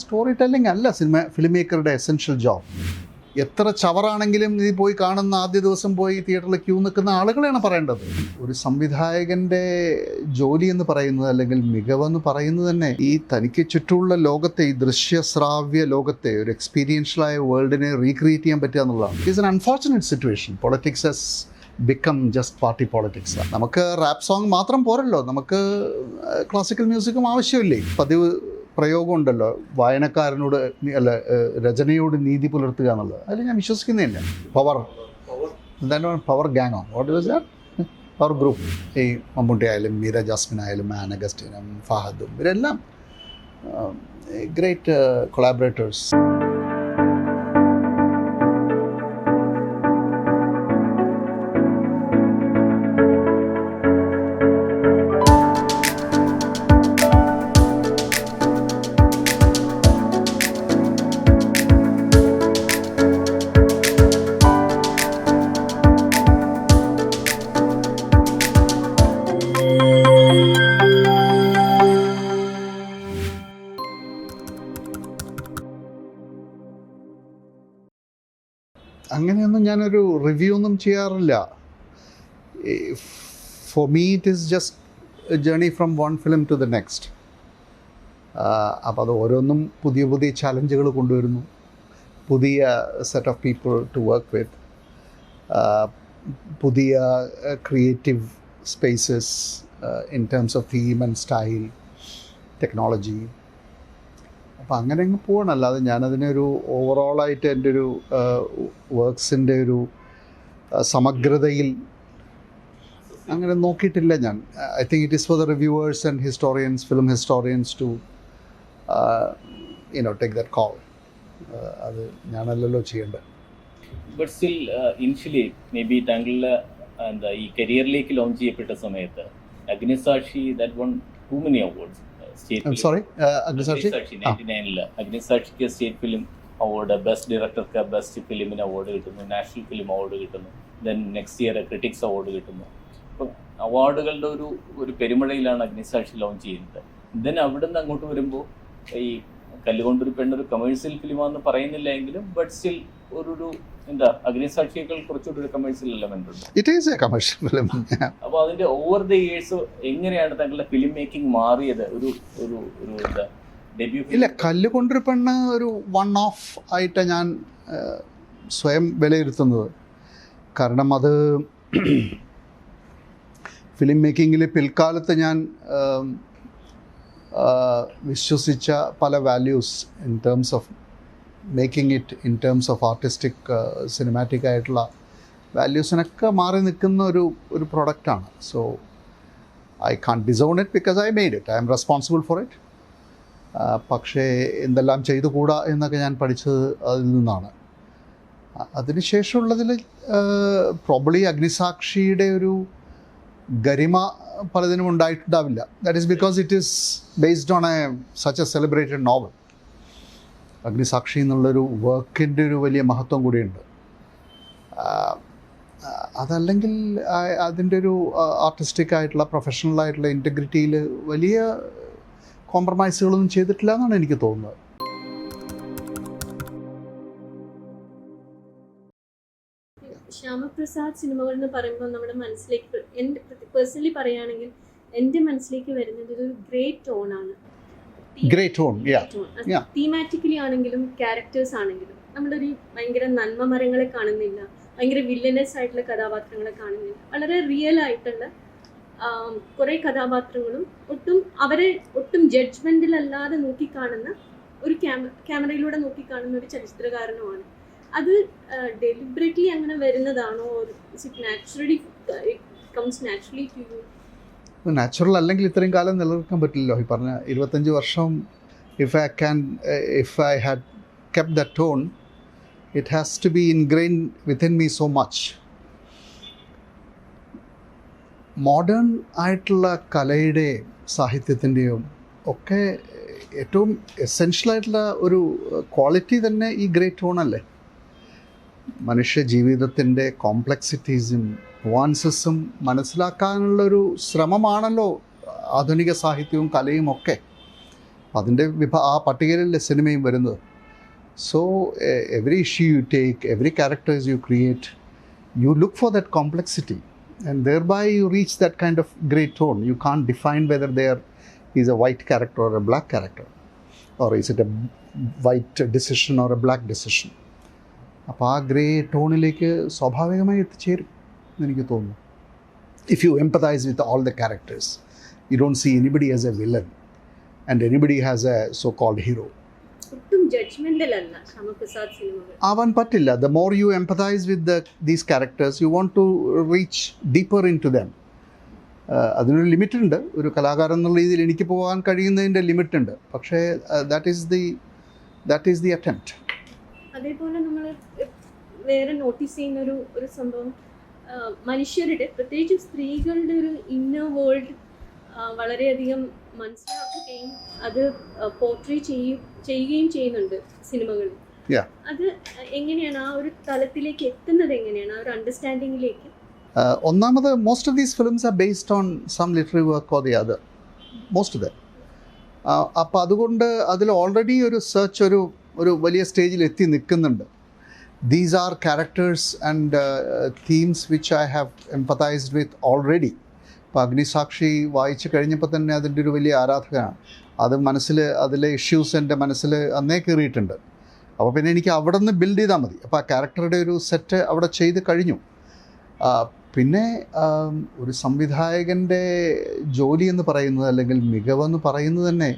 Story telling അല്ല film മേക്കറുടെ essential job. എത്ര ചവറാണെങ്കിലും നീ പോയി കാണുന്ന ആദ്യ ദിവസം പോയി തിയേറ്ററിൽ ക്യൂ നിൽക്കുന്ന ആളുകളെയാണ് പറയേണ്ടത്. ഒരു സംവിധായകൻ്റെ ജോലി എന്ന് പറയുന്നത്, അല്ലെങ്കിൽ മികവെന്ന് പറയുന്നത് തന്നെ ഈ തനിക്ക് ചുറ്റുമുള്ള ലോകത്തെ, ഈ ദൃശ്യശ്രാവ്യ ലോകത്തെ, ഒരു എക്സ്പീരിയൻഷ്യലായ വേൾഡിനെ റീക്രിയേറ്റ് ചെയ്യാൻ പറ്റുക എന്നുള്ളതാണ്. It is an unfortunate situation. Politics has become just party politics. നമുക്ക് റാപ്പ് സോങ് മാത്രം പോരല്ലോ, നമുക്ക് ക്ലാസിക്കൽ മ്യൂസിക്കും ആവശ്യമില്ലേ. പതിവ് പ്രയോഗമുണ്ടല്ലോ, വായനക്കാരനോട് അല്ല രചനയോട് നീതി പുലർത്തുക എന്നുള്ളത്. അതിൽ ഞാൻ വിശ്വസിക്കുന്നില്ല. എന്താണ് പവർ ഗ്യാങ്ങോ, what was that? Power group. ഈ മമ്മൂട്ടി ആയാലും മീര ജാസ്മിൻ ആയാലും ആൻ അഗസ്റ്റിനും ഫഹദും ഇവരെല്ലാം ഗ്രേറ്റ് കൊളാബറേറ്റേഴ്സ്. അങ്ങനെയൊന്നും ഞാനൊരു റിവ്യൂ ഒന്നും ചെയ്യാറില്ല. For me it is just a journey from one film to the next. അപ്പോൾ അത് ഓരോന്നും പുതിയ പുതിയ ചാലഞ്ചുകൾ കൊണ്ടുവരുന്നു, പുതിയ set of people to work with, പുതിയ creative spaces in terms of theme and style, technology. അപ്പോൾ അങ്ങനെ അങ്ങ് പോകണം. അല്ലാതെ ഞാനതിനൊരു ഓവറോളായിട്ട് എൻ്റെ ഒരു വർക്ക്സിൻ്റെ ഒരു സമഗ്രതയിൽ അങ്ങനെ നോക്കിയിട്ടില്ല ഞാൻ. I think it is for the reviewers and historians, film historians to take that call. അത് ഞാനല്ലല്ലോ ചെയ്യേണ്ടത്. But still initially maybe താങ്കളുടെ ഈ കരിയറിലേക്ക് ലോഞ്ച് ചെയ്യപ്പെട്ട സമയത്ത് Agnisakshi that one too many awards. അഗ്നിസാക്ഷിക്ക് സ്റ്റേറ്റ് ഫിലിം അവാർഡ്, ബെസ്റ്റ് ഡയറക്ടർക്ക് ബെസ്റ്റ് ഫിലിമിന് അവാർഡ് കിട്ടുന്നു, നാഷണൽ ഫിലിം അവാർഡ് കിട്ടുന്നു, then next year critics award കിട്ടുന്നു. അപ്പം അവാർഡുകളുടെ ഒരു പെരുമഴയിലാണ് അഗ്നിസാക്ഷി ലോഞ്ച് ചെയ്യുന്നത്. ദെൻ അവിടെ നിന്ന് അങ്ങോട്ട് വരുമ്പോൾ ഈ കല്ലുകൊണ്ടൊരു പെണ്ണൊരു കമേഴ്സ്യൽ ഫിലിമാണെന്ന് പറയുന്നില്ല എങ്കിലും ബട്ട് സ്റ്റിൽ ഒരു എന്താ അഗ്നിസാക്ഷിയേക്കാൾ കുറച്ചുകൂടി ഒരു കമേഴ്സ്യൽ എലമെന്റ് ഉണ്ട്. It is A commercial film. അപ്പോൾ അതിന്റെ ഓവർ ദ ഇയേഴ്സ് എങ്ങനെയാണ് താങ്കളുടെ ഫിലിം മേക്കിംഗ് മാറിയത്? ഒരു എന്താ ഡെബ്യൂ? ഇല്ല, കല്ലുകൊണ്ടൊരു പെണ്ണ് ഒരു വൺ ഓഫ് ആയിട്ട് ഞാൻ സ്വയം വിലയിരുത്തുന്നത്. കാരണം അത് ഫിലിം മേക്കിങ്ങിൽ പിൽക്കാലത്ത് ഞാൻ വിശ്വസിച്ച പല values in terms of making it, in terms of artistic cinematic ആയിട്ടുള്ള വാല്യൂസിനൊക്കെ മാറി നിൽക്കുന്ന ഒരു പ്രൊഡക്റ്റാണ്. So I can't disown it because I made it, I'm responsible for it. പക്ഷേ എന്തെല്ലാം ചെയ്തുകൂടാ എന്നൊക്കെ ഞാൻ പഠിച്ചത് അതിൽ നിന്നാണ്. അതിനുശേഷമുള്ളതിൽ പ്രോബബ്ലി അഗ്നിസാക്ഷിയുടെ ഒരു ഗരിമ പലതിനും ഉണ്ടായിട്ടുണ്ടാവില്ല. That is because it is based on such a celebrated novel. Agnisakshi എന്നുള്ളൊരു വർക്കിൻ്റെ ഒരു വലിയ മഹത്വം കൂടിയുണ്ട്. അതല്ലെങ്കിൽ അതിൻ്റെ ഒരു ആർട്ടിസ്റ്റിക് ആയിട്ടുള്ള, പ്രൊഫഷണൽ ആയിട്ടുള്ള ഇൻറ്റഗ്രിറ്റിയിൽ വലിയ കോംപ്രമൈസുകളൊന്നും ചെയ്തിട്ടില്ല എന്നാണ് എനിക്ക് തോന്നുന്നത്. ശ്യാമപ്രസാദ് സിനിമകൾ എന്ന് പറയുമ്പോൾ നമ്മുടെ മനസ്സിലേക്ക്, എൻ്റെ പേഴ്സണലി പറയുകയാണെങ്കിൽ എൻ്റെ മനസ്സിലേക്ക് വരുന്നത് ഒരു ഗ്രേറ്റ് ടോണാണ്. തീമാറ്റിക്കലി ആണെങ്കിലും ക്യാരക്ടേഴ്സ് ആണെങ്കിലും നമ്മളൊരു ഭയങ്കര നന്മ മരങ്ങളെ കാണുന്നില്ല, ഭയങ്കര വില്ലനസ് ആയിട്ടുള്ള കഥാപാത്രങ്ങളെ കാണുന്നില്ല. വളരെ റിയൽ ആയിട്ടുള്ള കുറേ കഥാപാത്രങ്ങളും ഒട്ടും ജഡ്ജ്മെൻറ്റിലല്ലാതെ നോക്കിക്കാണുന്ന ഒരു ക്യാമറയിലൂടെ നോക്കിക്കാണുന്ന ഒരു ചലച്ചിത്രകാരനുമാണ്. അത് ഡെലിബറേറ്റ്ലി അങ്ങനെ വരുന്നതാണോ, naturally comes naturally to you? Natural അല്ലെങ്കിൽ ഇത്രയും കാലം നിലനിൽക്കാൻ പറ്റില്ലല്ലോ. ഈ പറഞ്ഞ 25 വർഷം if I had kept that tone, it has to be ingrained within me so much. Modern ആയിട്ടുള്ള കലയുടെയും സാഹിത്യത്തിൻ്റെയും ഒക്കെ ഏറ്റവും എസെൻഷ്യലായിട്ടുള്ള ഒരു ക്വാളിറ്റി തന്നെ ഈ ഗ്രേറ്റ് ടോണല്ലേ. മനുഷ്യ ജീവിതത്തിൻ്റെ കോംപ്ലക്സിറ്റീസും നുവാൻസസും മനസ്സിലാക്കാനുള്ളൊരു ശ്രമമാണല്ലോ ആധുനിക സാഹിത്യവും കലയും ഒക്കെ. അതിൻ്റെ ആ പട്ടികയിലല്ലേ സിനിമയും വരുന്നത്. So every issue you take, every characters you create, you look for that complexity and thereby you reach that kind of grey tone. You can't define whether there is a white character or a black character, or is it a white decision or a black decision. അപ്പോൾ ആ grey ടോണിലേക്ക് സ്വാഭാവികമായി എത്തിച്ചേരും എന്നെനിക്ക് തോന്നുന്നു. If you empathize with all the characters, you don't see anybody as a villain and anybody has a so-called hero. ഒട്ടും judgemental അല്ല ശ്യാമപ്രസാദ് സിനിമകൾ. ആവാൻ പറ്റില്ല. The more you empathise with these characters you want to reach deeper into them. അതിനൊരു ലിമിറ്റുണ്ട്. ഒരു കലാകാരൻ എന്നുള്ള രീതിയിൽ എനിക്ക് പോകാൻ കഴിയുന്നതിൻ്റെ ലിമിറ്റുണ്ട്. പക്ഷേ ദാറ്റ് ഈസ് ദി അറ്റംപ്റ്റ്. അതേപോലെ നമ്മൾ വേറെ നോട്ടീസ് ചെയ്യുന്ന ഒരു സംഭവം, മനുഷ്യരുടെ പ്രത്യേകിച്ച് സ്ത്രീകളുടെ ഒരു ഇന്നർ വേൾഡ് വളരെയധികം മനസ്സിലാക്കുകയും അത് പോർട്രേ ചെയ്യുകയും ചെയ്യുന്നുണ്ട് സിനിമകളിൽ. അത് എങ്ങനെയാണ് ആ ഒരു തലത്തിലേക്ക് എത്തുന്നത്, എങ്ങനെയാണ് ആ ഒരു അണ്ടർസ്റ്റാൻഡിങ്ങിലേക്ക്? ഒന്നാമത് most of these films are based on some literary work or the other, most of them. അപ്പോൾ അതുകൊണ്ട് അതിൽ ഓൾറെഡി ഒരു സെർച്ച് ഒരു വലിയ സ്റ്റേജിൽ എത്തി നിൽക്കുന്നുണ്ട്. These are characters and themes which I have empathised with already. ഇപ്പോൾ അഗ്നിസാക്ഷി വായിച്ചു കഴിഞ്ഞപ്പോൾ തന്നെ അതിൻ്റെ ഒരു വലിയ ആരാധകനാണ്. അത് അതിലെ ഇഷ്യൂസ് എൻ്റെ മനസ്സിൽ അന്നേ കയറിയിട്ടുണ്ട്. അപ്പോൾ പിന്നെ എനിക്ക് അവിടെ നിന്ന് ബിൽഡ് ചെയ്താൽ മതി. അപ്പോൾ ആ ക്യാരക്ടറുടെ ഒരു സെറ്റ് അവിടെ ചെയ്ത് കഴിഞ്ഞു. പിന്നെ ഒരു സംവിധായകൻ്റെ ജോലി എന്ന് പറയുന്നത്, അല്ലെങ്കിൽ മികവെന്ന് പറയുന്നത് തന്നെ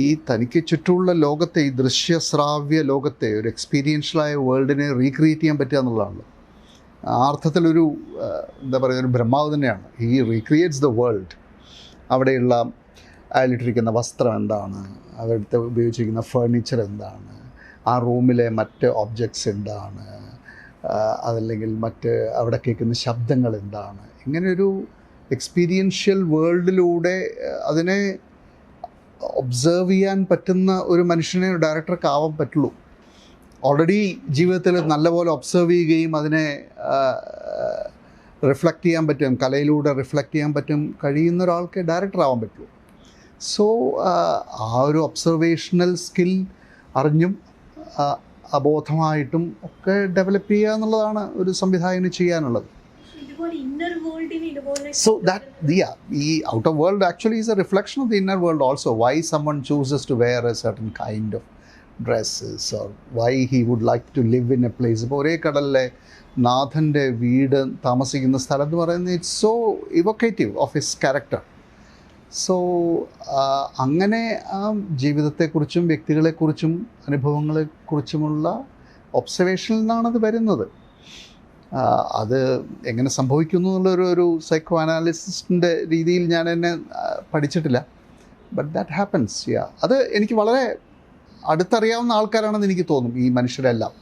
ഈ തനിക്ക് ചുറ്റുമുള്ള ലോകത്തെ, ഈ ദൃശ്യശ്രാവ്യ ലോകത്തെ, ഒരു എക്സ്പീരിയൻഷ്യലായ വേൾഡിനെ റീക്രിയേറ്റ് ചെയ്യാൻ പറ്റുക എന്നുള്ളതാണല്ലോ. ആ അർത്ഥത്തിലൊരു എന്താ പറയുക, ഒരു ബ്രഹ്മാവ് തന്നെയാണ്. He recreates the world. അവിടെയുള്ള അയാളിട്ടിരിക്കുന്ന വസ്ത്രം എന്താണ്, അവിടുത്തെ ഉപയോഗിച്ചിരിക്കുന്ന ഫേർണിച്ചർ എന്താണ്, ആ റൂമിലെ മറ്റ് ഒബ്ജക്ട്സ് എന്താണ്, അതല്ലെങ്കിൽ മറ്റ് അവിടെ കേൾക്കുന്ന ശബ്ദങ്ങൾ എന്താണ്. ഇങ്ങനെയൊരു എക്സ്പീരിയൻഷ്യൽ വേൾഡിലൂടെ അതിനെ ഒബ്സേർവ് ചെയ്യാൻ പറ്റുന്ന ഒരു മനുഷ്യനെ ഡയറക്ടർക്ക് ആവാൻ പറ്റുള്ളൂ. ഓൾറെഡി ജീവിതത്തിൽ നല്ലപോലെ ഒബ്സർവ് ചെയ്യുകയും അതിനെ റിഫ്ലക്റ്റ് ചെയ്യാൻ പറ്റും, കലയിലൂടെ റിഫ്ലക്റ്റ് ചെയ്യാൻ കഴിയുന്ന ഒരാൾക്ക് ഡയറക്ടർ ആവാൻ പറ്റുള്ളൂ. സോ ആ ഒരു ഒബ്സർവേഷണൽ സ്കിൽ അറിഞ്ഞും അബോധമായിട്ടും ഒക്കെ ഡെവലപ്പ് ചെയ്യുക എന്നുള്ളതാണ് ഒരു സംവിധായകന് ചെയ്യാനുള്ളത്. So that, yeah, the outer world actually is a reflection of the inner world also. Why someone chooses to wear a certain kind of dresses, or why he would like to live in a place. ഇപ്പോൾ ഒരേ കടലിലെ നാഥൻ്റെ വീട് താമസിക്കുന്ന സ്ഥലം എന്ന് പറയുന്നത് it's so evocative of his character. So അങ്ങനെ ആ ജീവിതത്തെക്കുറിച്ചും വ്യക്തികളെക്കുറിച്ചും അനുഭവങ്ങളെക്കുറിച്ചുമുള്ള ഒബ്സർവേഷനിൽ നിന്നാണത് വരുന്നത്. അത് എങ്ങനെ സംഭവിക്കുന്നു എന്നുള്ളൊരു സൈക്കോ അനാലിസിസ്റ്റിൻ്റെ രീതിയിൽ ഞാൻ എന്നെ പഠിച്ചിട്ടില്ല. But that happens. അത് എനിക്ക് വളരെ അടുത്തറിയാവുന്ന ആൾക്കാരാണെന്ന് എനിക്ക് തോന്നും ഈ മനുഷ്യരെല്ലാം.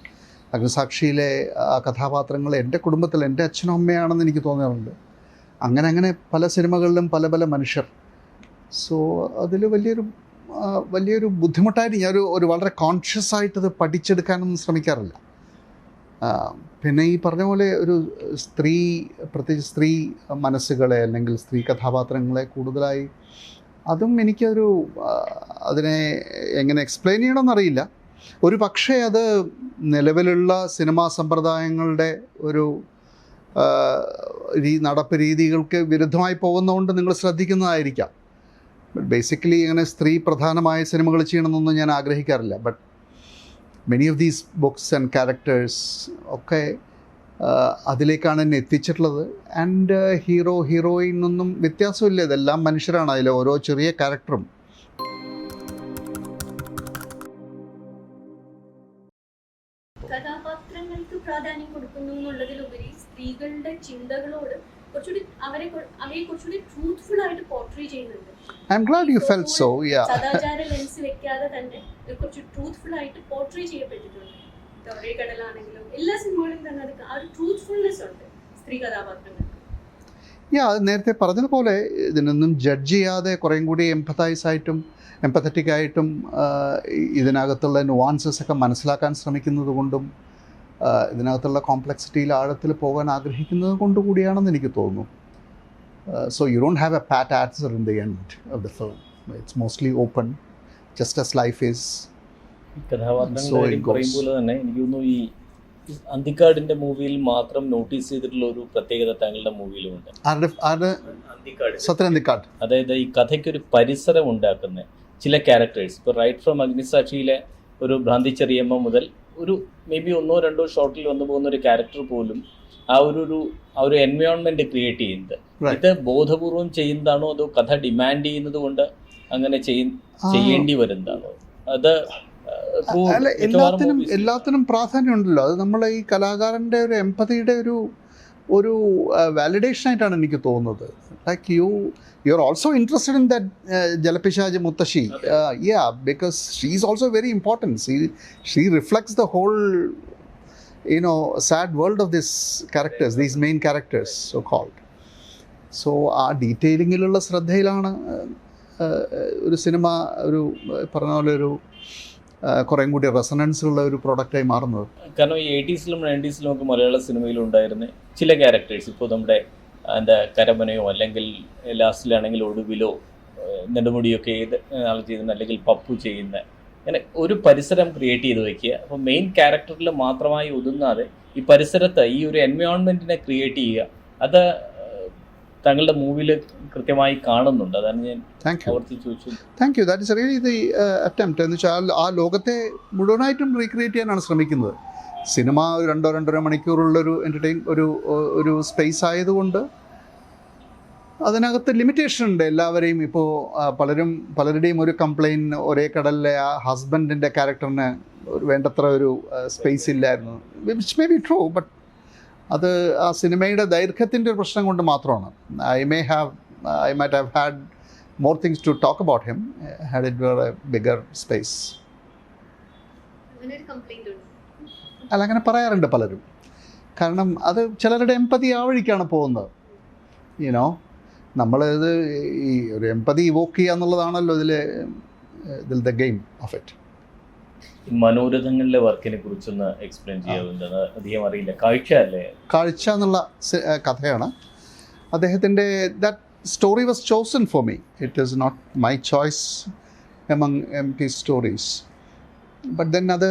അഗ്നിസാക്ഷിയിലെ കഥാപാത്രങ്ങൾ എൻ്റെ കുടുംബത്തിൽ എൻ്റെ അച്ഛനും അമ്മയാണെന്ന് എനിക്ക് തോന്നാറുണ്ട്. അങ്ങനെ പല സിനിമകളിലും പല മനുഷ്യർ. സോ അതിൽ വലിയൊരു ബുദ്ധിമുട്ടായിട്ട് ഞാൻ ഒരു വളരെ കോൺഷ്യസ് ആയിട്ടത് പഠിച്ചെടുക്കാനൊന്നും ശ്രമിക്കാറില്ല. പിന്നെ ഈ പറഞ്ഞ പോലെ ഒരു പ്രത്യേകിച്ച് സ്ത്രീ മനസ്സുകളെ അല്ലെങ്കിൽ സ്ത്രീ കഥാപാത്രങ്ങളെ കൂടുതലായി, അതും എനിക്കൊരു അതിനെ എങ്ങനെ എക്സ്പ്ലെയിൻ ചെയ്യണമെന്നറിയില്ല. ഒരു പക്ഷേ അത് നിലവിലുള്ള സിനിമാ സമ്പ്രദായങ്ങളുടെ ഒരു നടപ്പ് രീതികൾക്ക് വിരുദ്ധമായി പോകുന്നതുകൊണ്ട് നിങ്ങൾ ശ്രദ്ധിക്കുന്നതായിരിക്കാം. ബട്ട് ബേസിക്കലി അങ്ങനെ സ്ത്രീ പ്രധാനമായ സിനിമകൾ ചെയ്യണമെന്നൊന്നും ഞാൻ ആഗ്രഹിക്കാറില്ല. But many of these books and characters ഒക്കെ അതിലേക്കാണ് എന്നെ എത്തിച്ചിട്ടുള്ളത്. ആൻഡ് ഹീറോയിൻ ഒന്നും വ്യത്യാസമില്ല, ഇതെല്ലാം മനുഷ്യരാണ്. അതിലെ ഓരോ ചെറിയ ക്യാരക്ടറും. കഥാപാത്രങ്ങൾക്ക് പ്രാധാന്യം കൊടുക്കുന്നു എന്നുള്ളതിലുപരി സ്ത്രീകളുടെ ചിന്തകളോട് അവരെ കുറച്ചുകൂടി ട്രൂത്ത്ഫുൾ ആയിട്ട് പോർട്രേ ചെയ്യുന്നുണ്ട്. I'm glad you felt so. Yeah. സദാചാര ലെൻസ് വെക്കാതെ തന്നെ കുറച്ച് ട്രൂത്ത്ഫുൾ ആയിട്ട് പോർട്രേ ചെയ്യപ്പെട്ടിട്ടുണ്ട്. ഒരേ കടലാണെങ്കിലും എല്ലാ സിനിമകളിലും തന്നെ അത് ആ ഒരു ട്രൂത്ത്ഫുൾനെസ് ഉണ്ട് സ്ത്രീ കഥാപാത്രങ്ങൾക്ക്. അത് നേരത്തെ പറഞ്ഞതുപോലെ ഇതിനൊന്നും ജഡ്ജ് ചെയ്യാതെ കുറേയും കൂടി എംപത്തറ്റിക് ആയിട്ടും ഇതിനകത്തുള്ള നുവാൻസസ് ഒക്കെ മനസ്സിലാക്കാൻ ശ്രമിക്കുന്നത് കൊണ്ടും ഇതിനകത്തുള്ള കോംപ്ലക്സിറ്റിയിൽ ആഴത്തിൽ പോകാൻ ആഗ്രഹിക്കുന്നത് കൊണ്ടുകൂടിയാണെന്ന് എനിക്ക് തോന്നുന്നു. So you don't have A PAT answer in the end of the film. It's mostly open just as life is. കഥാപാത്രങ്ങളുടെ കാര്യം പറയുമ്പോൾ തന്നെ എനിക്ക് തോന്നുന്നു ഈ അന്തിക്കാടിന്റെ മൂവിയിൽ മാത്രം നോട്ടീസ് ചെയ്തിട്ടുള്ള ഒരു പ്രത്യേകത താങ്കളുടെ മൂവിയിലുമുണ്ട്. സത്യൻ അന്തിക്കാട്. അതായത് ഈ കഥയ്ക്കൊരു പരിസരം ഉണ്ടാക്കുന്ന ചില ക്യാരക്ടേഴ്സ്, ഇപ്പോൾ റൈറ്റ് ഫ്രം അഗ്നിസാക്ഷിയിലെ ഒരു ഭ്രാന്തി ചെറിയമ്മ മുതൽ ഒരു മേ ബി 1-2 ഷോട്ടിൽ വന്നു പോകുന്ന ഒരു ക്യാരക്ടർ പോലും ആ ഒരു എൻവയോൺമെന്റ് ക്രിയേറ്റ് ചെയ്യുന്നത് ഇത് ബോധപൂർവം ചെയ്യുന്നതാണോ അതോ കഥ ഡിമാൻഡ് ചെയ്യുന്നത് കൊണ്ട് അങ്ങനെ ചെയ്യേണ്ടി വരുന്നതാണോ? അത് അല്ല, എല്ലാത്തിനും പ്രാധാന്യമുണ്ടല്ലോ. അത് നമ്മളെ ഈ കലാകാരൻ്റെ ഒരു എംപതിയുടെ ഒരു വാലിഡേഷൻ ആയിട്ടാണ് എനിക്ക് തോന്നുന്നത്. Like you are also interested in that ജലപിശാച് മുത്തശ്ശി. Because she is also very important. She reflects the whole sad world of these characters, these main characters so called. So ആ ഡീറ്റെയിലിങ്ങിലുള്ള ശ്രദ്ധയിലാണ് ഒരു സിനിമ ഒരു പറഞ്ഞ പോലെ ഒരു കുറേ കൂടി റെസണൻസ് ഉള്ള ഒരു പ്രോഡക്റ്റായി മാറുന്നത്. കാരണം ഈ 80s-ലും 90s-ലും ഒക്കെ മലയാള സിനിമയിലുണ്ടായിരുന്ന ചില ക്യാരക്ടേഴ്സ് ഇപ്പോൾ നമ്മുടെ എന്താ കരമനയോ അല്ലെങ്കിൽ ലാസ്റ്റിലാണെങ്കിൽ ഒടുവിലോ നെടുമുടിയൊക്കെ ഏത് ആൾ ചെയ്യുന്ന അല്ലെങ്കിൽ പപ്പു ചെയ്യുന്ന അങ്ങനെ ഒരു പരിസരം ക്രിയേറ്റ് ചെയ്ത് വയ്ക്കുക. അപ്പോൾ മെയിൻ ക്യാരക്ടറിൽ മാത്രമായി ഒതുങ്ങാതെ ഈ പരിസരത്ത് ഈ ഒരു എൻവയോൺമെൻറ്റിനെ ക്രിയേറ്റ് ചെയ്യുക, അത് താങ്കളുടെ മൂവിയിൽ കൃത്യമായി കാണുന്നുണ്ട്. അതാണ് ഞാൻ ആവർത്തിച്ച് ചോദിച്ചത്. Thank you. That is really the attempt. എന്ന് വെച്ചാൽ ആ ലോകത്തെ മുഴുവനായിട്ടും റീക്രിയേറ്റ് ചെയ്യാനാണ് ശ്രമിക്കുന്നത്. സിനിമ ഒരു 2-2.5 മണിക്കൂറുള്ളൊരു ഒരു സ്പേസ് ആയതുകൊണ്ട് അതിനകത്ത് ലിമിറ്റേഷൻ ഉണ്ട് എല്ലാവരെയും. ഇപ്പോൾ പലരുടെയും ഒരു കംപ്ലയിൻറ്റ് ഒരേ കടലിലെ ആ ഹസ്ബൻഡിൻ്റെ ക്യാരക്ടറിന് വേണ്ടത്ര ഒരു സ്പേസ് ഇല്ലായിരുന്നു. Which may be true, but അത് ആ സിനിമയുടെ ദൈർഘ്യത്തിൻ്റെ ഒരു പ്രശ്നം കൊണ്ട് മാത്രമാണ്. I might have had more things to talk about him had it were a bigger space. അല്ല, അങ്ങനെ പറയാറുണ്ട് പലരും. കാരണം അത് ചിലരുടെ എംപതി ആ വഴിക്കാണ് പോകുന്നത്. നമ്മളിത് ഈ ഒരു എംപതി ഇവോക്ക് ചെയ്യുക എന്നുള്ളതാണല്ലോ ഇതിൽ ഗെയിം ഓഫ് ഇറ്റ്. മനോരഥങ്ങളിലെ വർക്കിനെ കുറിച്ചൊന്ന് എക്സ്പ്ലെയിൻ ചെയ്യാവുന്നത്? അധികം അറിയില്ല. കാഴ്ച എന്നുള്ള കഥയാണ് അദ്ദേഹത്തിൻ്റെ. That story was chosen for me. It is not my choice among MT stories. But then അത്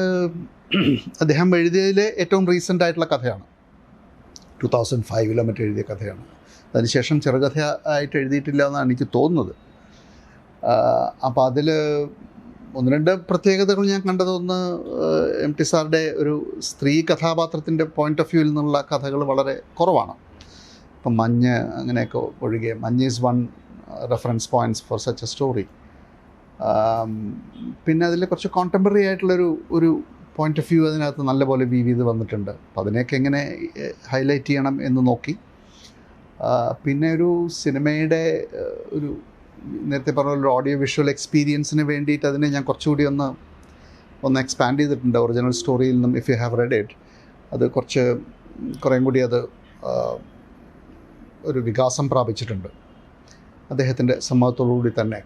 അദ്ദേഹം എഴുതിയതിലെ ഏറ്റവും റീസെൻ്റ് ആയിട്ടുള്ള കഥയാണ്. 2005 മറ്റോ എഴുതിയ കഥയാണ്. അതിനുശേഷം ചെറുകഥ ആയിട്ട് എഴുതിയിട്ടില്ല എന്നാണ് എനിക്ക് തോന്നുന്നത്. അപ്പോൾ അതിൽ 1-2 പ്രത്യേകതകൾ ഞാൻ കണ്ടത്, ഒന്ന് MT സാറുടെ ഒരു സ്ത്രീ കഥാപാത്രത്തിൻ്റെ പോയിൻ്റ് ഓഫ് വ്യൂവിൽ നിന്നുള്ള കഥകൾ വളരെ കുറവാണ്. ഇപ്പം മഞ്ഞ് അങ്ങനെയൊക്കെ ഒഴികെ മഞ്ഞ് is one reference points for such A story. പിന്നെ അതിൽ കുറച്ച് കോണ്ടംപററി ആയിട്ടുള്ളൊരു പോയിൻ്റ് ഓഫ് വ്യൂ അതിനകത്ത് നല്ലപോലെ വീവ് ചെയ്ത് വന്നിട്ടുണ്ട്. അപ്പോൾ അതിനെയൊക്കെ എങ്ങനെ ഹൈലൈറ്റ് ചെയ്യണം എന്ന് നോക്കി. പിന്നെ ഒരു സിനിമയുടെ ഒരു നേരത്തെ പറഞ്ഞ ഒരു ഓഡിയോ വിഷ്വൽ എക്സ്പീരിയൻസിന് വേണ്ടിയിട്ട് അതിനെ ഞാൻ കുറച്ചുകൂടി ഒന്ന് എക്സ്പാൻഡ് ചെയ്തിട്ടുണ്ട് ഒറിജിനൽ സ്റ്റോറിയിൽ നിന്നും. If you have red it, അത് കുറേ കൂടി അത് ഒരു വികാസം പ്രാപിച്ചിട്ടുണ്ട് അദ്ദേഹത്തിൻ്റെ സമ്മതത്തോടുകൂടി തന്നെ.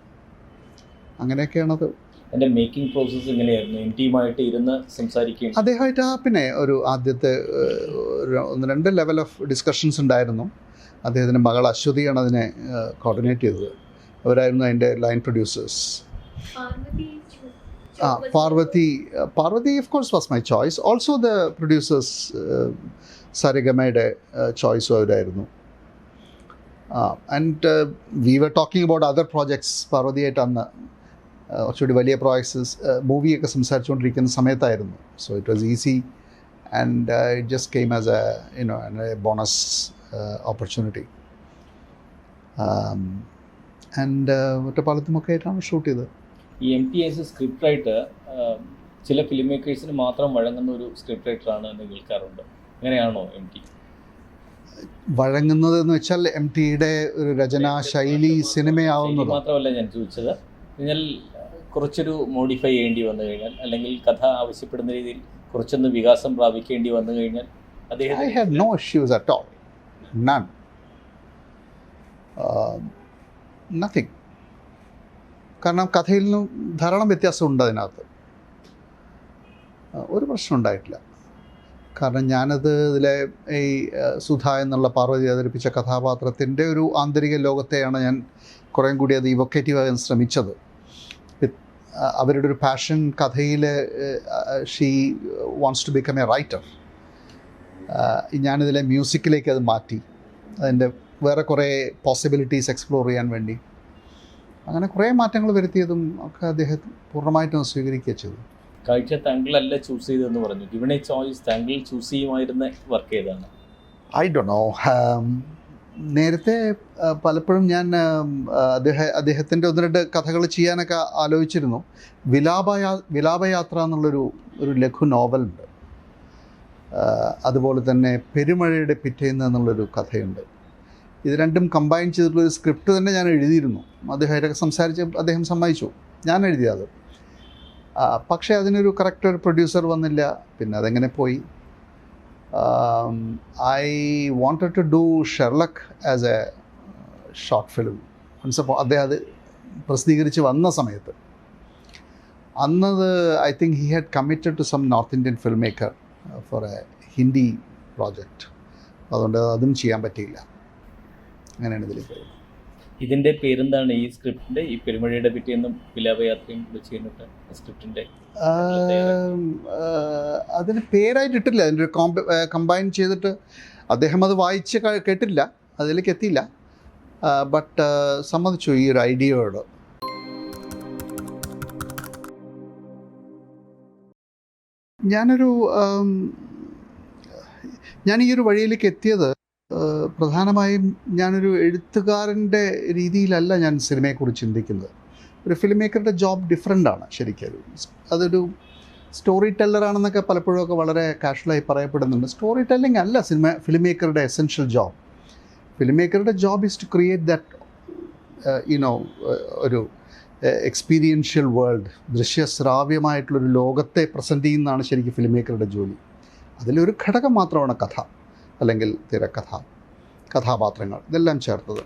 അങ്ങനെയൊക്കെയാണത്. എൻ്റെ മേക്കിംഗ് പ്രോസസ്സ് എങ്ങനെയായിരുന്നു? MTയുമായിട്ട് ഇരുന്ന് സംസാരിക്കുകയും അദ്ദേഹമായിട്ട് പിന്നെ ഒരു ആദ്യത്തെ 1-2 ലെവൽ ഓഫ് ഡിസ്കഷൻസ് ഉണ്ടായിരുന്നു. അദ്ദേഹത്തിൻ്റെ മകൾ അശ്വതിയാണ് അതിനെ കോർഡിനേറ്റ് ചെയ്തത്. അവരായിരുന്നു അതിൻ്റെ line producers. Parvathy of course was my choice. Also the producers സരിഗമയുടെ ചോയ്സും അവരായിരുന്നു. And we were talking about other projects. പാർവതിയായിട്ട് അന്ന് കുറച്ചുകൂടി വലിയ പ്രോജക്ട്സ് മൂവിയൊക്കെ സംസാരിച്ചുകൊണ്ടിരിക്കുന്ന സമയത്തായിരുന്നു. So it was easy and it just came as a bonus opportunity. And ഒറ്റപ്പാലത്തുമൊക്കെ ആയിട്ടാണ് ഷൂട്ട് ചെയ്തത്. ഈ MT as a script writer ചില ഫിലിം മേക്കേഴ്സിന് മാത്രം വഴങ്ങുന്ന ഒരു സ്ക്രിപ്റ്റ് റൈറ്ററാണ് എന്ന് കേൾക്കാറുണ്ട്. അങ്ങനെയാണോ MT? വഴങ്ങുന്നതെന്ന് വെച്ചാൽ MTയുടെ ഒരു രചനാ ശൈലി സിനിമയാവുന്നത് മാത്രമല്ല ഞാൻ ചോദിച്ചത്. എന്നാൽ കുറച്ചൊരു മോഡിഫൈ ചെയ്യേണ്ടി വന്നു കഴിഞ്ഞാൽ, അല്ലെങ്കിൽ കഥ ആവശ്യപ്പെടുന്ന രീതിയിൽ കുറച്ചൊന്ന് വികാസം പ്രാപിക്കേണ്ടി വന്നു കഴിഞ്ഞാൽ അദ്ദേഹം I had no issues at all. None. Nothing. കാരണം കഥയിൽ നിന്നും ധാരാളം വ്യത്യാസമുണ്ട് അതിനകത്ത്. ഒരു പ്രശ്നം ഉണ്ടായിട്ടില്ല. കാരണം ഞാനത് ഇതിലെ ഈ സുധ എന്നുള്ള പാർവതി അവതരിപ്പിച്ച കഥാപാത്രത്തിൻ്റെ ഒരു ആന്തരിക ലോകത്തെയാണ് ഞാൻ കുറേ കൂടി അത് ഇവൊക്കേറ്റീവ് ആകാൻ ശ്രമിച്ചത്. അവരുടെ ഒരു പാഷൻ കഥയിൽ she wants to become a writer. ഞാനിതിലെ മ്യൂസിക്കിലേക്ക് അത് മാറ്റി, അതിൻ്റെ വേറെ കുറേ പോസിബിലിറ്റീസ് എക്സ്പ്ലോർ ചെയ്യാൻ വേണ്ടി അങ്ങനെ കുറേ മാറ്റങ്ങൾ വരുത്തിയതും ഒക്കെ അദ്ദേഹം പൂർണ്ണമായിട്ടും സ്വീകരിക്കുക ചെയ്തു. കാഴ്ച താങ്കളല്ല ചൂസ് ചെയ്തതെന്ന് പറഞ്ഞു. ഗിവൺ എ ചോയ്സ്, താങ്കൾ ചൂസ് ചെയ്യുമായിരുന്ന വർക്ക് ഏതാണ്? I don't know. നേരത്തെ പലപ്പോഴും ഞാൻ അദ്ദേഹത്തിൻ്റെ ഒന്ന് രണ്ട് കഥകൾ ചെയ്യാനൊക്കെ ആലോചിച്ചിരുന്നു. വിലാപയാത്ര എന്നുള്ളൊരു ലഘു നോവലുണ്ട്. അതുപോലെ തന്നെ പെരുമഴയുടെ പിറ്റേന്ന് എന്നുള്ളൊരു കഥയുണ്ട്. ഇത് രണ്ടും കമ്പൈൻ ചെയ്തിട്ടുള്ളൊരു സ്ക്രിപ്റ്റ് തന്നെ ഞാൻ എഴുതിയിരുന്നു. അദ്ദേഹമായിട്ടൊക്കെ സംസാരിച്ച് അദ്ദേഹം സമ്മതിച്ചു, ഞാൻ എഴുതിയത്. പക്ഷേ അതിനൊരു കറക്റ്റ് ഒരു പ്രൊഡ്യൂസർ വന്നില്ല. പിന്നെ അതെങ്ങനെ പോയി. I wanted to do Sherlock as a short film. Means അദ്ദേഹം അത് പ്രസിദ്ധീകരിച്ച് വന്ന സമയത്ത് അന്നത് I think he had committed to some north Indian film maker for a Hindi project. അതുകൊണ്ട് അതും ചെയ്യാൻ പറ്റിയില്ല. അങ്ങനെയാണ് ഇതിലേക്ക് വരുന്നത്. ഇതിൻ്റെ പേരെന്താണ് ഈ സ്ക്രിപ്റ്റിൻ്റെ? ഈ പെരുമഴയുടെ പിറ്റേന്നും വിലാപയാത്രയും കൂടെ ചെയ്യുന്നുണ്ട് സ്ക്രിപ്റ്റിൻ്റെ. അതിന് പേരായിട്ടിട്ടില്ല. അതിൻ്റെ ഒരു കമ്പൈൻ ചെയ്തിട്ട് അദ്ദേഹം അത് വായിച്ച് കേട്ടില്ല, അതിലേക്ക് എത്തിയില്ല. ബട്ട് സമ്മതിച്ചു ഈ ഒരു ഐഡിയയോട്. ഞാൻ ഈ ഒരു വഴിയിലേക്ക് എത്തിയത് പ്രധാനമായും ഞാനൊരു എഴുത്തുകാരൻ്റെ രീതിയിലല്ല ഞാൻ സിനിമയെക്കുറിച്ച് ചിന്തിക്കുന്നത്. ഒരു ഫിലിം മേക്കറുടെ ജോബ് ഡിഫറെൻ്റാണ് ശരിക്കും. അതൊരു സ്റ്റോറി ടെല്ലറാണെന്നൊക്കെ പലപ്പോഴും വളരെ കാഷ്വലായി പറയപ്പെടുന്നുണ്ട്. സ്റ്റോറി ടെല്ലിംഗ് അല്ല ഫിലിം മേക്കറുടെ എസെൻഷ്യൽ ജോബ്. ഫിലിം മേക്കറുടെ job is to create that ഒരു എക്സ്പീരിയൻഷ്യൽ വേൾഡ്, ദൃശ്യശ്രാവ്യമായിട്ടുള്ളൊരു ലോകത്തെ പ്രസൻറ്റ് ചെയ്യുന്നതാണ് ശരിക്കും ഫിലിം മേക്കറുടെ ജോലി. അതിലൊരു ഘടകം മാത്രമാണ് കഥ, അല്ലെങ്കിൽ തിരക്കഥ, കഥാപാത്രങ്ങൾ, ഇതെല്ലാം ചേർത്തത്.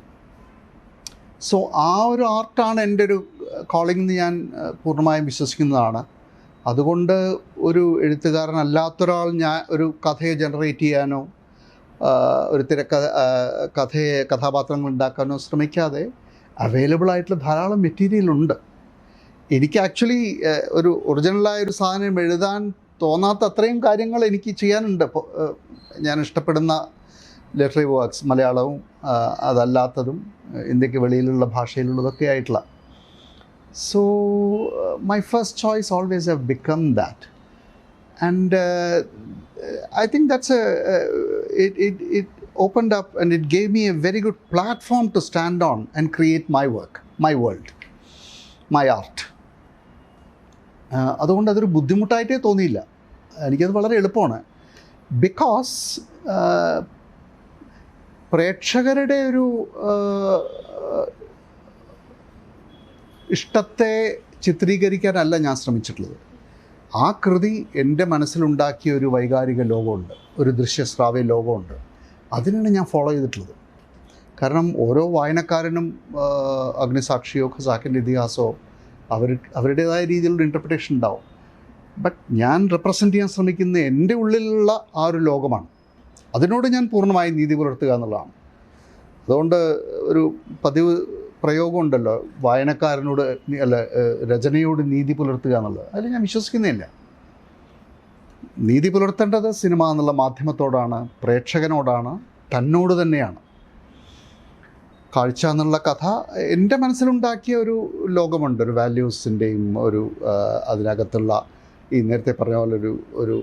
സോ ആ ഒരു ആർട്ടാണ് എൻ്റെ ഒരു കോളിംഗ് എന്ന് ഞാൻ പൂർണ്ണമായും വിശ്വസിക്കുന്നതാണ്. അതുകൊണ്ട് ഒരു എഴുത്തുകാരനല്ലാത്തൊരാൾ ഒരു കഥയെ ജനറേറ്റ് ചെയ്യാനോ ഒരു കഥാപാത്രങ്ങൾ ഉണ്ടാക്കാനോ ശ്രമിക്കാതെ അവൈലബിൾ ആയിട്ടുള്ള ധാരാളം മെറ്റീരിയലുണ്ട്. എനിക്ക് ആക്ച്വലി ഒരു ഒറിജിനലായൊരു സാധനം എഴുതാൻ തോന്നാത്ത അത്രയും കാര്യങ്ങൾ എനിക്ക് ചെയ്യാനുണ്ട്. ഞാൻ ഇഷ്ടപ്പെടുന്ന ലിറ്റററി വർക്ക്സ്, മലയാളവും അതല്ലാത്തതും ഇന്ത്യക്ക് വെളിയിലുള്ള ഭാഷയിലുള്ളതൊക്കെ ആയിട്ടുള്ള. So my first choice always have become that. And I think that's it opened up and it gave me a very good platform to stand on and create my work, my world, my art. അതുകൊണ്ട് അതൊരു ബുദ്ധിമുട്ടായിട്ടേ തോന്നിയില്ല. എനിക്കത് വളരെ എളുപ്പമാണ്. Because പ്രേക്ഷകരുടെ ഒരു ഇഷ്ടത്തെ ചിത്രീകരിക്കാനല്ല ഞാൻ ശ്രമിച്ചിട്ടുള്ളത്. ആ കൃതി എൻ്റെ മനസ്സിലുണ്ടാക്കിയ ഒരു വൈകാരിക ലോകമുണ്ട്, ഒരു ദൃശ്യശ്രാവ്യ ലോകമുണ്ട്. അതിനാണ് ഞാൻ ഫോളോ ചെയ്തിട്ടുള്ളത്. കാരണം ഓരോ വായനക്കാരനും അഗ്നിസാക്ഷിയോ ഖസാക്കിൻ്റെ ഇതിഹാസമോ അവരുടേതായ രീതിയിലുള്ള ഇൻ്റർപ്രിട്ടേഷൻ ഉണ്ടാവും. ബട്ട് ഞാൻ റെപ്രസെൻ്റ് ചെയ്യാൻ ശ്രമിക്കുന്ന എൻ്റെ ഉള്ളിലുള്ള ആ ഒരു ലോകമാണ്. അതിനോട് ഞാൻ പൂർണ്ണമായും നീതി പുലർത്തുക എന്നുള്ളതാണ്. അതുകൊണ്ട് ഒരു പതിവ് പ്രയോഗമുണ്ടല്ലോ, വായനക്കാരനോട് അല്ല രചനയോട് നീതി പുലർത്തുക എന്നുള്ളത്. അതിൽ ഞാൻ വിശ്വസിക്കുന്നില്ല. നീതി പുലർത്തേണ്ടത് സിനിമ എന്നുള്ള മാധ്യമത്തോടാണ്, പ്രേക്ഷകനോടാണ്, തന്നോട് തന്നെയാണ്. കാഴ്ച എന്നുള്ള കഥ എൻ്റെ മനസ്സിലുണ്ടാക്കിയ ഒരു ലോകമുണ്ട്, ഒരു വാല്യൂസിൻ്റെയും ഒരു അതിനകത്തുള്ള ഈ നേരത്തെ പറഞ്ഞ പോലെ ഒരു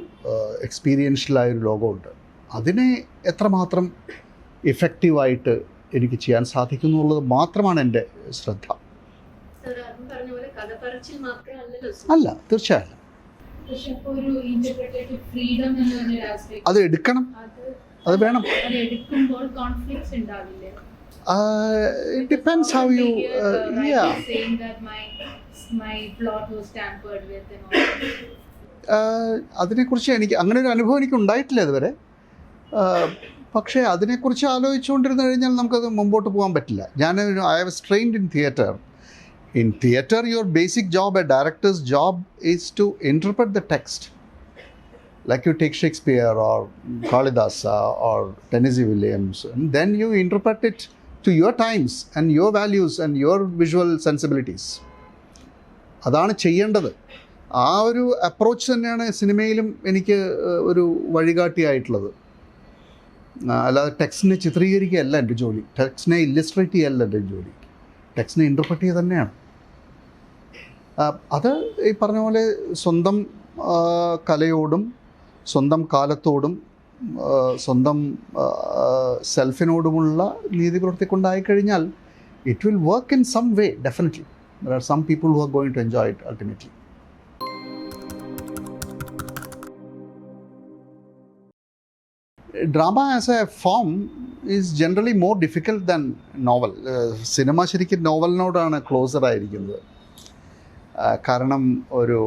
എക്സ്പീരിയൻഷ്യലായൊരു ലോകമുണ്ട്. അതിനെ എത്രമാത്രം ഇഫക്റ്റീവായിട്ട് എനിക്ക് ചെയ്യാൻ സാധിക്കുന്നു എന്നുള്ളത് മാത്രമാണ് എൻ്റെ ശ്രദ്ധ. അല്ല, തീർച്ചയായും അത് എടുക്കണം, അത് വേണം. It depends how you saying that my plot was tampered with and all. അതിനെക്കുറിച്ച് എനിക്ക് അങ്ങനെ ഒരു അനുഭവം എനിക്ക് ഉണ്ടായിട്ടില്ല ഇതുവരെ. പക്ഷേ അതിനെക്കുറിച്ച് ആലോചിച്ചുകൊണ്ടിരുന്നു കഴിഞ്ഞാൽ നമുക്കത് മുമ്പോട്ട് പോകാൻ പറ്റില്ല. I was trained in theatre. In theatre, your basic job, a director's job, is to interpret the text. Like you take Shakespeare or Kalidasa or Tennessee Williams, and then you interpret it to your times and your values and your visual sensibilities. അതാണ് ചെയ്യേണ്ടത്. ആ ഒരു approach തന്നെയാണ് സിനിമയിലും എനിക്ക് ഒരു വഴികാട്ടിയായിട്ടുള്ളത്. അല്ലാതെ ടെക്സ്റ്റിനെ ചിത്രീകരിക്കുകയല്ല എൻ്റെ ജോലി, ടെക്സ്റ്റിനെ ഇല്ലസ്ട്രേറ്റ് ചെയ്യല്ല എൻ്റെ ജോലി, ടെക്സ്റ്റിനെ ഇൻ്റർപ്രറ്റ് ചെയ്യുക തന്നെയാണ്. അത് ഈ പറഞ്ഞ പോലെ സ്വന്തം കലയോടും സ്വന്തം കാലത്തോടും സ്വന്തം സെൽഫിനോടുമുള്ള നീതി പുലർത്തിക്കൊണ്ടായിക്കഴിഞ്ഞാൽ it will work in some way. Definitely there are some people who are going to enjoy it ultimately. Drama as a form is generally more difficult than novel. Cinema ശരിക്കും നോവലിനോടാണ് ക്ലോസർ ആയിരിക്കുന്നത്. കാരണം ഒരു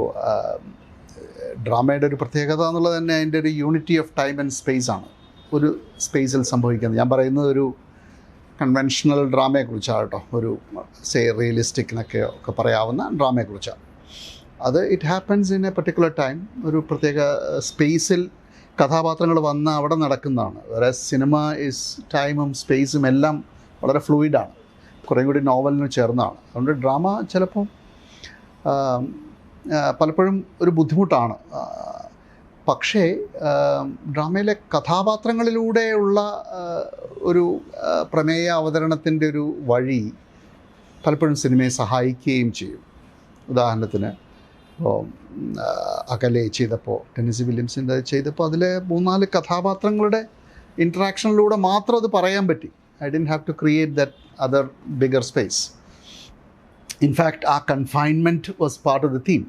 ഡ്രാമയുടെ ഒരു പ്രത്യേകത എന്നുള്ളത് തന്നെ അതിൻ്റെ ഒരു unity of time and space ആണ്. ഒരു സ്പേസിൽ സംഭവിക്കുന്നത്. ഞാൻ പറയുന്നത് ഒരു കൺവെൻഷണൽ ഡ്രാമയെക്കുറിച്ചാണ് കേട്ടോ, ഒരു റിയലിസ്റ്റിക് എന്നൊക്കെ പറയാവുന്ന ഡ്രാമയെക്കുറിച്ചാണ്. അത് it happens in A particular time, ഒരു പ്രത്യേക സ്പേസിൽ കഥാപാത്രങ്ങൾ വന്ന് അവിടെ നടക്കുന്നതാണ്. വേറെ സിനിമ ഈസ് ടൈമും സ്പേസും എല്ലാം വളരെ ഫ്ലൂയിഡാണ്, കുറേ കൂടി നോവലിന് ചേർന്നതാണ്. അതുകൊണ്ട് ഡ്രാമ ചിലപ്പോൾ പലപ്പോഴും ഒരു ബുദ്ധിമുട്ടാണ്. പക്ഷേ ഡ്രാമയിലെ കഥാപാത്രങ്ങളിലൂടെയുള്ള ഒരു പ്രമേയ അവതരണത്തിൻ്റെ ഒരു വഴി പലപ്പോഴും സിനിമയെ സഹായിക്കുകയും ചെയ്യും. ഉദാഹരണത്തിന് ഇപ്പോൾ അകലെ ചെയ്തപ്പോൾ, ടെന്നസി വില്യംസിൻ്റെ ചെയ്തപ്പോൾ അതിലെ 3-4 കഥാപാത്രങ്ങളുടെ ഇൻട്രാക്ഷനിലൂടെ മാത്രം അത് പറയാൻ പറ്റി. I didn't have to create that other bigger space. In fact ആ confinement was part of the theme.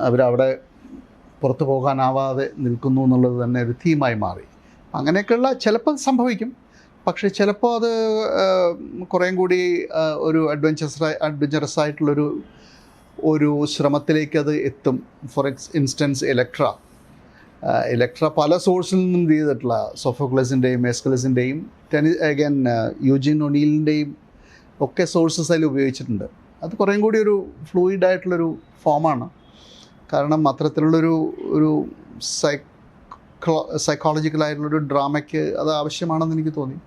അവരവിടെ പുറത്തു പോകാനാവാതെ നിൽക്കുന്നു എന്നുള്ളത് തന്നെ ഒരു തീമായി മാറി. അങ്ങനെയൊക്കെയുള്ള ചിലപ്പോൾ സംഭവിക്കും, പക്ഷേ ചിലപ്പോൾ അത് കുറേയും കൂടി ഒരു അഡ്വഞ്ചറസ് ആയിട്ടുള്ളൊരു ശ്രമത്തിലേക്ക് അത് എത്തും. ഫോർ ഇൻസ്റ്റൻസ് ഇലക്ട്ര പല സോഴ്സിൽ നിന്നും ചെയ്തിട്ടുള്ള സോഫോക്ലസിൻ്റെയും എസ്കലസിൻ്റെയും യൂജിൻ ഒനീലിൻ്റെയും ഒക്കെ സോഴ്സസ് അതിൽ ഉപയോഗിച്ചിട്ടുണ്ട്. അത് കുറേയും കൂടി ഒരു ഫ്ലൂയിഡായിട്ടുള്ളൊരു ഫോമാണ്. കാരണം അത്തരത്തിലുള്ളൊരു സൈക്കോളജിക്കലായിട്ടുള്ളൊരു ഡ്രാമയ്ക്ക് അത് ആവശ്യമാണെന്ന് എനിക്ക് തോന്നി.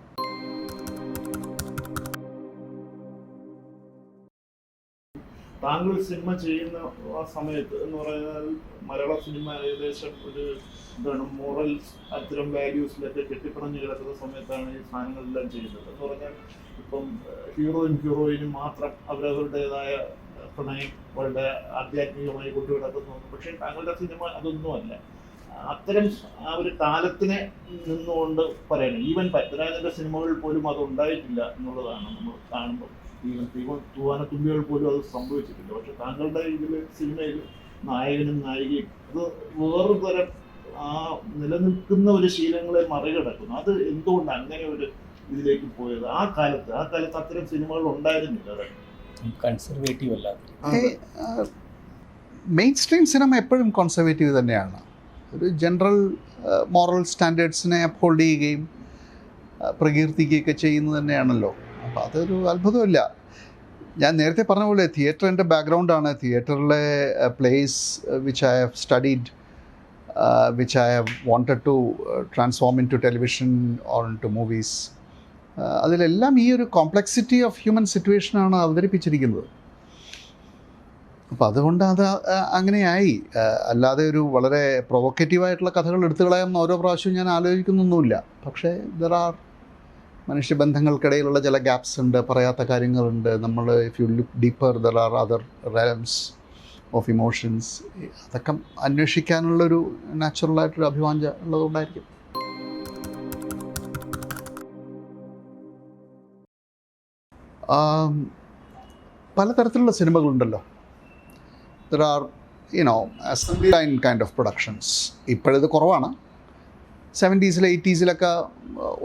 താങ്കൾ സിനിമ ചെയ്യുന്ന ആ സമയത്ത് എന്ന് പറഞ്ഞാൽ മലയാള സിനിമ ഏകദേശം ഒരു മോറൽ അത്തരം വാല്യൂസിലൊക്കെ കെട്ടിപ്പണഞ്ഞ് കിടക്കുന്ന സമയത്താണ് ഈ സാധനങ്ങളെല്ലാം ചെയ്യുന്നത്. എന്ന് പറഞ്ഞാൽ ഇപ്പം ഹീറോയിനും മാത്രം അവരവരുടേതായ പ്രണയം വളരെ ആധ്യാത്മികമായി കൊണ്ടുകിടക്കുന്നു. പക്ഷേ താങ്കളുടെ സിനിമ അതൊന്നുമല്ല. അത്തരം ആ ഒരു കാലത്തിനെ നിന്നുകൊണ്ട് പറയണം. ഈവൻ പത്മരാജൻ്റെ സിനിമകളിൽ പോലും അത് ഉണ്ടായിട്ടില്ല എന്നുള്ളതാണ് നമ്മൾ കാണുമ്പോൾ. ഈവൻ തൂവാനത്തുമ്പികൾ പോലും അത് സംഭവിച്ചിട്ടില്ല. പക്ഷെ താങ്കളുടെ ഇതിൽ സിനിമയിൽ നായകനും നായികയും അത് വേറൊരു തരം ആ നിലനിൽക്കുന്ന ഒരു ശീലങ്ങളെ മറികടക്കുന്നു. അത് എന്തുകൊണ്ട് അങ്ങനെ ഒരു ഇതിലേക്ക് പോയത്? ആ കാലത്ത് അത്തരം സിനിമകൾ ഉണ്ടായിരുന്നില്ല. അതെ, കൺസർവേറ്റീവ് അല്ല. മെയിൻ സ്ട്രീം സിനിമ എപ്പോഴും കോൺസർവേറ്റീവ് തന്നെയാണ്. ഒരു ജനറൽ മോറൽ സ്റ്റാൻഡേർഡ്സിനെ അപ്ഹോൾഡ് ചെയ്യുകയും പ്രകീർത്തിക്കുകയൊക്കെ ചെയ്യുന്നത് തന്നെയാണല്ലോ. അപ്പോൾ അതൊരു അത്ഭുതമില്ല. ഞാൻ നേരത്തെ പറഞ്ഞ പോലെ തിയേറ്റർ എൻ്റെ ബാക്ക്ഗ്രൗണ്ടാണ്. തിയേറ്ററിലെ plays which I have studied, which I have wanted to transform into television or into movies, അതിലെല്ലാം ഈ ഒരു കോംപ്ലക്സിറ്റി ഓഫ് ഹ്യൂമൻ സിറ്റുവേഷനാണ് അവതരിപ്പിച്ചിരിക്കുന്നത്. അപ്പോൾ അതുകൊണ്ട് അത് അങ്ങനെയായി. അല്ലാതെ ഒരു വളരെ പ്രൊവോക്കേറ്റീവായിട്ടുള്ള കഥകൾ എടുത്തു കളയാമെന്ന് ഓരോ പ്രാവശ്യവും ഞാൻ ആലോചിക്കുന്നൊന്നുമില്ല. പക്ഷേ മനുഷ്യബന്ധങ്ങൾക്കിടയിലുള്ള ചില ഗ്യാപ്സ് ഉണ്ട്, പറയാത്ത കാര്യങ്ങളുണ്ട്. നമ്മൾ if you look deeper there are other realms of emotions. അതൊക്കെ അന്വേഷിക്കാനുള്ളൊരു നാച്ചുറലായിട്ടൊരു അഭിവാഞ്ച ഉള്ളതുകൊണ്ടായിരിക്കും. പലതരത്തിലുള്ള സിനിമകളുണ്ടല്ലോ. There are assembly line kind of productions. ഇപ്പോഴിത് കുറവാണ്. 70s 80s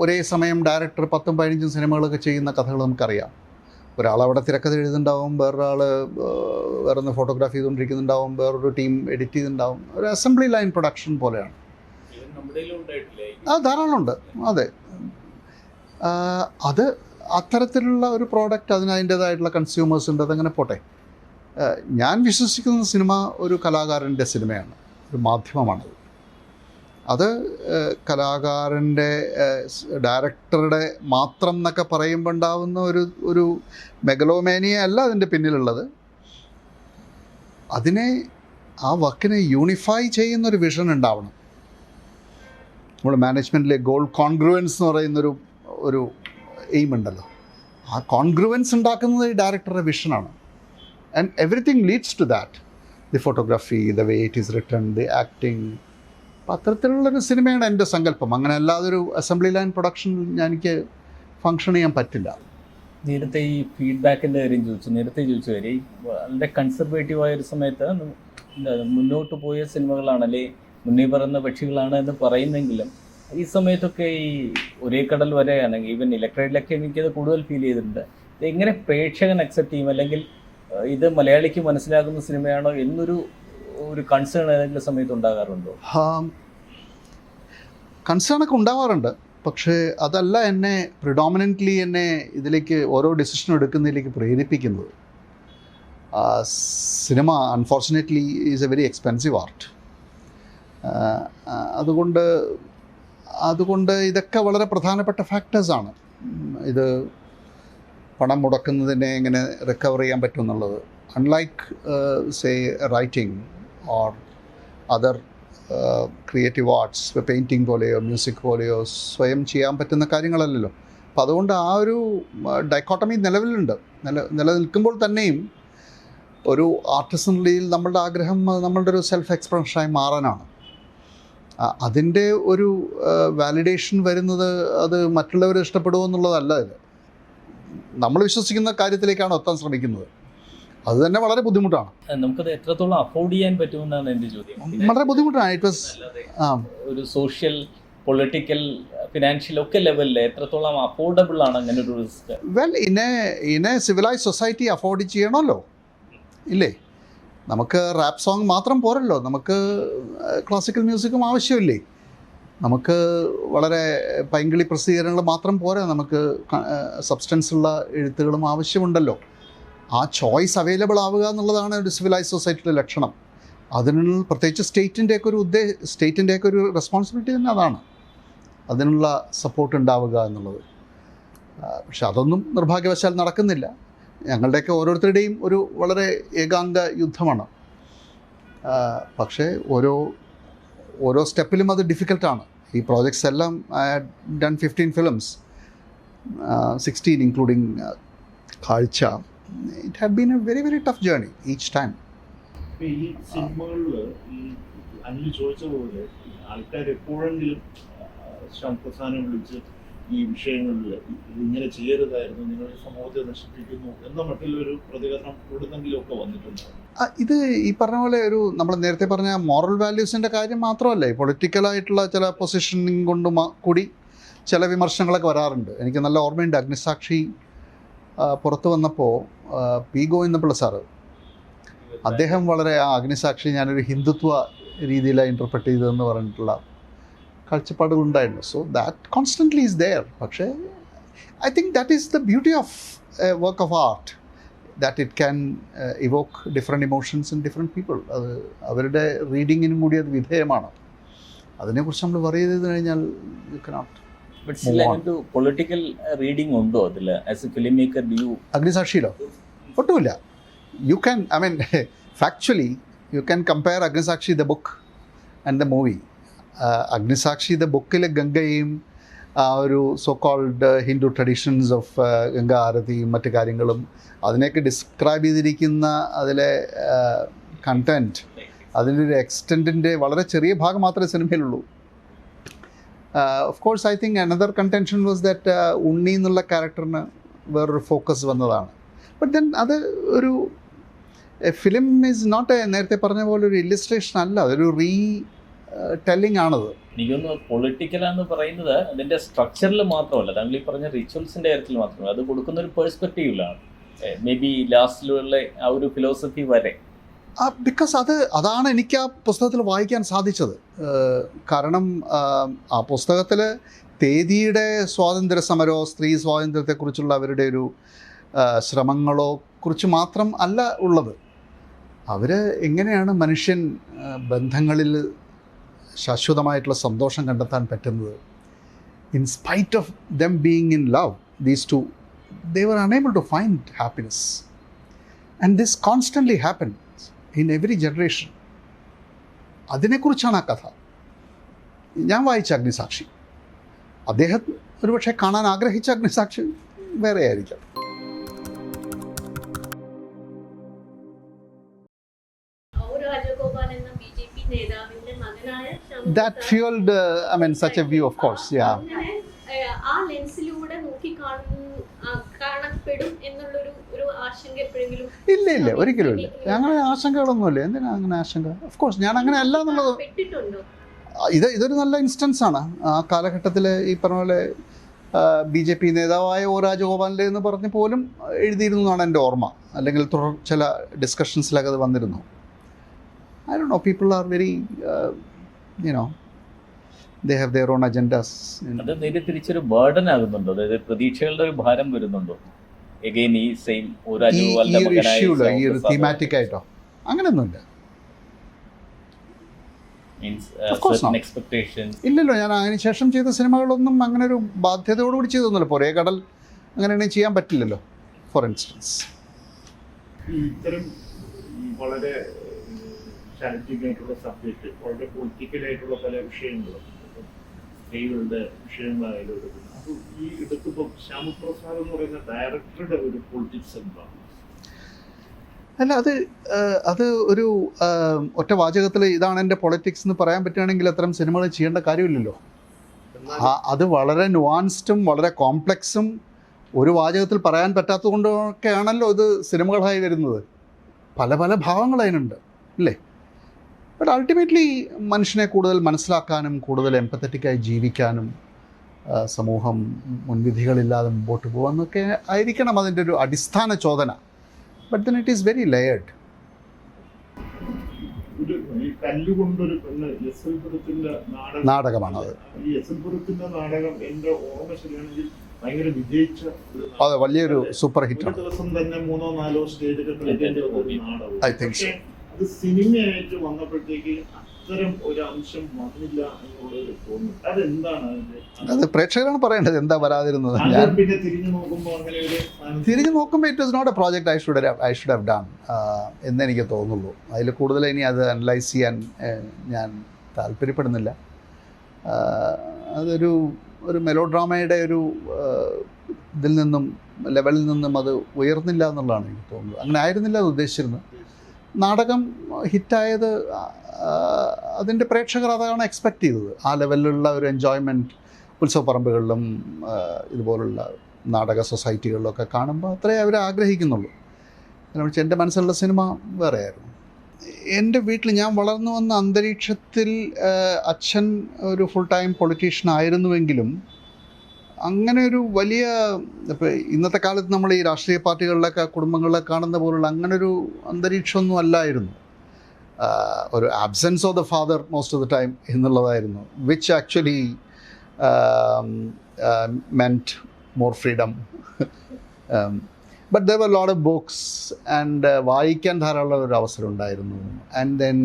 ഒരേ സമയം ഡയറക്ടർ 10-15 സിനിമകളൊക്കെ ചെയ്യുന്ന കഥകൾ നമുക്കറിയാം. ഒരാളവിടെ തിരക്കഥ എഴുതുന്നുണ്ടാവും, വേറൊരാൾ വേറൊന്ന് ഫോട്ടോഗ്രാഫി ചെയ്തുകൊണ്ടിരിക്കുന്നുണ്ടാവും, വേറൊരു ടീം എഡിറ്റ് ചെയ്തിട്ടുണ്ടാവും. ഒരു അസംബ്ലി ലൈൻ പ്രൊഡക്ഷൻ പോലെയാണ്. ധാരാളമുണ്ട്. അതെ, അത് അത്തരത്തിലുള്ള ഒരു പ്രോഡക്റ്റ്, അതിന് അതിൻ്റേതായിട്ടുള്ള കൺസ്യൂമേഴ്സ് ഉണ്ട്. അതങ്ങനെ പോട്ടെ. ഞാൻ വിശ്വസിക്കുന്ന സിനിമ ഒരു കലാകാരൻ്റെ സിനിമയാണ്, ഒരു മാധ്യമമാണത്. അത് കലാകാരൻ്റെ ഡയറക്ടറുടെ മാത്രം എന്നൊക്കെ പറയുമ്പോൾ ഉണ്ടാവുന്ന ഒരു മെഗലോമാനിയ അല്ല അതിൻ്റെ പിന്നിലുള്ളത്. അതിനെ ആ വർക്കിനെ യൂണിഫൈ ചെയ്യുന്നൊരു വിഷൻ ഉണ്ടാവണം. നമ്മൾ മാനേജ്മെൻറ്റിലെ ഗോൾ കോൺഗ്രുവൻസ് എന്ന് പറയുന്നൊരു ഒരു എയിം ഉണ്ടല്ലോ. ആ കോൺഗ്രുവൻസ് ഉണ്ടാക്കുന്നത് ഈ ഡയറക്ടറുടെ വിഷനാണ്. And everything leads to that. The photography, the way it is written, the acting. അപ്പം അത്തരത്തിലുള്ളൊരു സിനിമയാണ് എൻ്റെ സങ്കല്പം. അങ്ങനെ അല്ലാതൊരു അസംബ്ലി ലൈൻ പ്രൊഡക്ഷൻ എനിക്ക് ഫങ്ഷൻ ചെയ്യാൻ പറ്റില്ല. നേരത്തെ ഈ ഫീഡ്ബാക്കിൻ്റെ കാര്യം നേരത്തെ ചോദിച്ചു കാര്യം വളരെ കൺസർവേറ്റീവായ ഒരു സമയത്ത് മുന്നോട്ട് പോയ സിനിമകളാണ്, അല്ലെ മുന്നേ പറയുന്ന പക്ഷികളാണ് എന്ന് പറയുന്നെങ്കിലും ഈ സമയത്തൊക്കെ ഈ ഒരേ കടൽ വരെയാണെങ്കിൽ ഈവൻ ഇലക്ട്രയിലൊക്കെ എനിക്കത് കൂടുതൽ ഫീൽ ചെയ്തിട്ടുണ്ട്. ഇത് എങ്ങനെ പ്രേക്ഷകൻ അക്സെപ്റ്റ് ചെയ്യും, അല്ലെങ്കിൽ ഇത് മലയാളിക്ക് മനസ്സിലാകുന്ന സിനിമയാണോ എന്നൊരു കൺസേൺ ഏതെങ്കിലും സമയത്ത് ഉണ്ടാകാറുണ്ടോ? കൺസേണൊക്കെ ഉണ്ടാവാറുണ്ട്. പക്ഷേ അതല്ല എന്നെ പ്രിഡോമിനൻ്റ്ലി എന്നെ ഇതിലേക്ക് ഓരോ ഡിസിഷനും എടുക്കുന്നതിലേക്ക് പ്രേരിപ്പിക്കുന്നത്. Cinema unfortunately is A very expensive art. അതുകൊണ്ട് ഇതൊക്കെ വളരെ പ്രധാനപ്പെട്ട ഫാക്ടേഴ്സാണ്. ഇത് പണം മുടക്കുന്നതിനെ എങ്ങനെ റിക്കവർ ചെയ്യാൻ പറ്റും എന്നുള്ളത്. Unlike say writing or other creative arts, painting പോലെയോ മ്യൂസിക് പോലെയോ സ്വയം ചെയ്യാൻ പറ്റുന്ന കാര്യങ്ങളല്ലല്ലോ. അപ്പോൾ അതുകൊണ്ട് ആ ഒരു ഡൈക്കോട്ടമി നിലനിൽക്കുമ്പോൾ തന്നെയും ഒരു ആർട്ടിസണലിയിൽ നമ്മളുടെ ആഗ്രഹം നമ്മളുടെ ഒരു സെൽഫ് എക്സ്പ്രഷനായി മാറാനാണ്. അതിൻ്റെ ഒരു വാലിഡേഷൻ വരുന്നത് അത് മറ്റുള്ളവർ ഇഷ്ടപ്പെടുമോ എന്നുള്ളതല്ല. ഇത് നമ്മൾ വിശ്വസിക്കുന്ന കാര്യത്തിലേക്കാണ് എത്താൻ ശ്രമിക്കുന്നത്. അത് തന്നെ വളരെ ബുദ്ധിമുട്ടാണ്. നമുക്കത് എത്രത്തോളം അഫോർഡ് ചെയ്യാൻ പറ്റുമെന്നാണ് എൻ്റെ ചോദ്യം. വളരെ ബുദ്ധിമുട്ടാണ്. ഇറ്റ് വാസ് ഒരു സോഷ്യൽ, പൊളിറ്റിക്കൽ, ഫിനാൻഷ്യൽ ഒക്കെ ലെവലിൽ എത്രത്തോളം അഫോർഡബിൾ ആണ് അങ്ങനെ ഒരു risk? Well, in A civilise society afford ചെയ്യണമല്ലോ, ഇല്ലേ? നമുക്ക് റാപ്പ് സോങ് മാത്രം പോരല്ലോ, നമുക്ക് ക്ലാസിക്കൽ മ്യൂസിക്കും ആവശ്യമില്ലേ? നമുക്ക് വളരെ പൈങ്കിളി പ്രസിദ്ധീകരണങ്ങൾ മാത്രം പോരാ, നമുക്ക് സബ്സ്റ്റൻസ് ഉള്ള എഴുത്തുകളും ആവശ്യമുണ്ടല്ലോ. ആ ചോയ്സ് അവൈലബിൾ ആവുക എന്നുള്ളതാണ് ഒരു സിവിലൈസ് സൊസൈറ്റിയുടെ ലക്ഷണം. അതിനുള്ള പ്രത്യേകിച്ച് സ്റ്റേറ്റിൻ്റെയൊക്കെ ഒരു റെസ്പോൺസിബിലിറ്റി തന്നെ അതാണ്, അതിനുള്ള സപ്പോർട്ട് ഉണ്ടാവുക എന്നുള്ളത്. പക്ഷെ അതൊന്നും നിർഭാഗ്യവശാൽ നടക്കുന്നില്ല. ഞങ്ങളുടെയൊക്കെ ഓരോരുത്തരുടെയും ഒരു വളരെ ഏകാംഗ യുദ്ധമാണ്. പക്ഷേ ഓരോ സ്റ്റെപ്പിലും അത് ഡിഫിക്കൽട്ടാണ്. ഈ പ്രോജക്ട്സ് എല്ലാം I had done 15 films, 16 including Kazhcha. It had been a very very tough journey each time. ഈ സിനിമകളിൽ ഈ അനിൽ ചോദിച്ച പോലെ ആൾക്കാർ എപ്പോഴെങ്കിലും ശാന്തസാനം വിളിച്ച് ഈ വിഷയങ്ങളിൽ ഇങ്ങനെ ചെയ്യരുതായിരുന്നു, നിങ്ങൾ സമൂഹത്തെ നശിപ്പിക്കുന്നു എന്ന മറ്റുള്ളൊരു പ്രതികരണം എവിടുന്നെങ്കിലും ഒക്കെ വന്നിട്ടുണ്ട്. ഇത് ഈ പറഞ്ഞ പോലെ നമ്മൾ നേരത്തെ പറഞ്ഞ മോറൽ വാല്യൂസിൻ്റെ കാര്യം മാത്രമല്ല, ഈ പൊളിറ്റിക്കലായിട്ടുള്ള ചില പൊസിഷനിങ് കൊണ്ട് കൂടി ചില വിമർശനങ്ങളൊക്കെ വരാറുണ്ട്. എനിക്ക് നല്ല ഓർമ്മയുണ്ട്, അഗ്നിസാക്ഷി പുറത്തു വന്നപ്പോൾ പി ഗോവിന്ദപിള്ള സാറ്, അദ്ദേഹം വളരെ അഗ്നിസാക്ഷി ഞാനൊരു ഹിന്ദുത്വ രീതിയിലാണ് ഇൻ്റർപ്രറ്റ് ചെയ്തതെന്ന് പറഞ്ഞിട്ടുള്ള കാഴ്ചപ്പാടുകളുണ്ടായിരുന്നു. So that constantly is there. പക്ഷേ I think that is the beauty of a work of art, that it can evoke different emotions in different people. അത് അവരുടെ റീഡിങ്ങിനും കൂടി അത് വിധേയമാണ്. അതിനെക്കുറിച്ച് നമ്മൾ വറി ചെയ്ത് കഴിഞ്ഞാൽ യു കനോട്ട്. പൊളിറ്റിക്കൽ റീഡിംഗ് ഉണ്ടോ അതിൽ ആസ് എ ഫിലിം മേക്കർ? അഗ്നിസാക്ഷിയിലോ? ഒട്ടുമില്ല. You can, I mean factually you can compare Agnisakshi the book and the movie. Agnisakshi the ബുക്കിലെ ഗംഗയും ഒരു so called Hindu traditions of Ganga ആരതിയും മറ്റു കാര്യങ്ങളും അതിനെയൊക്കെ ഡിസ്ക്രൈബ് ചെയ്തിരിക്കുന്ന അതിലെ കണ്ടൻറ്റ്, അതിൻ്റെ ഒരു എക്സ്റ്റൻറ്റിൻ്റെ വളരെ ചെറിയ ഭാഗം മാത്രമേ സിനിമയിലുള്ളൂ. Of course I think another contention was that Unni എന്നുള്ള ക്യാരക്ടറിന് വേറൊരു ഫോക്കസ് വന്നതാണ്. ബട്ട് ദെൻ അത് ഒരു ഫിലിം ഈസ് നോട്ട് നേരത്തെ പറഞ്ഞ പോലെ ഒരു ഇല്ലുസ്ട്രേഷൻ അല്ല, അതൊരു ടെല്ലിംഗ് ആണത്. എനിക്കൊന്ന് പൊളിറ്റിക്കലാന്ന് പറയുന്നത് അതിൻ്റെ സ്ട്രക്ചറിൽ മാത്രമല്ല, താങ്കൾ ഈ പറഞ്ഞ റിച്വൽസിൻ്റെ കാര്യത്തിൽ മാത്രമല്ല, അത് കൊടുക്കുന്ന ഒരു പെർസ്പെക്റ്റീവിലാണ്. മേ ബി ലാസ്റ്റിലുള്ള ആ ഒരു ഫിലോസഫി വരെ. ബിക്കോസ് അതാണ് എനിക്ക് ആ പുസ്തകത്തിൽ വായിക്കാൻ സാധിച്ചത്. കാരണം ആ പുസ്തകത്തിൽ തേദിയുടെ സ്വാതന്ത്ര്യ സമരമോ സ്ത്രീ സ്വാതന്ത്ര്യത്തെക്കുറിച്ചുള്ള അവരുടെ ഒരു ശ്രമങ്ങളോ കുറിച്ച് മാത്രം അല്ല ഉള്ളത്. അവർ എങ്ങനെയാണ് മനുഷ്യൻ ബന്ധങ്ങളിൽ ശാശ്വതമായിട്ടുള്ള സന്തോഷം കണ്ടെത്താൻ പറ്റുന്നത്. In spite of them being in love, these two they were unable to find happiness, and this constantly happens. In every generation. അതിനെക്കുറിച്ചാണ് ആ കഥ. ഞാൻ വായിച്ച അഗ്നിസാക്ഷി, അദ്ദേഹം ഒരുപക്ഷെ കാണാൻ ആഗ്രഹിച്ച അഗ്നിസാക്ഷി വേറെ ആയിരിക്കാം. രാജഗോപാൽ എന്ന BJP നേതാവിന്റെ മകനായ That fueled, such a view, of course, yeah. അങ്ങനെ ആ ലെൻസിലൂടെ നോക്കി കാണപ്പെടും എന്നുള്ളൊരു ആശങ്ക എപ്പോഴെങ്കിലും ഇല്ല ഒരിക്കലും ഇല്ല. അങ്ങനെ ആശങ്കകളൊന്നുമില്ല. എന്തിനാ അങ്ങനെ ആശങ്ക? ഓഫ് കോഴ്സ് ഞാൻ അങ്ങനെ അല്ല എന്നുള്ളത്. പെട്ടിട്ടുണ്ടോ? ഇതൊരു നല്ല ഇൻസ്റ്റൻസ് ആണ്. ആ കാലഘട്ടത്തിൽ ഈ പറഞ്ഞ പോലെ BJP നേതാവായ ഒ രാജഗോപാലിൻ്റെ എന്ന് പറഞ്ഞ് പോലും എഴുതിയിരുന്നു എന്നാണ് എൻ്റെ ഓർമ്മ. അല്ലെങ്കിൽ ചില ഡിസ്കഷൻസിലൊക്കെ അത് വന്നിരുന്നു. I don't know, people are very, they have their own agendas. അത് നേരെ തിരിച്ചൊരു ബർഡൻ ആകുന്നുണ്ടോ? അതായത് പ്രതീക്ഷകളുടെ ഒരു ഭാരം വരുന്നുണ്ടോ? എഗെയിൻ ഈ സെയിം ഈ ഒരു ഇഷ്യൂല, ഈ ഒരു തീമാറ്റിക് ആയിട്ടോ അങ്ങനെയൊന്നുമില്ല. ഇല്ലല്ലോ, ഞാൻ അതിനുശേഷം ചെയ്ത സിനിമകളൊന്നും അങ്ങനെ ഒരു ബാധ്യതയോടുകൂടി ചെയ്തൊന്നുമില്ല. ഒരേ കടൽ അങ്ങനെയാണെങ്കിൽ ചെയ്യാൻ പറ്റില്ലല്ലോ. ഫോർ ഇൻസ്റ്റൻസ് ഇത്തരം വളരെ ചാലഞ്ചിങ് ആയിട്ടുള്ള സബ്ജക്റ്റ്, വളരെ പൊളിറ്റിക്കലായിട്ടുള്ള പല വിഷയങ്ങളും, സ്ത്രീകളുടെ വിഷയങ്ങളായാലും എടുക്കുന്നത്, അത് ഈ എടുക്കുമ്പോൾ ശ്യാമപ്രസാദ് എന്ന് പറയുന്ന ഡയറക്ടറുടെ ഒരു പൊളിറ്റിക്സ് എന്താണ്? അല്ല, അത് ഒരു ഒറ്റ വാചകത്തിൽ ഇതാണ് എൻ്റെ പൊളിറ്റിക്സ് എന്ന് പറയാൻ പറ്റുകയാണെങ്കിൽ അത്തരം സിനിമകൾ ചെയ്യേണ്ട കാര്യമില്ലല്ലോ. അത് വളരെ നുവാൻസ്ഡും വളരെ കോംപ്ലക്സും ഒരു വാചകത്തിൽ പറയാൻ പറ്റാത്തത് കൊണ്ടൊക്കെയാണല്ലോ ഇത് സിനിമകളായി വരുന്നത്. പല പല ഭാവങ്ങൾ അതിനുണ്ട് അല്ലേ. ബട്ട് അൾട്ടിമേറ്റ്ലി മനുഷ്യനെ കൂടുതൽ മനസ്സിലാക്കാനും കൂടുതൽ എംപത്തറ്റിക്കായി ജീവിക്കാനും സമൂഹം മുൻവിധികളില്ലാതെ മുമ്പോട്ട് പോകാമെന്നൊക്കെ ആയിരിക്കണം അതിൻ്റെ ഒരു അടിസ്ഥാന ചോദന. But then it is very layered. നാടകമാണത്. നാടകം എൻ്റെ ഓർമ്മ ശരിയാണെങ്കിൽ ഭയങ്കര വിജയിച്ച, അതെ, വലിയൊരു സൂപ്പർ ഹിറ്റാണ്. ദിവസം തന്നെ 3-4 സ്റ്റേജിൽ കളിക്കേണ്ടി വന്ന ഒരു നാടകം. I think so. അത് സിനിമയായിട്ട് വന്നപ്പോഴത്തേക്ക് അത്തരം ഒരു അംശം വന്നില്ല എന്നുള്ളൊരു തോന്നുന്നു. അതെന്താണ്? അത് പ്രേക്ഷകരാണ് പറയേണ്ടത് എന്താ വരാതിരുന്നത്. പിന്നെ തിരിഞ്ഞു നോക്കുമ്പോൾ it was not a project I should have done എന്നെനിക്ക് തോന്നുള്ളൂ. അതിൽ കൂടുതൽ ഇനി അത് അനലൈസ് ചെയ്യാൻ ഞാൻ താല്പര്യപ്പെടുന്നില്ല. അതൊരു മെലോ ഡ്രാമയുടെ ഒരു ഇതിൽ നിന്നും ലെവലിൽ നിന്നും അത് ഉയർന്നില്ല എന്നുള്ളതാണ് എനിക്ക് തോന്നുന്നത്. അങ്ങനെ ആയിരുന്നില്ല അത് ഉദ്ദേശിച്ചിരുന്നത്. നാടകം ഹിറ്റായത് അതിൻ്റെ പ്രേക്ഷകർ അതാണ് എക്സ്പെക്റ്റ് ചെയ്തത്. ആ ലെവലിലുള്ള ഒരു എൻജോയ്മെൻറ്റ് ഉത്സവപ്പറമ്പുകളിലും ഇതുപോലുള്ള നാടക സൊസൈറ്റികളിലൊക്കെ കാണുമ്പോൾ അത്രേ അവർ ആഗ്രഹിക്കുന്നുള്ളൂ. അതിനെക്കുറിച്ച് എൻ്റെ മനസ്സിലുള്ള സിനിമ വേറെയായിരുന്നു. എൻ്റെ വീട്ടിൽ ഞാൻ വളർന്നു വന്ന അന്തരീക്ഷത്തിൽ അച്ഛൻ ഒരു ഫുൾ ടൈം പൊളിറ്റീഷ്യൻ ആയിരുന്നുവെങ്കിലും അങ്ങനെ ഒരു വലിയ, ഇപ്പോൾ ഇന്നത്തെ കാലത്ത് നമ്മൾ ഈ രാഷ്ട്രീയ പാർട്ടികളിലൊക്കെ കുടുംബങ്ങളിലൊക്കെ കാണുന്ന പോലുള്ള അങ്ങനൊരു അന്തരീക്ഷമൊന്നും അല്ലായിരുന്നു. ഒരു absence of the father most of the time എന്നുള്ളതായിരുന്നു, which actually meant more freedom. But there were lot of books and വായിക്കാൻ ധാരാളം ഒരു അവസരം ഉണ്ടായിരുന്നു. ആൻഡ് ദെൻ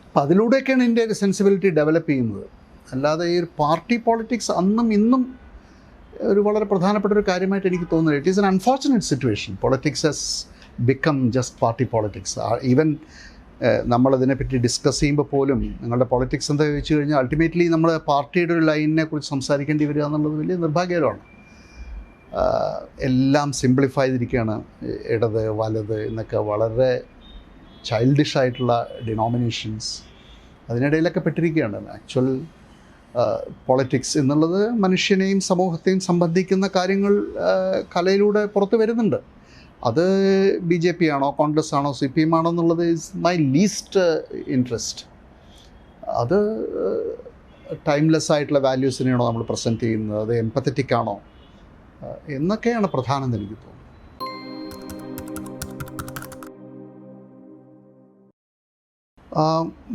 അപ്പം അതിലൂടെയൊക്കെയാണ് എൻ്റെ ഒരു സെൻസിബിലിറ്റി ഡെവലപ്പ് ചെയ്യുന്നത്. അല്ലാതെ ഈ ഒരു പാർട്ടി പോളിറ്റിക്സ് അന്നും ഇന്നും ഒരു വളരെ പ്രധാനപ്പെട്ട ഒരു കാര്യമായിട്ട് എനിക്ക് തോന്നുന്നത്. It is an unfortunate situation. Politics has become just party politics. Even നമ്മളതിനെപ്പറ്റി ഡിസ്കസ് ചെയ്യുമ്പോൾ പോലും നിങ്ങളുടെ പൊളിറ്റിക്സ് എന്താ ചോദിച്ചു കഴിഞ്ഞാൽ അൾട്ടിമേറ്റ്ലി നമ്മൾ പാർട്ടിയുടെ ഒരു ലൈനിനെ കുറിച്ച് സംസാരിക്കേണ്ടി വരിക എന്നുള്ളത് വലിയ നിർഭാഗ്യകരമാണ്. എല്ലാം സിംപ്ലിഫൈ ചെയ്തിരിക്കുകയാണ്. ഇടത് വലത് എന്നൊക്കെ വളരെ ചൈൽഡിഷായിട്ടുള്ള ഡിനോമിനേഷൻസ് അതിനിടയിലൊക്കെ പെട്ടിരിക്കുകയാണ്. ആക്ച്വൽ പൊളിറ്റിക്സ് എന്നുള്ളത് മനുഷ്യനെയും സമൂഹത്തെയും സംബന്ധിക്കുന്ന കാര്യങ്ങൾ കലയിലൂടെ പുറത്ത് വരുന്നുണ്ട്. അത് BJP ആണോ കോൺഗ്രസ് ആണോ CPM ആണോ എന്നുള്ളത് ഈസ് മൈ ലീസ്റ്റ് ഇൻട്രസ്റ്റ്. അത് ടൈംലെസ് ആയിട്ടുള്ള വാല്യൂസിനെയാണോ നമ്മൾ പ്രസൻറ്റ് ചെയ്യുന്നത്, അത് എംപത്തറ്റിക് ആണോ എന്നൊക്കെയാണ് പ്രധാനം എന്ന് എനിക്ക് തോന്നുന്നു.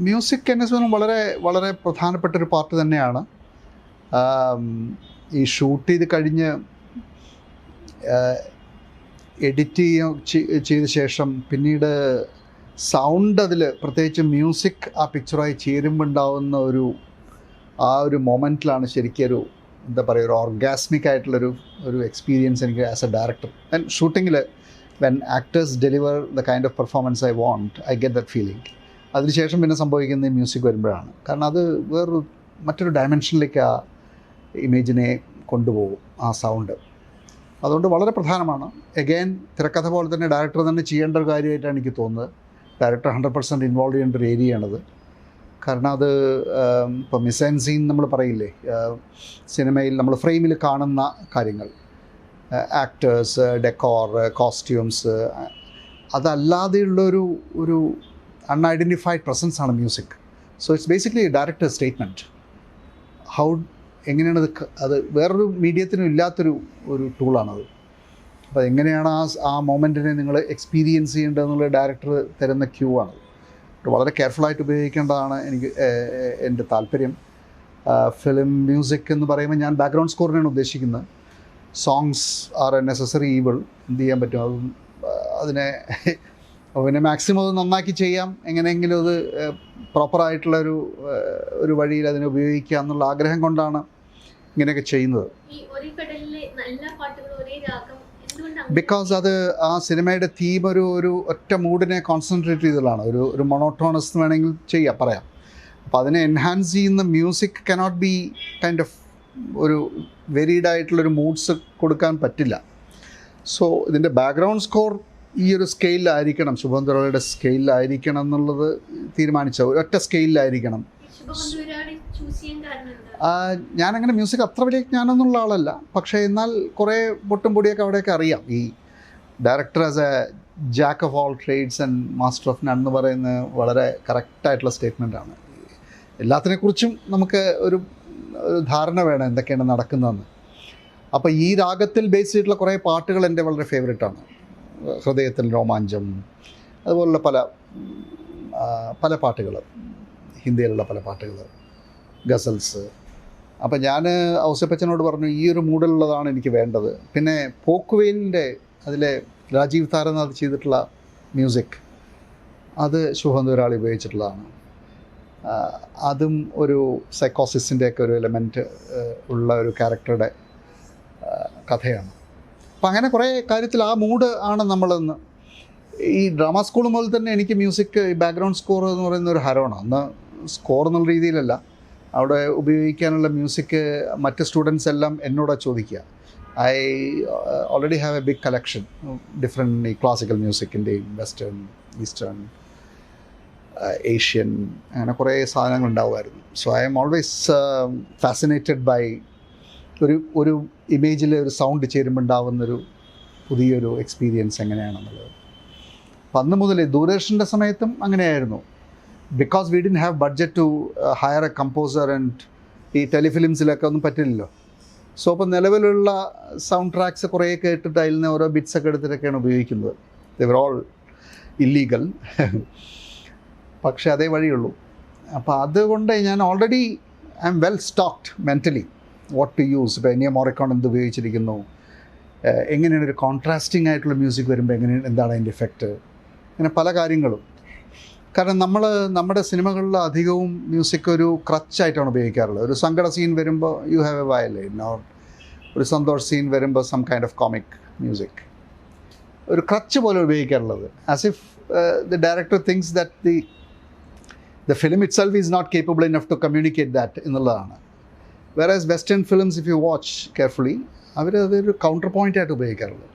മ്യൂസിക് എന്നെ സംബന്ധിച്ച് വളരെ വളരെ പ്രധാനപ്പെട്ടൊരു പാർട്ട് തന്നെയാണ്. ഈ ഷൂട്ട് ചെയ്ത് കഴിഞ്ഞ് എഡിറ്റ് ചെയ്ത ശേഷം പിന്നീട് സൗണ്ട് അതിൽ പ്രത്യേകിച്ച് മ്യൂസിക് ആ പിക്ചറായി ചേരുമ്പോൾ ഉണ്ടാകുന്ന ഒരു മൊമെൻറ്റിലാണ് ശരിക്കും എന്താ പറയുക, ഒരു ഓർഗാസ്മിക് ആയിട്ടുള്ളൊരു എക്സ്പീരിയൻസ് എനിക്ക് ആസ് എ ഡയറക്ടർ. ഞാൻ ഷൂട്ടിങ്ങിൽ when actors deliver the kind of performance I want, I get that feeling. അതിനുശേഷം പിന്നെ സംഭവിക്കുന്ന മ്യൂസിക് വരുമ്പോഴാണ്. കാരണം അത് വേറൊരു മറ്റൊരു ഡയമെൻഷനിലേക്ക് ആ ഇമേജിനെ കൊണ്ടുപോകും ആ സൗണ്ട്. അതുകൊണ്ട് വളരെ പ്രധാനമാണ്. എഗെയിൻ തിരക്കഥ പോലെ തന്നെ ഡയറക്ടർ തന്നെ ചെയ്യേണ്ട ഒരു കാര്യമായിട്ടാണ് എനിക്ക് തോന്നുന്നത്. ഡയറക്ടർ 100% ഇൻവോൾവ് ചെയ്യേണ്ട ഒരു ഏരിയയാണത്. കാരണം അത് ഇപ്പോൾ മിസ് ആൻഡ് സീൻ നമ്മൾ പറയില്ലേ, സിനിമയിൽ നമ്മൾ ഫ്രെയിമിൽ കാണുന്ന കാര്യങ്ങൾ, ആക്ടേഴ്സ്, ഡെക്കോർ, കോസ്റ്റ്യൂംസ്, അതല്ലാതെയുള്ളൊരു ഒരു അൺഐഡൻറ്റിഫൈഡ് പ്രസൻസാണ് music. So it's basically director statement. How എങ്ങനെയാണ് അത് വേറൊരു മീഡിയത്തിനും ഇല്ലാത്തൊരു ടൂളാണത്. അപ്പോൾ എങ്ങനെയാണ് ആ മൊമെൻറ്റിനെ നിങ്ങൾ എക്സ്പീരിയൻസ് ചെയ്യേണ്ടതെന്നുള്ള ഡയറക്ടർ തരുന്ന ക്യൂ ആണ്. വളരെ കെയർഫുള്ളായിട്ട് ഉപയോഗിക്കേണ്ടതാണ് എൻ്റെ താല്പര്യം. ഫിലിം മ്യൂസിക് എന്ന് പറയുമ്പോൾ ഞാൻ ബാക്ക്ഗ്രൗണ്ട് സ്കോറിനാണ് ഉദ്ദേശിക്കുന്നത്. Songs are A necessary evil. എന്ത് ചെയ്യാൻ പറ്റും, അതിനെ പിന്നെ മാക്സിമം അത് നന്നാക്കി ചെയ്യാം, എങ്ങനെയെങ്കിലും അത് പ്രോപ്പറായിട്ടുള്ളൊരു വഴിയിൽ അതിനെ ഉപയോഗിക്കുക എന്നുള്ള ആഗ്രഹം കൊണ്ടാണ് ഇങ്ങനെയൊക്കെ ചെയ്യുന്നത്. ബിക്കോസ് അത് ആ സിനിമയുടെ തീം ഒരു ഒറ്റ മൂഡിനെ കോൺസെൻട്രേറ്റ് ചെയ്തതാണ്. ഒരു മൊണോട്ടോണസ് വേണമെങ്കിൽ പറയാം. അപ്പോൾ അതിനെ എൻഹാൻസ് ചെയ്യുന്ന music cannot be kind of ഒരു വെരീഡ് ആയിട്ടുള്ളൊരു മൂഡ്സ് കൊടുക്കാൻ പറ്റില്ല. സോ ഇതിൻ്റെ ബാക്ക്ഗ്രൗണ്ട് സ്കോർ ഈ ഒരു സ്കെയിലായിരിക്കണം, ശുഭോന്തരയുടെ സ്കെയിലായിരിക്കണം എന്നുള്ളത് തീരുമാനിച്ച ഒറ്റ സ്കെയിലായിരിക്കണം. ഞാനങ്ങനെ മ്യൂസിക് അത്ര വലിയ ജ്ഞാനമൊന്നുള്ള ആളല്ല, പക്ഷേ എന്നാൽ കുറേ പൊട്ടും പൊടിയൊക്കെ അവിടെയൊക്കെ അറിയാം. ഈ director as a jack of all trades and master of none എന്ന് പറയുന്നത് വളരെ കറക്റ്റായിട്ടുള്ള സ്റ്റേറ്റ്മെൻറ്റാണ്. എല്ലാത്തിനെക്കുറിച്ചും നമുക്ക് ഒരു ധാരണ വേണം എന്തൊക്കെയാണ് നടക്കുന്നതെന്ന്. അപ്പോൾ ഈ രാഗത്തിൽ ബേസ് ചെയ്തിട്ടുള്ള കുറേ പാട്ടുകൾ എൻ്റെ വളരെ ഫേവറേറ്റാണ്. ഹൃദയത്തിൽ രോമാഞ്ചം, അതുപോലുള്ള പല പാട്ടുകൾ, ഹിന്ദിയിലുള്ള പല പാട്ടുകൾ, ഗസൽസ്. അപ്പം ഞാൻ ഔസേപ്പച്ചനോട് പറഞ്ഞു ഈ ഒരു മൂഡിലുള്ളതാണ് എനിക്ക് വേണ്ടത്. പിന്നെ പോക്കുവെയിലിൻ്റെ അതിലെ രാജീവ് താരനാഥ് ചെയ്തിട്ടുള്ള മ്യൂസിക്, അത് ശുഭന്തൂരാളി ഉപയോഗിച്ചിട്ടുള്ളതാണ്. അതും ഒരു സൈക്കോസിസിൻ്റെയൊക്കെ ഒരു എലമെൻറ്റ് ഉള്ള ഒരു ക്യാരക്ടറുടെ കഥയാണ്. അപ്പം അങ്ങനെ കുറേ കാര്യത്തിൽ ആ മൂഡ് ആണ് നമ്മളെന്ന്. ഈ ഡ്രാമ സ്കൂൾ മുതൽ തന്നെ എനിക്ക് മ്യൂസിക്, ഈ ബാക്ക്ഗ്രൗണ്ട് സ്കോർ എന്ന് പറയുന്ന ഒരു ഹരമാണ്. അന്ന് സ്കോർ എന്നുള്ള രീതിയിലല്ല, അവിടെ ഉപയോഗിക്കാനുള്ള മ്യൂസിക് മറ്റ് സ്റ്റുഡൻസ് എല്ലാം എന്നോടാണ് ചോദിക്കുക. I already have a big collection different classical മ്യൂസിക്കിൻ്റെയും വെസ്റ്റേൺ, ഈസ്റ്റേൺ, ഏഷ്യൻ, അങ്ങനെ കുറേ സാധനങ്ങൾ ഉണ്ടാവുമായിരുന്നു. So I'm always fascinated by ഒരു ഇമേജിൽ ഒരു സൗണ്ട് ചേരുമ്പോൾ ഉണ്ടാവുന്നൊരു പുതിയൊരു എക്സ്പീരിയൻസ് എങ്ങനെയാണെന്നുള്ളത്. അപ്പം അന്ന് മുതൽ ദൂരദർശൻ്റെ സമയത്തും അങ്ങനെയായിരുന്നു. Because we didn't have budget to hire a composer and ഈ ടെലിഫിലിംസിലൊക്കെ ഒന്നും പറ്റില്ലല്ലോ. സോ അപ്പോൾ നിലവിലുള്ള സൗണ്ട് ട്രാക്സ് കുറേ കേട്ടിട്ട് അതിൽ നിന്ന് ഓരോ ബിറ്റ്സൊക്കെ എടുത്തിട്ടൊക്കെയാണ് ഉപയോഗിക്കുന്നത്. ദേ വർ ഓൾ ഇല്ലീഗൽ, പക്ഷേ അതേ വഴിയുള്ളൂ. അപ്പോൾ അതുകൊണ്ട് ഞാൻ already I'm well stocked mentally what to use. ഇപ്പോൾ എനിയ മോറിക്കോൺ എന്ത് ഉപയോഗിച്ചിരിക്കുന്നു, എങ്ങനെയാണ് ഒരു കോൺട്രാസ്റ്റിംഗ് ആയിട്ടുള്ള മ്യൂസിക് വരുമ്പോൾ എന്താണ് അതിൻ്റെ ഇഫക്റ്റ്, അങ്ങനെ പല കാര്യങ്ങളും. കാരണം നമ്മുടെ സിനിമകളിൽ അധികവും മ്യൂസിക് ഒരു ക്രച്ചായിട്ടാണ് ഉപയോഗിക്കാറുള്ളത്. ഒരു സങ്കട സീൻ വരുമ്പോൾ you have a violin, or ഒരു സന്തോഷ സീൻ വരുമ്പോൾ some kind of comic music, ഒരു ക്രച്ച് പോലെ ഉപയോഗിക്കാറുള്ളത്. As if the director thinks that the film itself is not capable enough to communicate that എന്നുള്ളതാണ്. Whereas western films if you watch carefully, അതൊരു counter പോയിൻ്റായിട്ട് ഉപയോഗിക്കാറുള്ളത്.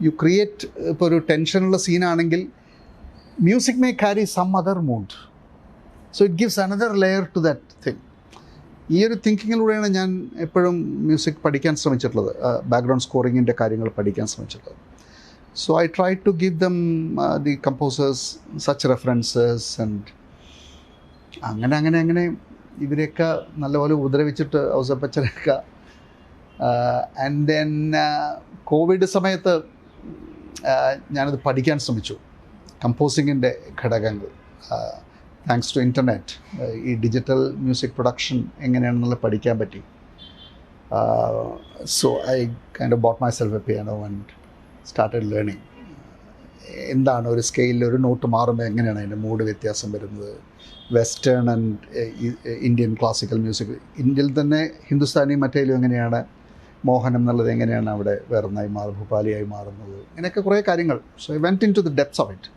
You create, ഇപ്പോൾ ഒരു ടെൻഷനുള്ള സീനാണെങ്കിൽ music may carry some other mood, so it gives another layer to that thing. ഈ ഒരു തിങ്കിങ്ങിലൂടെയാണ് ഞാൻ എപ്പോഴും മ്യൂസിക് പഠിക്കാൻ ശ്രമിച്ചിട്ടുള്ളത്, ബാക്ക്ഗ്രൗണ്ട് സ്കോറിങ്ങിൻ്റെ കാര്യങ്ങൾ പഠിക്കാൻ ശ്രമിച്ചിട്ടുള്ളത്. So I try to give them the composers such references and അങ്ങനെ ഇവരെയൊക്കെ നല്ലപോലെ ഉപദ്രവിച്ചിട്ട് ഔസേപ്പച്ചനൊക്കെ. ആൻഡ് ദെൻ കോവിഡ് സമയത്ത് ഞാനത് പഠിക്കാൻ ശ്രമിച്ചു, കമ്പോസിങ്ങിൻ്റെ ഘടകങ്ങൾ. താങ്ക്സ് ടു ഇൻ്റർനെറ്റ് ഈ ഡിജിറ്റൽ മ്യൂസിക് പ്രൊഡക്ഷൻ എങ്ങനെയാണെന്നുള്ളത് പഠിക്കാൻ പറ്റി. So I kind of bought myself a piano and started learning. എന്താണ് ഒരു സ്കെയിലിൽ ഒരു നോട്ട് മാറുമ്പോൾ എങ്ങനെയാണ് അതിൻ്റെ മൂഡ് വ്യത്യാസം വരുന്നത്. Western and Indian classical music, ഇന്ത്യയിൽ തന്നെ ഹിന്ദുസ്ഥാനി മറ്റേലും എങ്ങനെയാണ് മോഹനം എന്നുള്ളത് എങ്ങനെയാണ് അവിടെ വേറൊന്നായി മാറുന്നത്, ഭൂപാലിയായി മാറുന്നത്, ഇങ്ങനെയൊക്കെ കുറേ കാര്യങ്ങൾ. So I went into the depths of it.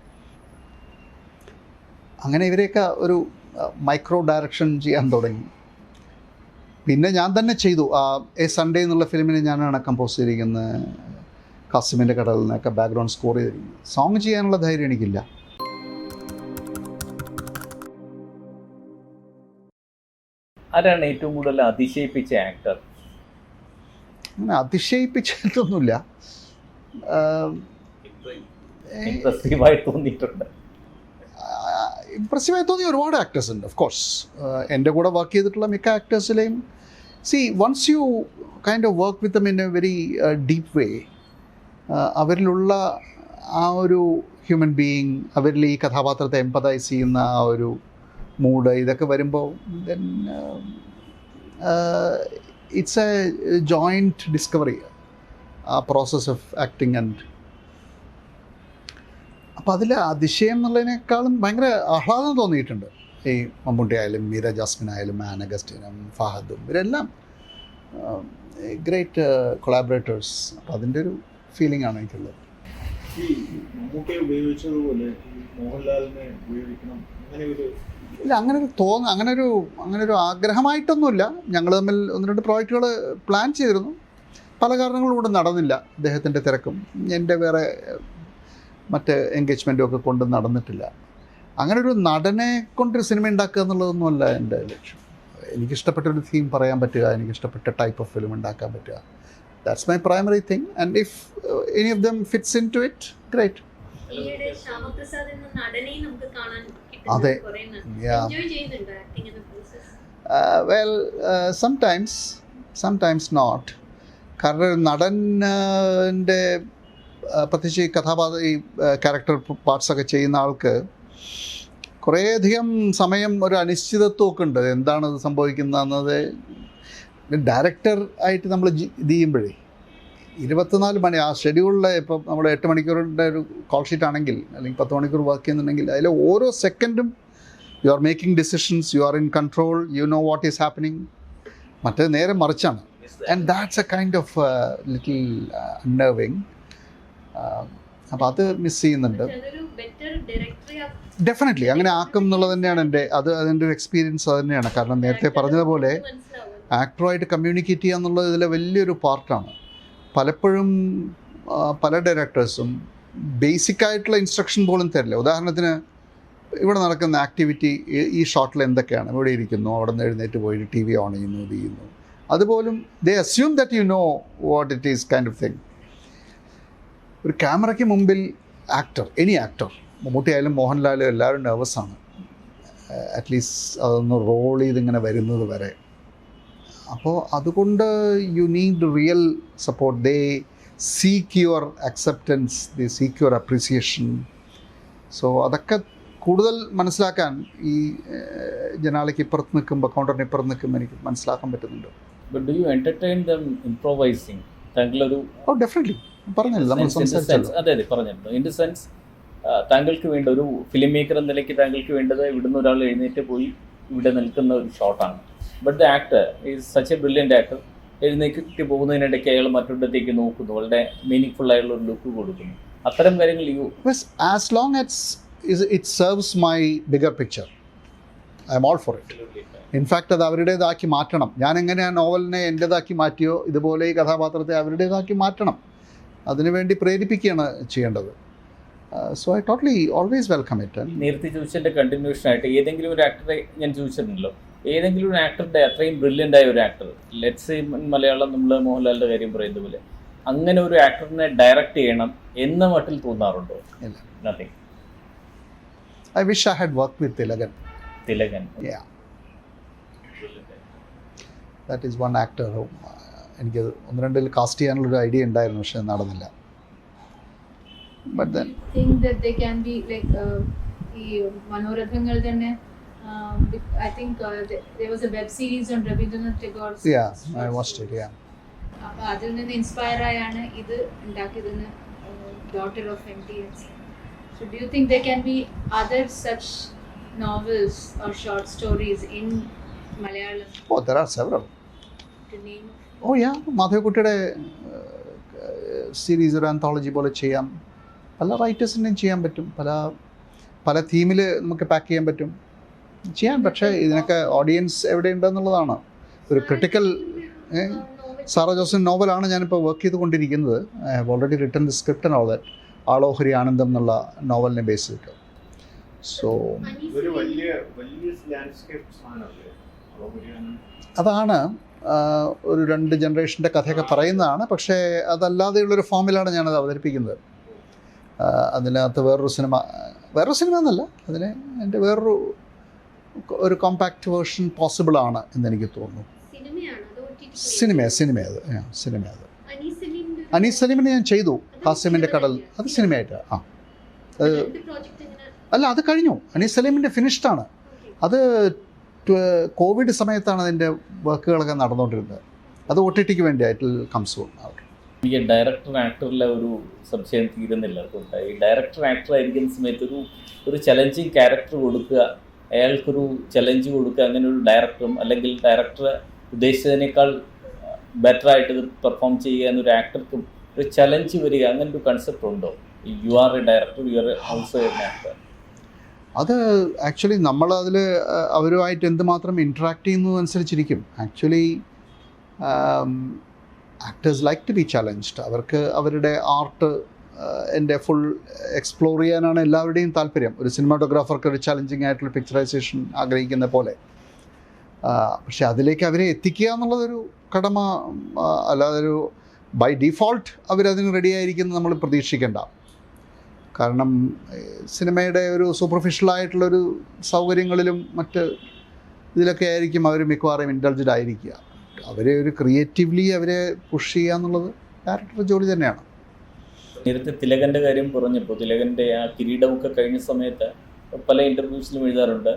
അങ്ങനെ ഇവരെയൊക്കെ ഒരു മൈക്രോ ഡയറക്ഷൻ ചെയ്യാൻ തുടങ്ങി. പിന്നെ ഞാൻ തന്നെ ചെയ്തു. എ സൺഡേ എന്നുള്ള ഫിലിമിന് ഞാനാണ് കമ്പോസ് ചെയ്തിരിക്കുന്നത്. കാസിമിൻ്റെ കടലിൽ നിന്നൊക്കെ ബാക്ക്ഗ്രൗണ്ട് സ്കോർ ചെയ്തിരിക്കുന്നത്. സോങ് ചെയ്യാനുള്ള ധൈര്യം എനിക്കില്ല. ആരാണ് ഏറ്റവും കൂടുതൽ അതിശയിപ്പിച്ച ആക്ടർ? അങ്ങനെ അതിശയിപ്പിച്ചിട്ടൊന്നുമില്ല. ഇംപ്രസീവായി തോന്നിയിട്ടുണ്ട്. ഇംപ്രസീവായി തോന്നിയ ഒരുപാട് ആക്ടേഴ്സ് ഉണ്ട്. ഓഫ് കോഴ്സ് എൻ്റെ കൂടെ വർക്ക് ചെയ്തിട്ടുള്ള മിക്ക ആക്ടേഴ്സിലെയും once you kind of work with them in a very deep way, അവരിലുള്ള ആ ഒരു ഹ്യൂമൻ ബീയിങ്, അവരിൽ ഈ കഥാപാത്രത്തെ എംപതൈസ് ചെയ്യുന്ന ആ ഒരു മൂഡ്, ഇതൊക്കെ വരുമ്പോൾ then it's A joint discovery, ആ പ്രോസസ് ഓഫ് ആക്ടിങ്. ആൻഡ് അപ്പോൾ അതിൽ അതിശയം എന്നുള്ളതിനേക്കാളും ഭയങ്കര ആഹ്ലാദം തോന്നിയിട്ടുണ്ട്. ഈ മമ്മൂട്ടി ആയാലും മീര ജാസ്മിൻ ആയാലും ആൻ അഗസ്റ്റിനും ഫഹദും ഇവരെല്ലാം ഗ്രേറ്റ് കൊളാബറേറ്റേഴ്സ്. അപ്പോൾ അതിൻ്റെ ഒരു ഫീലിംഗ് ആണ് എനിക്കുള്ളത്. ഈ മമ്മൂട്ടിയെ ഉപയോഗിച്ചതുപോലെ മോഹൻലാലിനെ ഉപയോഗിക്കണം അങ്ങനെ ഒരു ഇല്ല, അങ്ങനൊരു ആഗ്രഹമായിട്ടൊന്നുമില്ല. ഞങ്ങൾ തമ്മിൽ 1-2 പ്രോജക്റ്റുകൾ പ്ലാൻ ചെയ്തിരുന്നു. പല കാരണങ്ങളും ഇവിടെ നടന്നില്ല. അദ്ദേഹത്തിൻ്റെ തിരക്കും എൻ്റെ വേറെ മറ്റ് എൻഗേജ്മെൻറ്റും ഒക്കെ കൊണ്ട് നടന്നിട്ടില്ല. അങ്ങനെ ഒരു നടനെ കൊണ്ടൊരു സിനിമ ഉണ്ടാക്കുക എന്നുള്ളതൊന്നുമല്ല എൻ്റെ ലക്ഷ്യം. എനിക്കിഷ്ടപ്പെട്ടൊരു തീം പറയാൻ പറ്റുക, എനിക്കിഷ്ടപ്പെട്ട ടൈപ്പ് ഓഫ് ഫിലിം ഉണ്ടാക്കാൻ പറ്റുക. That's my primary thing. And if any of them fits into it, great. ഈയിടെ ശ്യാമപ്രസാദ് എന്ന നടനെയും നമുക്ക് കാണാൻ അതെ. എൻജോയ് ചെയ്യുന്നുണ്ട് ആക്ടിംഗ് എന്ന പ്രോസസ്? Well, sometimes not. കാരണം ഒരു നടൻ്റെ പ്രത്യേകിച്ച് ഈ ക്യാരക്ടർ പാർട്സൊക്കെ ചെയ്യുന്ന ആൾക്ക് കുറേയധികം സമയം ഒരു അനിശ്ചിതത്വമൊക്കെ ഉണ്ട്. എന്താണ് ഇത് സംഭവിക്കുന്നതെന്നത് ഡയറക്ടർ ആയിട്ട് നമ്മൾ ഇത് ചെയ്യുമ്പോഴേ 24 മണി ആ ഷെഡ്യൂളിൽ ഇപ്പം നമ്മൾ 8 മണിക്കൂറിൻ്റെ ഒരു കോൾ ഷീറ്റ് ആണെങ്കിൽ അല്ലെങ്കിൽ 10 മണിക്കൂർ വർക്ക് ചെയ്യുന്നുണ്ടെങ്കിൽ അതിൽ ഓരോ സെക്കൻഡും you are making decisions, you are in control, you know what is happening. മറ്റേ നേരെ മറിച്ചാണ്. And that's a kind of little unnerving. അപ്പോൾ അത് മിസ് ചെയ്യുന്നുണ്ട്. ഡെഫിനറ്റ്ലി അങ്ങനെ ആക്കും എന്നുള്ളത് തന്നെയാണ് അതിൻ്റെ ഒരു എക്സ്പീരിയൻസ്. അത് തന്നെയാണ്. കാരണം നേരത്തെ പറഞ്ഞതുപോലെ ആക്ടറുമായിട്ട് കമ്മ്യൂണിക്കേറ്റ് ചെയ്യുക എന്നുള്ളത് ഇതിലെ വലിയൊരു പാർട്ടാണ്. പലപ്പോഴും പല ഡയറക്ടേഴ്സും ബേസിക്കായിട്ടുള്ള ഇൻസ്ട്രക്ഷൻ പോലും തരില്ല. ഉദാഹരണത്തിന് ഇവിടെ നടക്കുന്ന ആക്ടിവിറ്റി ഈ ഷോട്ടിൽ എന്തൊക്കെയാണ്, ഇവിടെ ഇരിക്കുന്നു, അവിടെ നിന്ന് എഴുന്നേറ്റ് പോയിട്ട് TV ഓൺ ചെയ്യുന്നു, ഇത് ചെയ്യുന്നു, അതുപോലും they assume that you know what it is kind of thing. ഒരു ക്യാമറയ്ക്ക് മുമ്പിൽ എനി ആക്ടർ, മമ്മൂട്ടി ആയാലും മോഹൻലാലും എല്ലാവരും നെർവസാണ്. അറ്റ്ലീസ്റ്റ് അതൊന്ന് റോൾ ചെയ്തിങ്ങനെ വരുന്നത് വരെ. അപ്പോൾ അതുകൊണ്ട് you need real support. They seek your acceptance, they seek your appreciation. So അതൊക്കെ കൂടുതൽ മനസ്സിലാക്കാൻ ഈ ജനാലയ്ക്ക് ഇപ്പുറത്ത് നിൽക്കുമ്പോൾ, കൗണ്ടറിന് ഇപ്പുറത്ത് നിൽക്കുമ്പോൾ എനിക്ക് മനസ്സിലാക്കാൻ പറ്റുന്നുണ്ട്. But do you entertain them improvising? താങ്കളൊരു ഡെഫിനറ്റ്ലി പറഞ്ഞില്ല, നമ്മൾ സംസാരിച്ചല്ലോ. അതെ പറഞ്ഞിരുന്നു. ഇൻ ദി സെൻസ് താങ്കൾക്ക് വേണ്ട ഒരു ഫിലിം മേക്കർ എന്ന നിലയ്ക്ക് താങ്കൾക്ക് വേണ്ടത് ഇവിടുന്ന് ഒരാൾ എഴുന്നേറ്റ് പോയി ഇവിടെ നിൽക്കുന്ന ഒരു ഷോട്ടാണ്. But the actor is such a brilliant actor. എഴുന്നേറ്റ് പോകുന്നതിനിടയ്ക്ക് അയാൾ മറ്റൊരിടത്തേക്ക് നോക്കുന്നു, വളരെ മീനിങ് ഫുൾ ആയിട്ടുള്ള ഒരു ലുക്ക് കൊടുക്കുന്നു. അത്തരം കാര്യങ്ങൾ as long as it serves my bigger picture, I M all for it. In fact അത് അവരുടേതാക്കി മാറ്റണം. ഞാൻ എങ്ങനെ ആ നോവലിനെ എൻ്റേതാക്കി മാറ്റിയോ ഇതുപോലെ ഈ കഥാപാത്രത്തെ അവരുടേതാക്കി മാറ്റണം. അതിനുവേണ്ടി പ്രേരിപ്പിക്കുകയാണ് ചെയ്യേണ്ടത്. So I totally always welcome it. നേരത്തെ ചോദിച്ചതിൻ്റെ കണ്ടിന്യൂഷൻ ആയിട്ട് ഏതെങ്കിലും ഒരു ആക്ടറെ ഞാൻ ചോദിച്ചിട്ടുണ്ടല്ലോ, ഏതെങ്കിലും ഒരു ആക്ടറുടെ അത്രയും ബ്രില്യൻ്റ് ആയ ഒരു ആക്ടർ, ലെറ്റ്സ് മലയാളം നമ്മൾ മോഹൻലാലിൻ്റെ കാര്യം പറയുന്നത് പോലെ, അങ്ങനെ ഒരു ആക്ടറിനെ ഡയറക്റ്റ് ചെയ്യണം എന്ന മട്ടിൽ തോന്നാറുണ്ടോ? ഇല്ല. Nothing. I wish I had worked with Thilagan. Yeah. That is one actor who എനിക്ക് 1-2 കാസ്റ്റ് ചെയ്യാനുള്ളൊരു ഐഡിയ ഉണ്ടായിരുന്നു, പക്ഷെ നടന്നില്ല. But then I think that they can be like ഈ മനോരഥങ്ങൾ തന്നെ I think there was a web series on Rabindranath Tagore. Yeah, I watched it. Yeah. അപ്പോൾ അതിൽ നിന്ന് ഇൻസ്പയർ ആയാണ് ഇത് ഉണ്ടാക്കിയതെന്ന് daughter of MTS. So do you think there can be other such novels or short stories in Malayalam? Oh, there are several. To name oh yeah, മാധവക്കുട്ടിയുടെ series ഒരു anthology പോലെ ചെയ്യാം. പല റൈറ്റേഴ്സിൻ്റെയും ചെയ്യാൻ പറ്റും, പല തീമിൽ നമുക്ക് പാക്ക് ചെയ്യാൻ പറ്റും, ചെയ്യാൻ. പക്ഷേ ഇതിനൊക്കെ ഓഡിയൻസ് എവിടെയുണ്ടെന്നുള്ളതാണ് ഒരു ക്രിട്ടിക്കൽ. സാറ ജോസഫ് നോവലാണ് ഞാനിപ്പോൾ വർക്ക് ചെയ്തുകൊണ്ടിരിക്കുന്നത്. I have already written the script and all that. Alohari Anandam എന്നുള്ള നോവലിനെ ബേസ് ചെയ്തിട്ട്. സോ ഒരു വലിയ ലാൻഡ്സ്കേപ്പ് സാധനമല്ലേ അതാണ് ഒരു 2 ജനറേഷൻ്റെ കഥയൊക്കെ പറയുന്നതാണ്. പക്ഷേ അതല്ലാതെയുള്ളൊരു ഫോമിലാണ് ഞാനത് അവതരിപ്പിക്കുന്നത്. അതിനകത്ത് വേറൊരു സിനിമ എന്നല്ല, അതിന് എൻ്റെ ഒരു കോമ്പാക്റ്റ് വേർഷൻ പോസിബിൾ ആണ് എന്നെനിക്ക് തോന്നുന്നു. സിനിമ അത് അനീസ് സലീമിനെ ഞാൻ ചെയ്തു, ഹാസ്യമിൻ്റെ കടൽ. അത് സിനിമയായിട്ട് അല്ല, അത് കഴിഞ്ഞു. അനീസ് സലീമിൻ്റെ ഫിനിഷ്ഡാണ്. അത് കോവിഡ് സമയത്താണ് അതിൻ്റെ വർക്കുകളൊക്കെ നടന്നുകൊണ്ടിരുന്നത്. അത് OTT വേണ്ടിയായിട്ട് കംസ് ഔട്ട്. ഈ ഡയറക്ടർ ആക്ടറിലെ ഒരു സംശയം തീരുന്നില്ല. ഈ ഡയറക്ടർ ആക്ടർ ആയിരിക്കുന്ന സമയത്ത് ഒരു ചലഞ്ചിങ് ക്യാരക്ടർ കൊടുക്കുക, അയാൾക്കൊരു ചലഞ്ച് കൊടുക്കുക, അങ്ങനെ ഒരു ഡയറക്ടറും അല്ലെങ്കിൽ ഡയറക്ടർ ഉദ്ദേശിച്ചതിനേക്കാൾ ബെറ്റർ ആയിട്ട് ഇത് പെർഫോം ചെയ്യുക എന്നൊരു ആക്ടർക്കും ഒരു ചലഞ്ച് വരിക, അങ്ങനെ ഒരു കൺസെപ്റ്റ് ഉണ്ടോ? You are a director, you are also a actor. അത് ആക്ച്വലി നമ്മളതിൽ അവരുമായിട്ട് എന്തുമാത്രം ഇൻട്രാക്ട് ചെയ്യുന്നതനുസരിച്ചിരിക്കും. Actually actors like to be challenged. അവർക്ക് അവരുടെ ആർട്ട് എൻ്റെ ഫുൾ എക്സ്പ്ലോർ ചെയ്യാനാണ് എല്ലാവരുടെയും താല്പര്യം. ഒരു സിനിമാറ്റോഗ്രാഫർക്ക് ഒരു ചലഞ്ചിങ് ആയിട്ടുള്ള പിക്ചറൈസേഷൻ ആഗ്രഹിക്കുന്ന പോലെ. പക്ഷെ അതിലേക്ക് അവരെ എത്തിക്കുക എന്നുള്ളതൊരു കടമ, അല്ലാതെ ഒരു ബൈ ഡിഫോൾട്ട് അവരതിന് റെഡിയായിരിക്കുന്നത് നമ്മൾ പ്രതീക്ഷിക്കേണ്ട. കാരണം സിനിമയുടെ ഒരു സൂപ്പർഫിഷ്യലായിട്ടുള്ളൊരു സൗകര്യങ്ങളിലും മറ്റ് ഇതിലൊക്കെ ആയിരിക്കും അവർ മിക്കവാറും ഇൻ്റലിജൻ്റ് ആയിരിക്കുക. അവരെ ഒരു ക്രിയേറ്റീവ്ലി അവരെ പുഷ് ചെയ്യുക എന്നുള്ളത് ഡയറക്ടറുടെ ജോലി തന്നെയാണ്. നേരത്തെ തിലകൻ്റെ കാര്യം പറഞ്ഞപ്പോൾ, തിലകൻ്റെ ആ കിരീടമൊക്കെ കഴിഞ്ഞ സമയത്ത് പല ഇൻ്റർവ്യൂസിലും എഴുതാറുണ്ട്,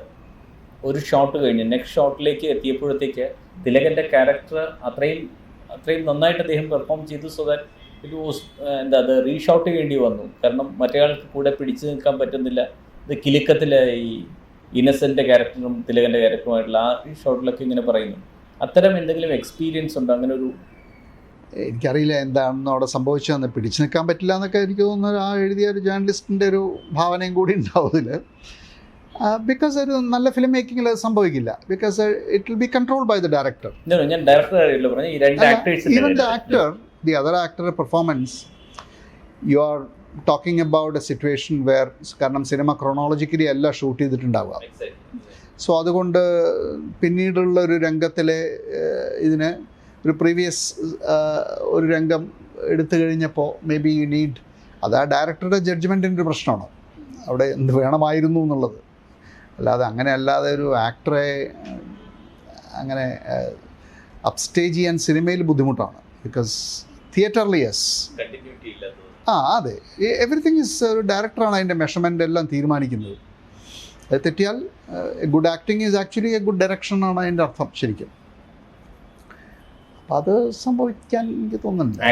ഒരു ഷോട്ട് കഴിഞ്ഞ് നെക്സ്റ്റ് ഷോട്ടിലേക്ക് എത്തിയപ്പോഴത്തേക്ക് തിലകൻ്റെ ക്യാരക്ടർ അത്രയും നന്നായിട്ട് അദ്ദേഹം പെർഫോം ചെയ്തു. സോ ദാറ്റ് ഇറ്റ് വാസ് അത് റീഷോട്ട് ചെയ്യേണ്ടി വന്നു. കാരണം മറ്റേയാൾക്ക് കൂടെ പിടിച്ചു നിൽക്കാൻ പറ്റുന്നില്ല. ഇത് കിലുക്കത്തിലെ ഈ ഇന്നസെൻ്റ് ക്യാരക്ടറും തിലകൻ്റെ ക്യാരക്ടറുമായിട്ടുള്ള ആ റീഷോട്ടിലൊക്കെ ഇങ്ങനെ പറയുന്നു. അത്തരം എന്തെങ്കിലും എക്സ്പീരിയൻസ് ഉണ്ടോ? അങ്ങനെ ഒരു എനിക്കറിയില്ല എന്താണെന്ന് അവിടെ സംഭവിച്ചതെന്ന്. പിടിച്ചു നിൽക്കാൻ പറ്റില്ല എന്നൊക്കെ എനിക്ക് തോന്നുന്നു ആ എഴുതിയ ഒരു ജേർണലിസ്റ്റിൻ്റെ ഒരു ഭാവനയും കൂടി ഉണ്ടാവും ഇതിൽ. ബിക്കോസ് ഒരു നല്ല ഫിലിം മേക്കിങ്ങിൽ അത് സംഭവിക്കില്ല. Because it will be controlled by the director. ഞാൻ ഡയറക്ടർ കാര്യമല്ലോ പറഞ്ഞു, ഈ രണ്ട് actors, even the actor, the other actor performance, you are talking about a situation where കാരണം സിനിമ ക്രോണോളജിക്കലി അല്ല ഷൂട്ട് ചെയ്തിട്ടുണ്ടാവുക. സോ അതുകൊണ്ട് പിന്നീടുള്ള ഒരു രംഗത്തിലെ ഇതിന് ഒരു പ്രീവിയസ് ഒരു രംഗം എടുത്തു കഴിഞ്ഞപ്പോൾ മേ ബി യു നീഡ്, അത് ആ ഡയറക്ടറുടെ ജഡ്ജ്മെൻറ്റിൻ്റെ ഒരു പ്രശ്നമാണ് അവിടെ എന്ത് വേണമായിരുന്നു എന്നുള്ളത്. അല്ലാതെ അങ്ങനെ അല്ലാതെ ഒരു ആക്ടറെ അങ്ങനെ അപ്സ്റ്റേജ് ചെയ്യാൻ സിനിമയിൽ ബുദ്ധിമുട്ടാണ്. ബിക്കോസ് തിയേറ്ററിൽ യെസ്, അതെ, എവറിത്തിങ് ഇസ് ഒരു ഡയറക്ടറാണ് അതിൻ്റെ മെഷർമെൻ്റ് എല്ലാം തീരുമാനിക്കുന്നത്. അത് തെറ്റിയാൽ good acting is actually A good direction ആണ് അതിൻ്റെ അർത്ഥം ശരിക്കും. അപ്പം അത് സംഭവിക്കാൻ എനിക്ക് തോന്നുന്നുണ്ട്.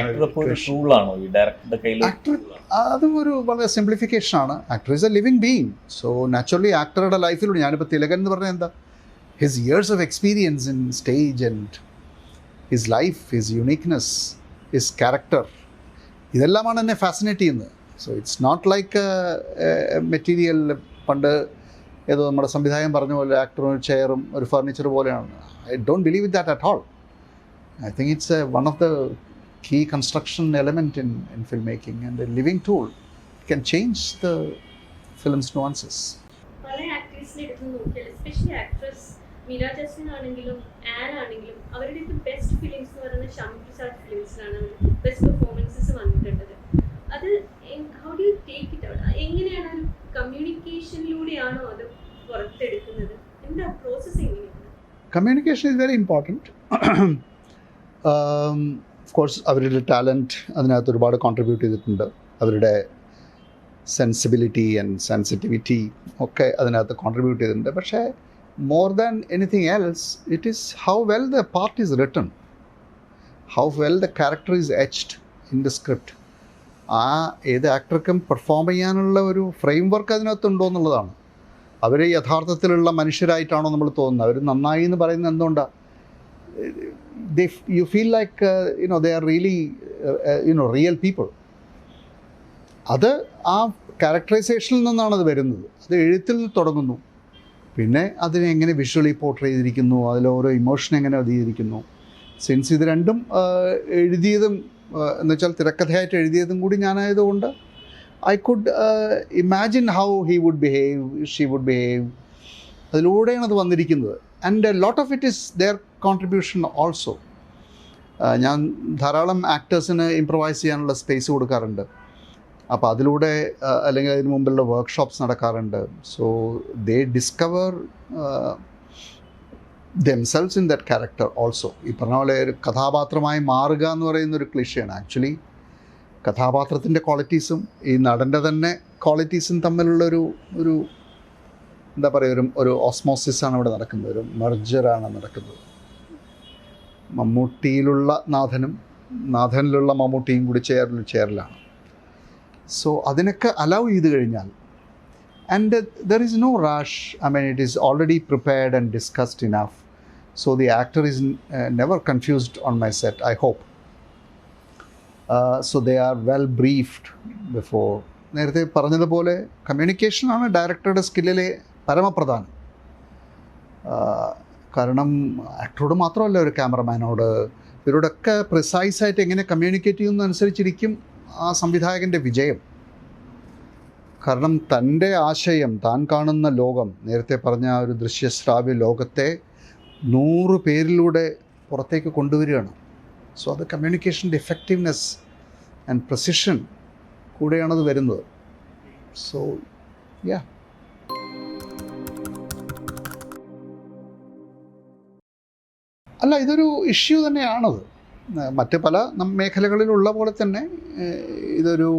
ആക്ടർ അത് ഒരു വളരെ സിംപ്ലിഫിക്കേഷനാണ്. Actor is a living being. So naturally ആക്ടറുടെ ലൈഫിലൂടെ, ഞാനിപ്പോൾ തിലകൻ എന്ന് പറഞ്ഞാൽ എന്താ, his years of experience in stage and his life, his uniqueness, his character, ഇതെല്ലാമാണ് എന്നെ ഫാസിനേറ്റ് ചെയ്യുന്നത്. So it's not like material. പണ്ട് ഏതോ നമ്മുടെ സംവിധായകൻ പറഞ്ഞ പോലെ ആക്ടറും ഒരു ചെയറും ഒരു ഫർണിച്ചർ പോലെയാണ്. I don't believe in that at all. I think it's one of the key construction element in filmmaking, and a living tool. It can change the film's nuances. പല ആക്ടേഴ്സിനെ എടുത്ത് നോക്കിയാൽ, എസ്പെഷ്യലി ആക്ട്രസ് മീര ജസ്റ്റിൻ ആണെങ്കിലും an ആണെങ്കിലും അവരുടെ best films എന്ന് പറയുന്നത് Shyam Prasad ഫിലിംസിലാണ് best performances വന്നിട്ടുള്ളത്. അത് how do you take it out? എങ്ങനെയാണ് ഒരു കമ്മ്യൂണിക്കേഷനിലൂടെയാണോ അത് പുറത്തെടുക്കുന്നത്? എന്താ പ്രോസസ് എങ്ങനെയാണ്? Communication is very important. Of course അവരുടെ ടാലൻറ്റ് അതിനകത്ത് ഒരുപാട് കോൺട്രിബ്യൂട്ട് ചെയ്തിട്ടുണ്ട്. അവരുടെ സെൻസിബിലിറ്റി ആൻഡ് സെൻസിറ്റിവിറ്റി ഒക്കെ അതിനകത്ത് കോൺട്രിബ്യൂട്ട് ചെയ്തിട്ടുണ്ട്. പക്ഷേ more than anything else, it is how well the part is written, how well the character is etched in the script. ആ ഏത് ആക്ടർക്കും പെർഫോം ചെയ്യാനുള്ള ഒരു ഫ്രെയിം വർക്ക് അതിനകത്തുണ്ടോ എന്നുള്ളതാണ്. അവർ യഥാർത്ഥത്തിലുള്ള മനുഷ്യരായിട്ടാണോ നമ്മൾ തോന്നുന്നത്? അവർ നന്നായി എന്ന് പറയുന്നത് എന്തുകൊണ്ടാണ്? you feel like they are really real people. അത് ആ ക്യാരക്ടറൈസേഷനിൽ നിന്നാണ് അത് വരുന്നത്. അത് എഴുത്തിൽ നിന്ന് തുടങ്ങുന്നു, പിന്നെ അതിനെ എങ്ങനെ വിഷ്വലി പോർട്രേ ചെയ്തിരിക്കുന്നു, അതിൽ ഓരോ ഇമോഷൻ എങ്ങനെ അത് ചെയ്തിരിക്കുന്നു. സിൻസ് ഇത് രണ്ടും എഴുതിയതും എന്ന് വെച്ചാൽ തിരക്കഥയായിട്ട് എഴുതിയതും കൂടി ഞാനായതുകൊണ്ട് I could imagine how he would behave, she would behave. അതിലൂടെയാണ് അത് വന്നിരിക്കുന്നത്. And lot of it is their contribution also. ഞാൻ ധാരാളം ആക്ടേഴ്സിന് ഇംപ്രവൈസ് ചെയ്യാനുള്ള സ്പേസ് കൊടുക്കാറുണ്ട്. അപ്പോൾ അതിലൂടെ അല്ലെങ്കിൽ അതിന് മുമ്പിലുള്ള വർക്ക്ഷോപ്സ് നടക്കാറുണ്ട്. So they discover themselves in that character also. ഈ പറഞ്ഞ പോലെ ഒരു കഥാപാത്രമായി മാറുക എന്ന് പറയുന്നൊരു ക്ലിഷയാണ്. ആക്ച്വലി കഥാപാത്രത്തിൻ്റെ ക്വാളിറ്റീസും ഈ നടൻ്റെ തന്നെ ക്വാളിറ്റീസും തമ്മിലുള്ളൊരു എന്താ പറയുക, ഒരു ഓസ്മോസിസാണ് ഇവിടെ നടക്കുന്നത്, ഒരു മെർജറാണ് നടക്കുന്നത്. മമ്മൂട്ടിയിലുള്ള നാഥനും നാഥനിലുള്ള മമ്മൂട്ടിയും കൂടി ചേരലാണ്. സോ അതിനൊക്കെ അലൗ ചെയ്ത് കഴിഞ്ഞാൽ, and there is no rush. I mean it is already prepared and discussed enough. So the actor is never confused on my set, I hope. So they are well briefed before. നേരത്തെ പറഞ്ഞതുപോലെ കമ്മ്യൂണിക്കേഷനാണ് ഡയറക്ടറുടെ സ്കില്ലിലെ പരമപ്രധാനം. കാരണം ആക്ടറോട് മാത്രമല്ല, ഒരു ക്യാമറമാനോട്, ഇവരോടൊക്കെ പ്രിസൈസായിട്ട് എങ്ങനെ communicate ചെയ്യുന്നതനുസരിച്ചിരിക്കും ആ സംവിധായകൻ്റെ വിജയം. കാരണം തൻ്റെ ആശയം, താൻ കാണുന്ന ലോകം, നേരത്തെ പറഞ്ഞ ആ ഒരു ദൃശ്യശ്രാവ്യ ലോകത്തെ 100 പേരിലൂടെ പുറത്തേക്ക് കൊണ്ടുവരികയാണ്. സോ അത് കമ്മ്യൂണിക്കേഷൻ്റെ എഫക്റ്റീവ്നെസ് ആൻഡ് പ്രസിഷൻ കൂടെയാണത് വരുന്നത്. സോ യാ, അല്ല, ഇതൊരു ഇഷ്യൂ തന്നെയാണത്. മറ്റ് പല മേഖലകളിലുള്ള പോലെ തന്നെ ഇതൊരു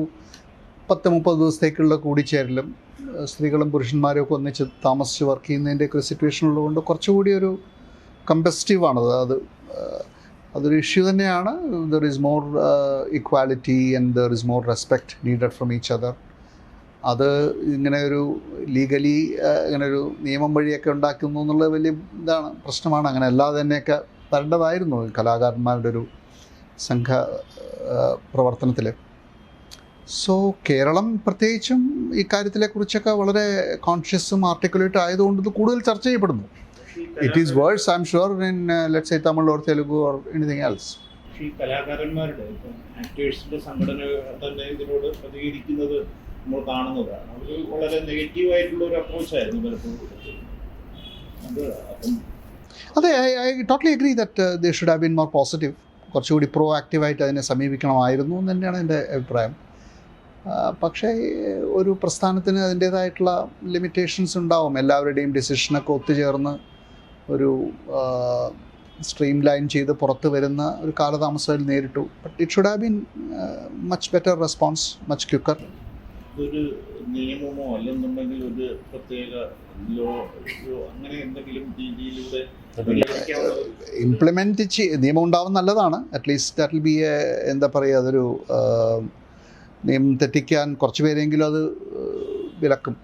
10-30 ദിവസത്തേക്കുള്ള കൂടിച്ചേരലും സ്ത്രീകളും പുരുഷന്മാരും ഒക്കെ ഒന്നിച്ച് താമസിച്ച് വർക്ക് ചെയ്യുന്നതിൻ്റെയൊക്കെ ഒരു സിറ്റുവേഷൻ ഉള്ളതുകൊണ്ട് കുറച്ചുകൂടി ഒരു കമ്പസ്റ്റീവാണത്. അതൊരു ഇഷ്യൂ തന്നെയാണ്. There is more equality and there is more respect needed from each other. അത് ഇങ്ങനെ ഒരു ലീഗലി ഇങ്ങനെ ഒരു നിയമം വഴിയൊക്കെ ഉണ്ടാക്കുന്നു എന്നുള്ളത് വലിയ പ്രശ്നമാണ്. അങ്ങനെ അല്ലാതെ തന്നെയൊക്കെ വരേണ്ടതായിരുന്നു കലാകാരന്മാരുടെ ഒരു സംഘ പ്രവർത്തനത്തിൽ. സോ കേരളം പ്രത്യേകിച്ചും ഈ കാര്യത്തിനെക്കുറിച്ചൊക്കെ വളരെ കോൺഷ്യസും ആർട്ടിക്കുലേറ്റ് ആയതുകൊണ്ട് ഇത് കൂടുതൽ ചർച്ച ചെയ്യപ്പെടുന്നു. It is worse, I'm sure, in let's say Tamil or Telugu or anything else. ഈ കലാകാരന്മാരുടെ ആക്ടേഴ്സിൻ്റെ സംഘടന തന്നെ ഇതിനോട് പ്രതികരിക്കുന്നത് നമ്മൾ കാണുന്നതാണ്. അവർ വളരെ നെഗറ്റീവായിട്ടുള്ള ഒരു അപ്രോച്ചായിരുന്നു പലപ്പോഴും. അതെ, I totally agree that they should have been more positive. കുറച്ചുകൂടി പ്രോ ആക്റ്റീവായിട്ട് അതിനെ സമീപിക്കണമായിരുന്നു എന്ന് തന്നെയാണ് എൻ്റെ അഭിപ്രായം. പക്ഷേ ഒരു പ്രസ്ഥാനത്തിന് അതിൻ്റേതായിട്ടുള്ള ലിമിറ്റേഷൻസ് ഉണ്ടാവും. എല്ലാവരുടെയും ഡിസിഷനൊക്കെ ഒത്തുചേർന്ന് ഒരു സ്ട്രീം ലൈൻ ചെയ്ത് പുറത്ത് വരുന്ന ഒരു കാലതാമസം നേരിട്ടു. But it should have been much better response, much quicker. ഒരു നിയമമോ അല്ലെന്നുണ്ടെങ്കിൽ ഒരു പ്രത്യേക ലോ അങ്ങനെ എന്തെങ്കിലും രീതിയിലൂടെ ഇംപ്ലിമെൻറ്റ് നിയമം ഉണ്ടാവും നല്ലതാണ്. അറ്റ്ലീസ്റ്റ് ദാറ്റ് വിൽ ബി എന്താ പറയുക, അതൊരു നിയമം തെറ്റിക്കാൻ കുറച്ച് പേരെങ്കിലും അത് വിലക്കും.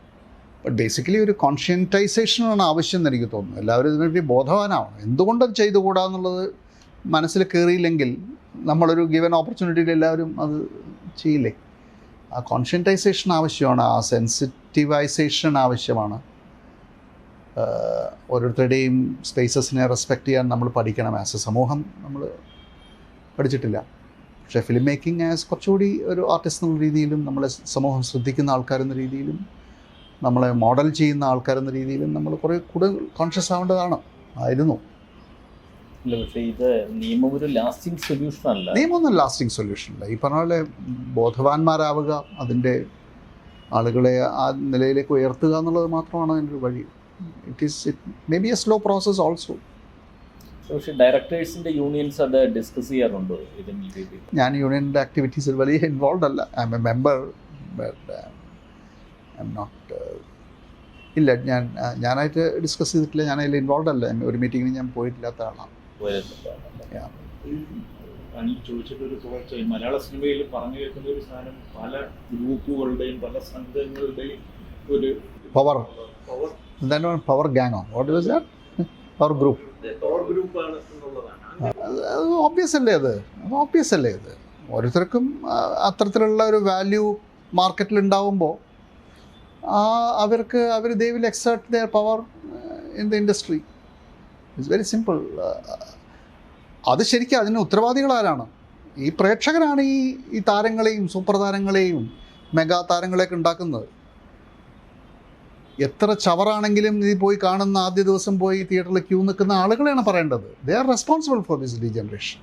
ബട്ട് ബേസിക്കലി ഒരു കോൺഷ്യൻറ്റൈസേഷനാണ് ആവശ്യം എന്ന് എനിക്ക് തോന്നുന്നു. എല്ലാവരും ഇതിനുവേണ്ടി ബോധവാനാവണം. എന്തുകൊണ്ടത് ചെയ്തുകൂടാന്നുള്ളത് മനസ്സിൽ കയറിയില്ലെങ്കിൽ നമ്മളൊരു ഗിവൻ ഓപ്പർച്യൂണിറ്റിയിൽ എല്ലാവരും അത് ചെയ്യില്ലേ. ആ കോൺഷ്യൻറ്റൈസേഷൻ ആവശ്യമാണ്, ആ സെൻസിറ്റീവൈസേഷൻ ആവശ്യമാണ്. ഓരോരുത്തരുടെയും സ്പേസസിനെ റെസ്പെക്റ്റ് ചെയ്യാൻ നമ്മൾ പഠിക്കണം. ആസ് എ സമൂഹം നമ്മൾ പഠിച്ചിട്ടില്ല. പക്ഷേ ഫിലിം മേക്കിംഗ് ആസ് കുറച്ചുകൂടി ഒരു ആർട്ടിസ്റ്റ് എന്നുള്ള രീതിയിലും, നമ്മളെ സമൂഹം ശ്രദ്ധിക്കുന്ന ആൾക്കാരെന്ന രീതിയിലും, നമ്മളെ മോഡൽ ചെയ്യുന്ന ആൾക്കാരെന്ന രീതിയിലും നമ്മൾ കുറേ കൂടുതൽ കോൺഷ്യസ് ആയിരുന്നു. ഇല്ല, പക്ഷേ ഇത് നിയമം ഒരു ലാസ്റ്റിംഗ് സൊല്യൂഷൻ അല്ല. നിയമമൊന്നും ലാസ്റ്റിംഗ് സൊല്യൂഷൻ അല്ല. ഈ പറഞ്ഞ പോലെ ബോധവാന്മാരാവുക, അതിൻ്റെ ആളുകളെ ആ നിലയിലേക്ക് ഉയർത്തുക എന്നുള്ളത് മാത്രമാണ് അതിൻ്റെ ഒരു വഴി. It may be A slow process also. പക്ഷേ ഡയറക്ടേഴ്സിൻ്റെ യൂണിയൻസ് അത് ഡിസ്കസ് ചെയ്യാറുണ്ടോ ഇതിൻ്റെ രീതിയിൽ? ഞാൻ യൂണിയൻ്റെ ആക്ടിവിറ്റീസിൽ വലിയ ഇൻവോൾവ് അല്ല. I'm a member, but I'm not. ഇല്ല, ഞാനായിട്ട് ഡിസ്കസ് ചെയ്തിട്ടില്ല. ഞാൻ അതിൽ ഇൻവോൾവ് അല്ല. ഒരു മീറ്റിങ്ങിന് ഞാൻ പോയിട്ടില്ലാത്ത ആളാണ്. ചോദിച്ചിട്ടൊരു തുടർച്ച, മലയാള സിനിമയിൽ പറഞ്ഞു കേൾക്കുന്ന ഒരു സാധനം പല ഗ്രൂപ്പുകളുടെയും പല സംഘങ്ങളുടെയും ഒരു പവർ. എന്താണ് പവർ ഗ്യാങ്ങോ? What was that? Power group. Power ഗ്രൂപ്പാണ് എന്നുള്ളതാണ്. അത് ഓബ്വിയസ് അല്ലേ അത് ഓരോരുത്തർക്കും അത്തരത്തിലുള്ള ഒരു വാല്യൂ മാർക്കറ്റിൽ ഉണ്ടാവുമ്പോൾ അവർ they will exert their power in the industry. It's very simple. അത് ശരിക്കും അതിന് ഉത്തരവാദികളാരാണ്? ഈ പ്രേക്ഷകരാണ് ഈ താരങ്ങളെയും സൂപ്പർ താരങ്ങളെയും മെഗാ താരങ്ങളെയൊക്കെ ഉണ്ടാക്കുന്നത്. എത്ര ചവറാണെങ്കിലും ഇത് പോയി കാണുന്ന ആദ്യ ദിവസം പോയി തിയേറ്ററിൽ ക്യൂ നിൽക്കുന്ന ആളുകളെയാണ് പറയേണ്ടത്. They are responsible for this degeneration.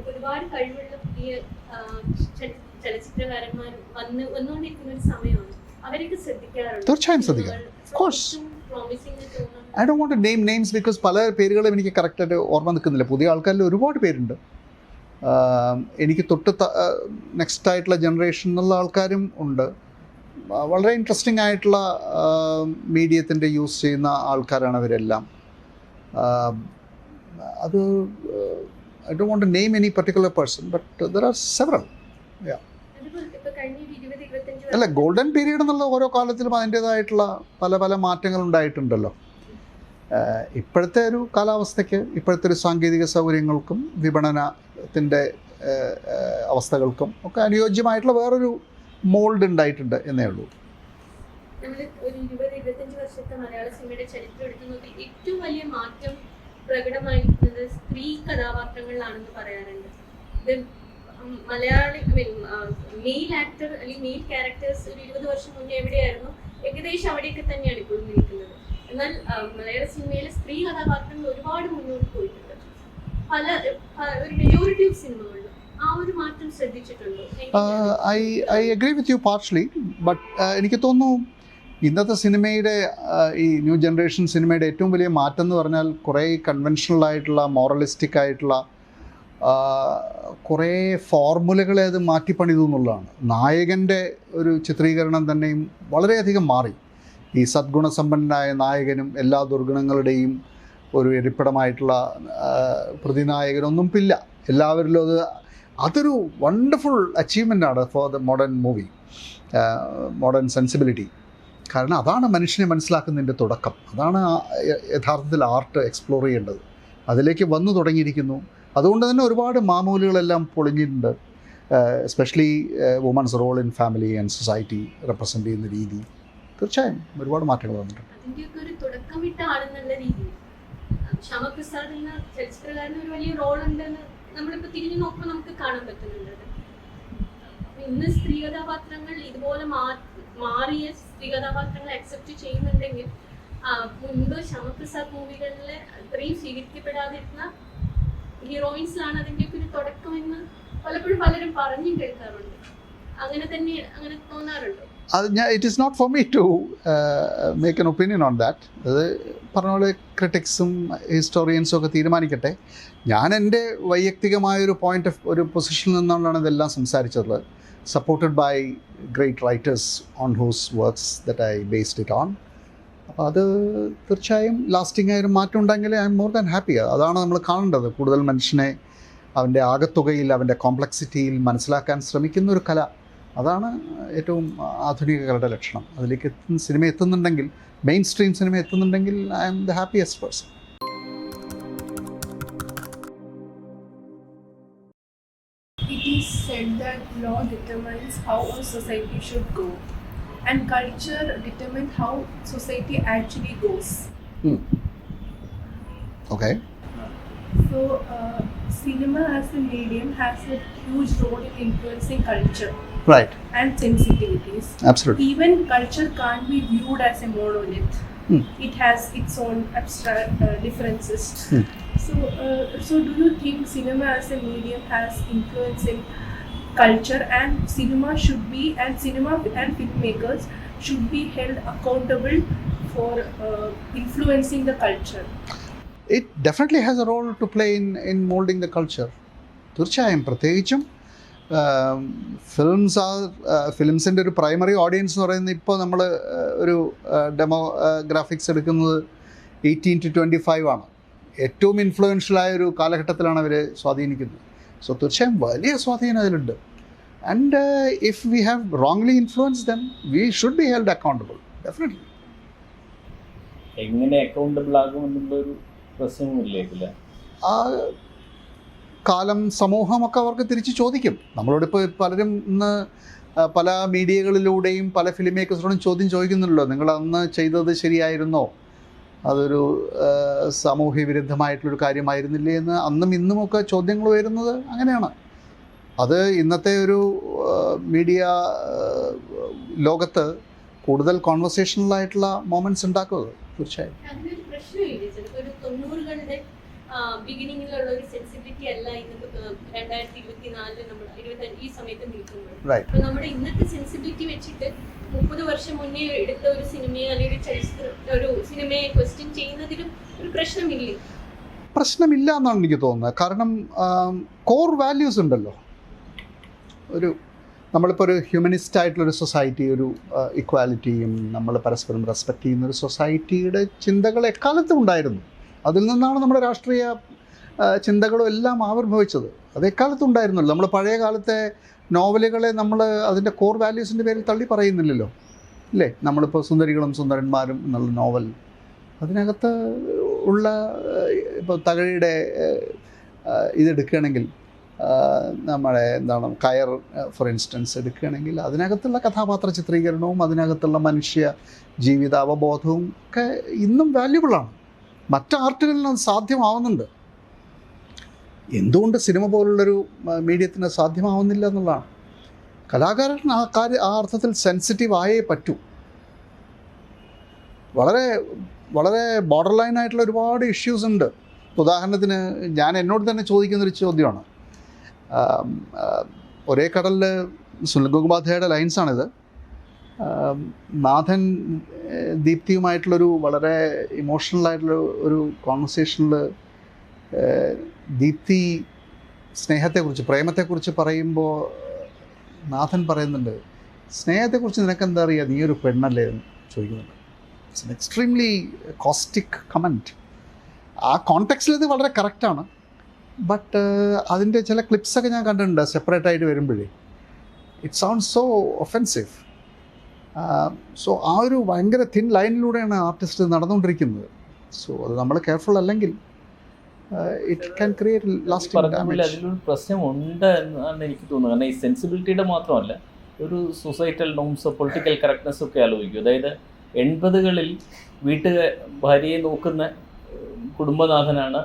ഒരുപാട് കഴിവുള്ള പുതിയ ചലച്ചിത്രകാരന്മാർ വന്നുകൊണ്ടിരിക്കുന്ന ഒരു സമയമാണ്. അവരൊക്കെ ശ്രദ്ധിക്കാറുണ്ട്. തീർച്ചയായും ശ്രദ്ധിക്കാം. Of course. I don't want to name names because പല പേരുകളും എനിക്ക് കറക്റ്റായിട്ട് ഓർമ്മ നിൽക്കുന്നില്ല. പുതിയ ആൾക്കാരിൽ ഒരുപാട് പേരുണ്ട്. എനിക്ക് തൊട്ട് നെക്സ്റ്റ് ആയിട്ടുള്ള ജനറേഷൻ എന്നുള്ള ആൾക്കാരും ഉണ്ട്. വളരെ ഇൻട്രസ്റ്റിംഗ് ആയിട്ടുള്ള മീഡിയത്തിൻ്റെ യൂസ് ചെയ്യുന്ന ആൾക്കാരാണ് അവരെല്ലാം. അത് I don't want to name any particular person, but there are several. Yeah. അല്ല, ഗോൾഡൻ പീരീഡ് എന്നുള്ള ഓരോ കാലത്തിലും അതിൻ്റേതായിട്ടുള്ള പല മാറ്റങ്ങൾ ഉണ്ടായിട്ടുണ്ടല്ലോ. ഇപ്പോഴത്തെ ഒരു കാലാവസ്ഥയ്ക്ക്, ഇപ്പോഴത്തെ ഒരു സാങ്കേതിക സൗകര്യങ്ങൾക്കും വിപണനത്തിൻ്റെ അവസ്ഥകൾക്കും ഒക്കെ അനുയോജ്യമായിട്ടുള്ള വേറൊരു മോൾഡ് ഉണ്ടായിട്ടുണ്ട് എന്നേ ഉള്ളൂ. നമ്മൾ ഒരു 20-25 വർഷത്തെ മലയാള സിനിമയുടെ ചരിത്രം എടുത്തു നോക്കി ഏറ്റവും വലിയ മാറ്റം പ്രകടമായിരിക്കുന്നത് സ്ത്രീ കഥാപാത്രങ്ങളിലാണെന്ന് പറയാറുണ്ട്. ഇത് മലയാളി മെയിൽ ആക്ടർ അല്ലെങ്കിൽ മെയിൽ ക്യാരക്ടേഴ്സ് ഒരു 20 വർഷം മുന്നേ എവിടെയായിരുന്നു, ഏകദേശം അവിടെയൊക്കെ തന്നെയാണ് ഇപ്പോഴും നിൽക്കുന്നത്. എന്നാൽ മലയാള സിനിമയിലെ സ്ത്രീ കഥാപാത്രങ്ങൾ ഒരുപാട് മുന്നോട്ട് പോയിട്ടുണ്ട്. ഒരു മെജോറിറ്റി ഓഫ് സിനിമകളിലും ആ ഒരു മാറ്റം ശ്രദ്ധിച്ചിട്ടുണ്ടോ? I agree with you partially, but എനിക്ക് തോന്നുന്നു ഇന്നത്തെ സിനിമയുടെ ഈ ന്യൂ ജനറേഷൻ സിനിമയുടെ ഏറ്റവും വലിയ മാറ്റം എന്ന് പറഞ്ഞാൽ കുറേ കൺവെൻഷണൽ ആയിട്ടുള്ള മോറലിസ്റ്റിക് ആയിട്ടുള്ള കുറേ ഫോർമുലകളെ അത് മാറ്റിപ്പണിതു എന്നുള്ളതാണ്. നായകൻ്റെ ഒരു ചിത്രീകരണം തന്നെയും വളരെയധികം മാറി. ഈ സദ്ഗുണസമ്പന്നനായ നായകനും എല്ലാ ദുർഗുണങ്ങളുടെയും ഒരു ഇരിപ്പിടമായിട്ടുള്ള പ്രതിനായകനൊന്നും ഇല്ല. എല്ലാവരിലും അതൊരു വണ്ടർഫുൾ അച്ചീവ്മെൻ്റാണ് for the modern movie, modern sensibility. കാരണം അതാണ് മനുഷ്യനെ മനസ്സിലാക്കുന്നതിൻ്റെ തുടക്കം. അതാണ് യഥാർത്ഥത്തിൽ ആർട്ട് എക്സ്പ്ലോർ ചെയ്യേണ്ടത്. അതിലേക്ക് വന്നു തുടങ്ങിയിരിക്കുന്നു. അതുകൊണ്ട് തന്നെ ഒരുപാട് മാമൂലുകളെല്ലാം പൊളിഞ്ഞിട്ടുണ്ട്. Especially women's role in family and society represent ചെയ്യുന്ന രീതി തീർച്ചയായും ഒരുപാട് മാറ്റങ്ങൾ വന്നിട്ടുണ്ട്. അതിൻ്റെയൊക്കെ ഒരു തുടക്കമിട്ട ആളെന്നുള്ള രീതിയിൽ ശ്യാമപ്രസാദ് എന്ന ചലച്ചിത്രകാരന് ഒരു വലിയ റോൾ ഉണ്ടെന്ന് നമ്മളിപ്പോൾ തിരിഞ്ഞു നോക്കുമ്പോൾ നമുക്ക് കാണാൻ പറ്റുന്നുണ്ട്. ഇന്ന് സ്ത്രീ കഥാപാത്രങ്ങൾ ഇതുപോലെ മാറിയ സ്ത്രീ കഥാപാത്രങ്ങൾ അക്സെപ്റ്റ് ചെയ്യുന്നുണ്ടെങ്കിൽ മുൻപ് ശ്യാമപ്രസാദ് മൂവികളിലെ അത്രയും സ്വീകരിക്കപ്പെടാതിരുന്ന ഹീറോയിൻസിലാണ് അതിൻ്റെയൊക്കെ ഒരു തുടക്കമെന്ന് പലപ്പോഴും പലരും പറഞ്ഞു കേൾക്കാറുണ്ട്. അങ്ങനെ തോന്നാറുണ്ടോ? It is not for me to make an opinion on that. അത് പറഞ്ഞ പോലെ ക്രിറ്റിക്സും ഹിസ്റ്റോറിയൻസും ഒക്കെ തീരുമാനിക്കട്ടെ. ഞാൻ എൻ്റെ വൈയക്തികമായൊരു ഒരു പൊസിഷനിൽ നിന്നുകൊണ്ടാണ് ഇതെല്ലാം സംസാരിച്ചത്. Supported by great writers on whose works that I based it on. അപ്പോൾ അത് തീർച്ചയായും ലാസ്റ്റിംഗ് ആയൊരു മാറ്റം ഉണ്ടെങ്കിൽ I'm more than happy. അതാണ് നമ്മൾ കാണേണ്ടത്. കൂടുതൽ മനുഷ്യനെ അവൻ്റെ ആകത്തുകയിൽ, അവൻ്റെ കോംപ്ലക്സിറ്റിയിൽ മനസ്സിലാക്കാൻ ശ്രമിക്കുന്ന ഒരു കല. അതാണ് ഏറ്റവും ആധുനിക കലയുടെ ലക്ഷണം. അതിലേക്ക് സിനിമ എത്തുന്നുണ്ടെങ്കിൽ, മെയിൻ സ്ട്രീം സിനിമ എത്തുന്നുണ്ടെങ്കിൽ I'm the happiest person. It is said that law determines how a society should go, and culture determines how society actually goes. Okay. So, cinema as a medium has a huge role in influencing culture Right. and sensitivities. Absolutely. Even culture can't be viewed as a monolith. It has its own abstract differences. So do you think cinema as a medium has influence in culture, and cinema and filmmakers should be held accountable for influencing the culture? It definitely has a role to play in molding the culture. തീർച്ചയായും. പ്രത്യേകിച്ചും ഫിലിംസിൻ്റെ ഒരു primary audience എന്ന് പറയുന്നത് ഇപ്പോൾ നമ്മൾ ഒരു demographics എടുക്കുന്നത് 18 to 25 ആണ്. ഏറ്റവും ഇൻഫ്ലുവൻഷ്യലായ ഒരു കാലഘട്ടത്തിലാണ് അവർ സ്വാധീനിക്കുന്നത്. സോ തീർച്ചയായും വലിയ സ്വാധീനം അതിലുണ്ട്. And if we have wrongly influence then we should be held accountable. Definitely. എങ്ങനെ അക്കൗണ്ടബിൾ ആകുമെന്നുള്ളൊരു പ്രശ്നവുമില്ലേക്കില്ല. ആ കാലം സമൂഹമൊക്കെ അവർക്ക് തിരിച്ച് ചോദിക്കും. നമ്മളോടിപ്പോൾ പലരും ഇന്ന് പല മീഡിയകളിലൂടെയും പല ഫിലിം മേക്കേഴ്സിനോടും ചോദ്യം ചോദിക്കുന്നുണ്ടല്ലോ, നിങ്ങൾ അന്ന് ചെയ്തത് ശരിയായിരുന്നോ, അതൊരു സാമൂഹ്യ വിരുദ്ധമായിട്ടുള്ളൊരു കാര്യമായിരുന്നില്ലേ എന്ന് അന്നും ഇന്നുമൊക്കെ ചോദ്യങ്ങൾ വരുന്നത് അങ്ങനെയാണ്. അത് ഇന്നത്തെ ഒരു മീഡിയ ലോകത്ത് കൂടുതൽ കോൺവെർസേഷണലായിട്ടുള്ള മൊമെൻറ്റ്സ് ഉണ്ടാക്കുന്നത് തീർച്ചയായും. അങ്ങനെ ഒരു പ്രശ്നമില്ല. ചിലപ്പോൾ ഒരു 90കളുടെ ബിഗിനിങ്ങിലുള്ള ഒരു സെൻസിബിലിറ്റി അല്ല ഇന്ന് 2024 നമ്മൾ ഈ സമയത്ത് നിൽക്കുമ്പോൾ. Right. അപ്പോൾ നമ്മുടെ ഇന്നത്തെ സെൻസിബിലിറ്റി വെച്ചിട്ട് 30 വർഷം മുന്നേ എടുത്ത ഒരു സിനിമയെ അല്ലെങ്കിൽ ഒരു സിനിമയെ ക്വസ്റ്റ്യൻ ചെയ്യുന്നതിലും ഒരു പ്രശ്നമില്ല. പ്രശ്നമില്ല എന്നാണ് എനിക്ക് തോന്നുന്നത്. കാരണം കോർ വാല്യൂസ് ഉണ്ടല്ലോ. നമ്മളിപ്പോൾ ഒരു ഹ്യൂമനിസ്റ്റ് ആയിട്ടുള്ളൊരു സൊസൈറ്റി, ഒരു ഇക്വാലിറ്റിയും നമ്മൾ പരസ്പരം റെസ്പെക്റ്റ് ചെയ്യുന്നൊരു സൊസൈറ്റിയുടെ ചിന്തകൾ എക്കാലത്തും ഉണ്ടായിരുന്നു. അതിൽ നിന്നാണ് നമ്മുടെ രാഷ്ട്രീയ ചിന്തകളും എല്ലാം ആവിർഭവിച്ചത്. അത് എക്കാലത്തും ഉണ്ടായിരുന്നല്ലോ. നമ്മൾ പഴയ കാലത്തെ നോവലുകളെ നമ്മൾ അതിൻ്റെ കോർ വാല്യൂസിൻ്റെ പേരിൽ തള്ളി പറയുന്നില്ലല്ലോ, ഇല്ലേ? നമ്മളിപ്പോൾ സുന്ദരികളും സുന്ദരന്മാരും എന്നുള്ള നോവൽ, അതിനകത്ത് ഉള്ള ഇപ്പോൾ തകഴിയുടെ ഇതെടുക്കുകയാണെങ്കിൽ, നമ്മളെ കയർ ഫോർ ഇൻസ്റ്റൻസ് എടുക്കുകയാണെങ്കിൽ, അതിനകത്തുള്ള കഥാപാത്ര ചിത്രീകരണവും അതിനകത്തുള്ള മനുഷ്യ ജീവിത അവബോധവും ഒക്കെ ഇന്നും വാല്യുബിളാണ്. മറ്റ് ആർട്ടുകളിൽ അത് സാധ്യമാവുന്നുണ്ട്. എന്തുകൊണ്ട് സിനിമ പോലുള്ളൊരു മീഡിയത്തിന് സാധ്യമാവുന്നില്ല എന്നുള്ളതാണ്. കലാകാരൻ ആ അർത്ഥത്തിൽ സെൻസിറ്റീവ് ആയേ പറ്റൂ. വളരെ വളരെ ബോർഡർ ലൈനായിട്ടുള്ള ഒരുപാട് ഇഷ്യൂസ് ഉണ്ട്. ഉദാഹരണത്തിന് ഞാൻ എന്നോട് തന്നെ ചോദിക്കുന്നൊരു ചോദ്യമാണ്. ഒരേ കടലിൽ സുനിൽ ഗംഗോപാധ്യായയുടെ ലൈൻസാണിത്. നാഥൻ ദീപ്തിയുമായിട്ടുള്ളൊരു വളരെ ഇമോഷണലായിട്ടുള്ള ഒരു കോൺവെർസേഷനിൽ ദീപ്തി സ്നേഹത്തെക്കുറിച്ച്, പ്രേമത്തെക്കുറിച്ച് പറയുമ്പോൾ നാഥൻ പറയുന്നുണ്ട്, സ്നേഹത്തെക്കുറിച്ച് നിനക്കെന്താ അറിയുക, നീ ഒരു പെണ്ണല്ലേ എന്ന് ചോദിക്കുന്നുണ്ട്. It's an extremely caustic comment. ആ കോണ്ടെക്സ്റ്റിൽ ഇത് വളരെ കറക്റ്റാണ്. ബട്ട് അതിൻ്റെ ചില ക്ലിപ്സൊക്കെ ഞാൻ കണ്ടിട്ടുണ്ട് സെപ്പറേറ്റായിട്ട് വരുമ്പോഴേ. It sounds so offensive. So ആ ഒരു ഭയങ്കര തിൻ ലൈനിലൂടെയാണ് ആർട്ടിസ്റ്റ് നടന്നുകൊണ്ടിരിക്കുന്നത്. സോ അത് നമ്മൾ കെയർഫുൾ അല്ലെങ്കിൽ it can create lasting damage. അതിലൊരു പ്രശ്നമുണ്ട് എന്നാണ് എനിക്ക് തോന്നുന്നത്. കാരണം ഈ സെൻസിബിലിറ്റിയുടെ മാത്രമല്ല, ഒരു സൊസൈറ്റൽ നോംസ്, പൊളിറ്റിക്കൽ കറക്റ്റ്നെസ് ഒക്കെ ആലോചിക്കും. അതായത് 80കളിൽ ഭാര്യയെ നോക്കുന്ന കുടുംബനാഥനാണ്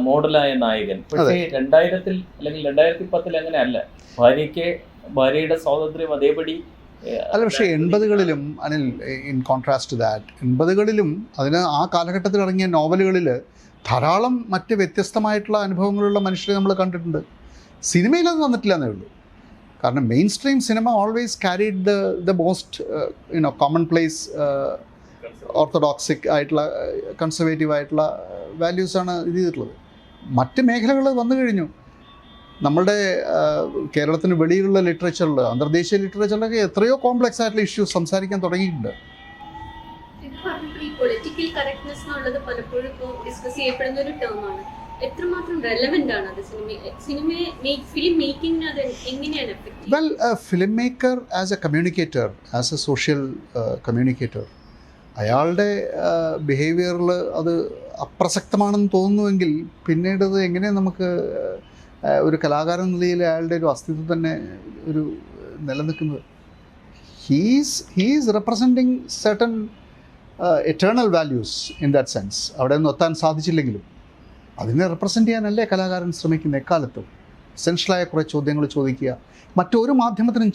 മോഡലായ നായകൻ. പക്ഷേ 2000 അല്ലെങ്കിൽ 2010 അങ്ങനെ അല്ല. ഭാര്യയുടെ സ്വാതന്ത്ര്യം അതേപടി അല്ല. പക്ഷേ 80കളിലും Anil, in contrast to that, 80കളിലും ആ കാലഘട്ടത്തിൽ ഇറങ്ങിയ നോവലുകളിൽ ധാരാളം മറ്റ് വ്യത്യസ്തമായിട്ടുള്ള അനുഭവങ്ങളുള്ള മനുഷ്യരെ നമ്മൾ കണ്ടിട്ടുണ്ട്. സിനിമയിൽ അത് വന്നിട്ടില്ല എന്നേ ഉള്ളൂ. കാരണം mainstream cinema always carried the most commonplace, orthodoxic ആയിട്ടുള്ള, കൺസർവേറ്റീവ് ആയിട്ടുള്ള വാല്യൂസാണ് ഇത് ചെയ്തിട്ടുള്ളത്. മറ്റ് മേഖലകൾ വന്നു കഴിഞ്ഞു. നമ്മളുടെ കേരളത്തിന് വെളിയിലുള്ള ലിറ്ററേച്ചറിൽ, അന്തർദേശീയ ലിറ്ററേച്ചറിലൊക്കെ എത്രയോ കോംപ്ലക്സ് ആയിട്ടുള്ള ഇഷ്യൂസ് സംസാരിക്കാൻ തുടങ്ങിയിട്ടുണ്ട്. ഈ പൊളിറ്റിക്കൽ കറക്റ്റ്നെസ് എന്നുള്ളത് പലപ്പോഴും ഇപ്പോൾ ഡിസ്കസ് ചെയ്യപ്പെടുന്ന ഒരു ടേമാണ്. എത്രമാത്രം റെലവെന്റ് ആണ് അത് ഫിലിം മേക്കിംഗിന് അത് എങ്ങനെയാണ് effect? Well, film maker as A communicator, as A social communicator, അയാളുടെ ബിഹേവിയറിൽ അത് അപ്രസക്തമാണെന്ന് തോന്നുന്നുവെങ്കിൽ പിന്നീട് അത് എങ്ങനെ നമുക്ക് ഒരു കലാകാരൻ നിലയിൽ അയാളുടെ ഒരു അസ്തിത്വം തന്നെ ഒരു നിലനിൽക്കുന്നത്? He's representing certain eternal values in that sense. അവിടെ നിന്ന് എത്താൻ സാധിച്ചില്ലെങ്കിലും അതിനെ റെപ്രസെൻ്റ് ചെയ്യാനല്ലേ കലാകാരൻ ശ്രമിക്കുന്ന എക്കാലത്തും. എസെൻഷ്യലായ കുറേ ചോദ്യങ്ങൾ ചോദിക്കുക, മറ്റൊരു മാധ്യമത്തിനും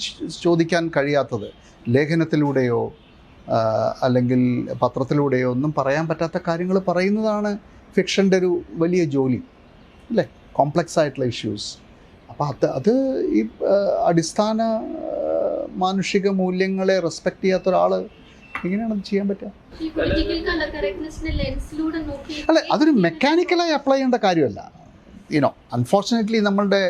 ചോദിക്കാൻ കഴിയാത്തത്, ലേഖനത്തിലൂടെയോ അല്ലെങ്കിൽ പത്രത്തിലൂടെയോ ഒന്നും പറയാൻ പറ്റാത്ത കാര്യങ്ങൾ പറയുന്നതാണ് ഫിക്ഷൻ്റെ ഒരു വലിയ ജോലി, അല്ലേ? കോംപ്ലക്സ് ആയിട്ടുള്ള ഇഷ്യൂസ്. അപ്പോൾ അത് ഈ അടിസ്ഥാന മാനുഷിക മൂല്യങ്ങളെ റെസ്പെക്റ്റ് ചെയ്യാത്ത ഒരാൾ എങ്ങനെയാണ് അത് ചെയ്യാൻ പറ്റുക? അല്ല, അതൊരു മെക്കാനിക്കലായി അപ്ലൈ ചെയ്യേണ്ട കാര്യമല്ല. അൺഫോർച്ചുനേറ്റ്ലി നമ്മളുടെ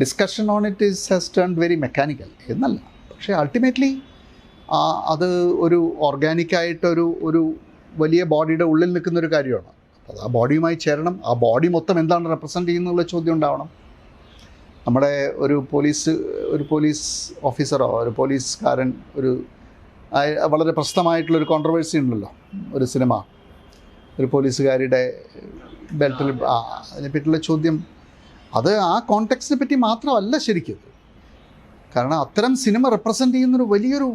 discussion on it has turned very mechanical എന്നല്ല. പക്ഷേ അൾട്ടിമേറ്റ്ലി അത് ഒരു ഓർഗാനിക്കായിട്ടൊരു വലിയ ബോഡിയുടെ ഉള്ളിൽ നിൽക്കുന്നൊരു കാര്യമാണ്. അത് ആ ബോഡിയുമായി ചേരണം. ആ ബോഡി മൊത്തം എന്താണ് റെപ്രസെൻ്റ് ചെയ്യുന്നുള്ള ചോദ്യം ഉണ്ടാവണം. നമ്മുടെ ഒരു പോലീസ് ഓഫീസറോ ഒരു പോലീസുകാരൻ ഒരു വളരെ പ്രശസ്തമായിട്ടുള്ളൊരു കോൺട്രവേഴ്സി ഉണ്ടല്ലോ, ഒരു സിനിമ, ഒരു പോലീസുകാരിയുടെ ബെൽറ്റിൽ, അതിനെപ്പറ്റിയുള്ള ചോദ്യം, അത് ആ കോണ്ടെക്സ്റ്റിനെ പറ്റി മാത്രമല്ല ശരിക്കും. കാരണം അത്തരം സിനിമ റെപ്രസെൻ്റ് ചെയ്യുന്നൊരു വലിയൊരു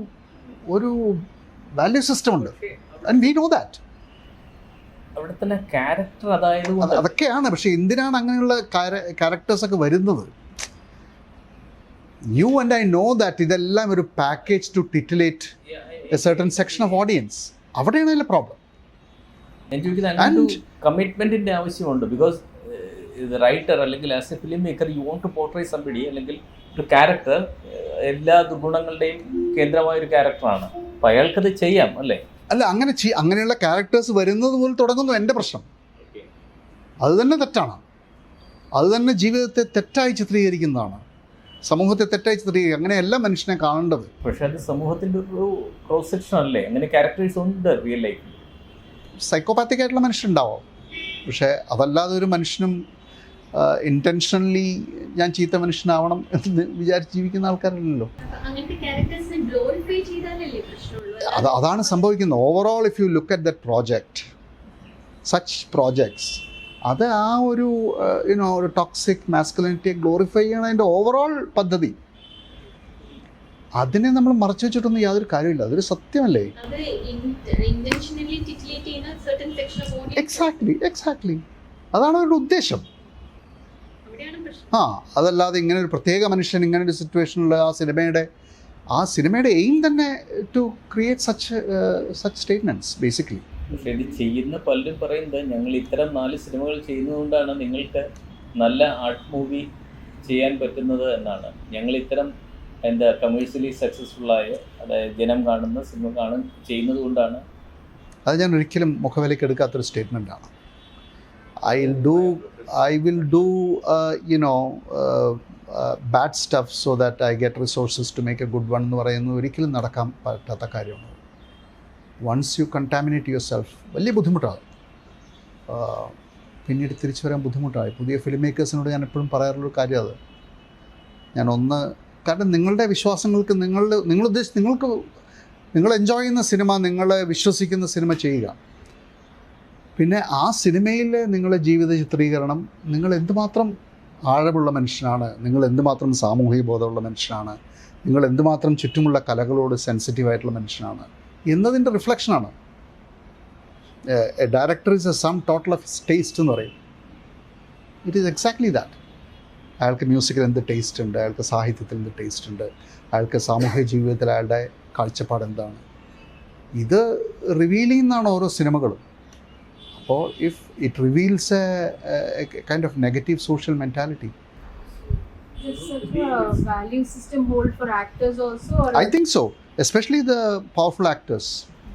വാല്യൂ സിസ്റ്റം ഉണ്ട്. And we know that. അവിടെ തന്നെ ക്യാരക്ടർ അതായത് അതൊക്കെയാണ്. പക്ഷേ എന്തിനാണ് അങ്ങനെയുള്ള ക്യാരക്ടേഴ്സൊക്കെ വരുന്നത്? You and I know that ഇതെല്ലാം ഒരു package to titillate a certain section of audience. അവിടെയാണ് അതിലെ പ്രോബ്ലം. കമ്മിറ്റ്മെന്റിന്റെ ആവശ്യമുണ്ട്. ബിക്കോസ് റൈറ്റർ അല്ലെങ്കിൽ as a film maker you want to portray somebody, അല്ലെങ്കിൽ ഒരു ക്യാരക്ടർ എല്ലാ ദുർഗുണങ്ങളുടെയും കേന്ദ്രമായ ഒരു ക്യാരക്ടറാണ്. അപ്പം അയാൾക്കത് ചെയ്യാം അല്ലേ? അല്ല, അങ്ങനെയുള്ള ക്യാരക്ടേഴ്സ് വരുന്നത് മുതൽ തുടങ്ങുന്നു എൻ്റെ പ്രശ്നം. അത് തന്നെ തെറ്റാണ്. അത് തന്നെ ജീവിതത്തെ തെറ്റായി ചിത്രീകരിക്കുന്നതാണ്, സമൂഹത്തെ തെറ്റായി ചിത്രീകരിക്കുക. അങ്ങനെയല്ല മനുഷ്യനെ കാണേണ്ടത്. പക്ഷെ അത് സമൂഹത്തിൻ്റെ ഒരു ക്രോസ് സെക്ഷൻ അല്ലേ? അങ്ങനെ ക്യാരക്ടേഴ്സ് ഉണ്ട് റിയൽ ലൈഫിൽ. സൈക്കോപാത്തിക് ആയിട്ടുള്ള മനുഷ്യരുണ്ടാവും. പക്ഷേ അതല്ലാതെ ഒരു മനുഷ്യനും ഇൻറ്റൻഷനലി ഞാൻ ചീത്ത മനുഷ്യനാവണം എന്ന് വിചാരിച്ച് ജീവിക്കുന്ന ആൾക്കാരല്ലല്ലോ. അതാണ് സംഭവിക്കുന്നത്. Overall if you look at that project, such projects, അത് ആ ഒരു ഒരു ടോക്സിക് മാസ്കുലിനിറ്റിയെ ഗ്ലോറിഫൈ ചെയ്യണതിൻ്റെ ഓവറോൾ പദ്ധതി, അതിനെ നമ്മൾ മറച്ചു വെച്ചിട്ടൊന്നും യാതൊരു കാര്യമില്ല. അതൊരു സത്യമല്ലേ? എക്സാക്ട്ലി അതാണ് അവരുടെ ഉദ്ദേശം. അതല്ലാതെ ഇങ്ങനെ ഒരു പ്രത്യേക മനുഷ്യൻ ഇങ്ങനെ ഒരു സിറ്റുവേഷനിൽ ആ സിനിമയുടെ എയിം തന്നെ to create such statements basically. പക്ഷെ ഇത് ചെയ്യുന്ന പലരും പറയുന്നത് ഞങ്ങൾ ഇത്തരം 4 സിനിമകൾ ചെയ്യുന്നതുകൊണ്ടാണ് നിങ്ങൾക്ക് നല്ല ആർട്ട് മൂവി ചെയ്യാൻ പറ്റുന്നത് എന്നാണ്. ഞങ്ങൾ ഇത്തരം കമേഴ്ഷ്യലി സക്സസ്ഫുള്ളായ, അതായത് ജനം കാണുന്ന സിനിമ ചെയ്യുന്നത് കൊണ്ടാണ്. അത് ഞാൻ ഒരിക്കലും മുഖവിലേക്ക് എടുക്കാത്തൊരു സ്റ്റേറ്റ്മെൻറ്റാണ്. I will do bad stuff so that I get resources to make a good one എന്ന് പറയുന്നത് ഒരിക്കലും നടക്കാൻ പറ്റാത്ത കാര്യമാണ്. Once you contaminate your self വലിയ ബുദ്ധിമുട്ടാണ്. പിന്നീട് തിരിച്ചു വരാൻ ബുദ്ധിമുട്ടായി. പുതിയ ഫിലിം മേക്കേഴ്സിനോട് ഞാൻ എപ്പോഴും പറയാറുള്ളൊരു കാര്യം അത്. കാരണം നിങ്ങളുടെ വിശ്വാസങ്ങൾക്ക് നിങ്ങൾ എൻജോയ് ചെയ്യുന്ന സിനിമ, നിങ്ങൾ വിശ്വസിക്കുന്ന സിനിമ ചെയ്യുക. പിന്നെ ആ സിനിമയിൽ നിങ്ങളുടെ ജീവിത ചിത്രീകരണം, നിങ്ങൾ എന്തുമാത്രം ആഴമുള്ള മനുഷ്യനാണ്, നിങ്ങൾ എന്തുമാത്രം സാമൂഹിക ബോധമുള്ള മനുഷ്യനാണ്, നിങ്ങൾ എന്തുമാത്രം ചുറ്റുമുള്ള കലകളോട് സെൻസിറ്റീവായിട്ടുള്ള മനുഷ്യനാണ് എന്നതിൻ്റെ റിഫ്ലക്ഷനാണ്. A director is a sum total of his taste എന്ന് പറയും. It is exactly that. അയാൾക്ക് മ്യൂസിക്കിൽ എന്ത് ടേസ്റ്റ് ഉണ്ട്, അയാൾക്ക് സാഹിത്യത്തിൽ എന്ത് ടേസ്റ്റ് ഉണ്ട്, അയാൾക്ക് സാമൂഹിക ജീവിതത്തിൽ അയാളുടെ കാഴ്ചപ്പാട് എന്താണ്, ഇത് റിവീൽ ചെയ്യുന്നതാണ് ഓരോ സിനിമകളും. അപ്പോൾ if it reveals A kind of negative social mentality. Does such a value system hold for actors also? Or I think so, especially the powerful actors.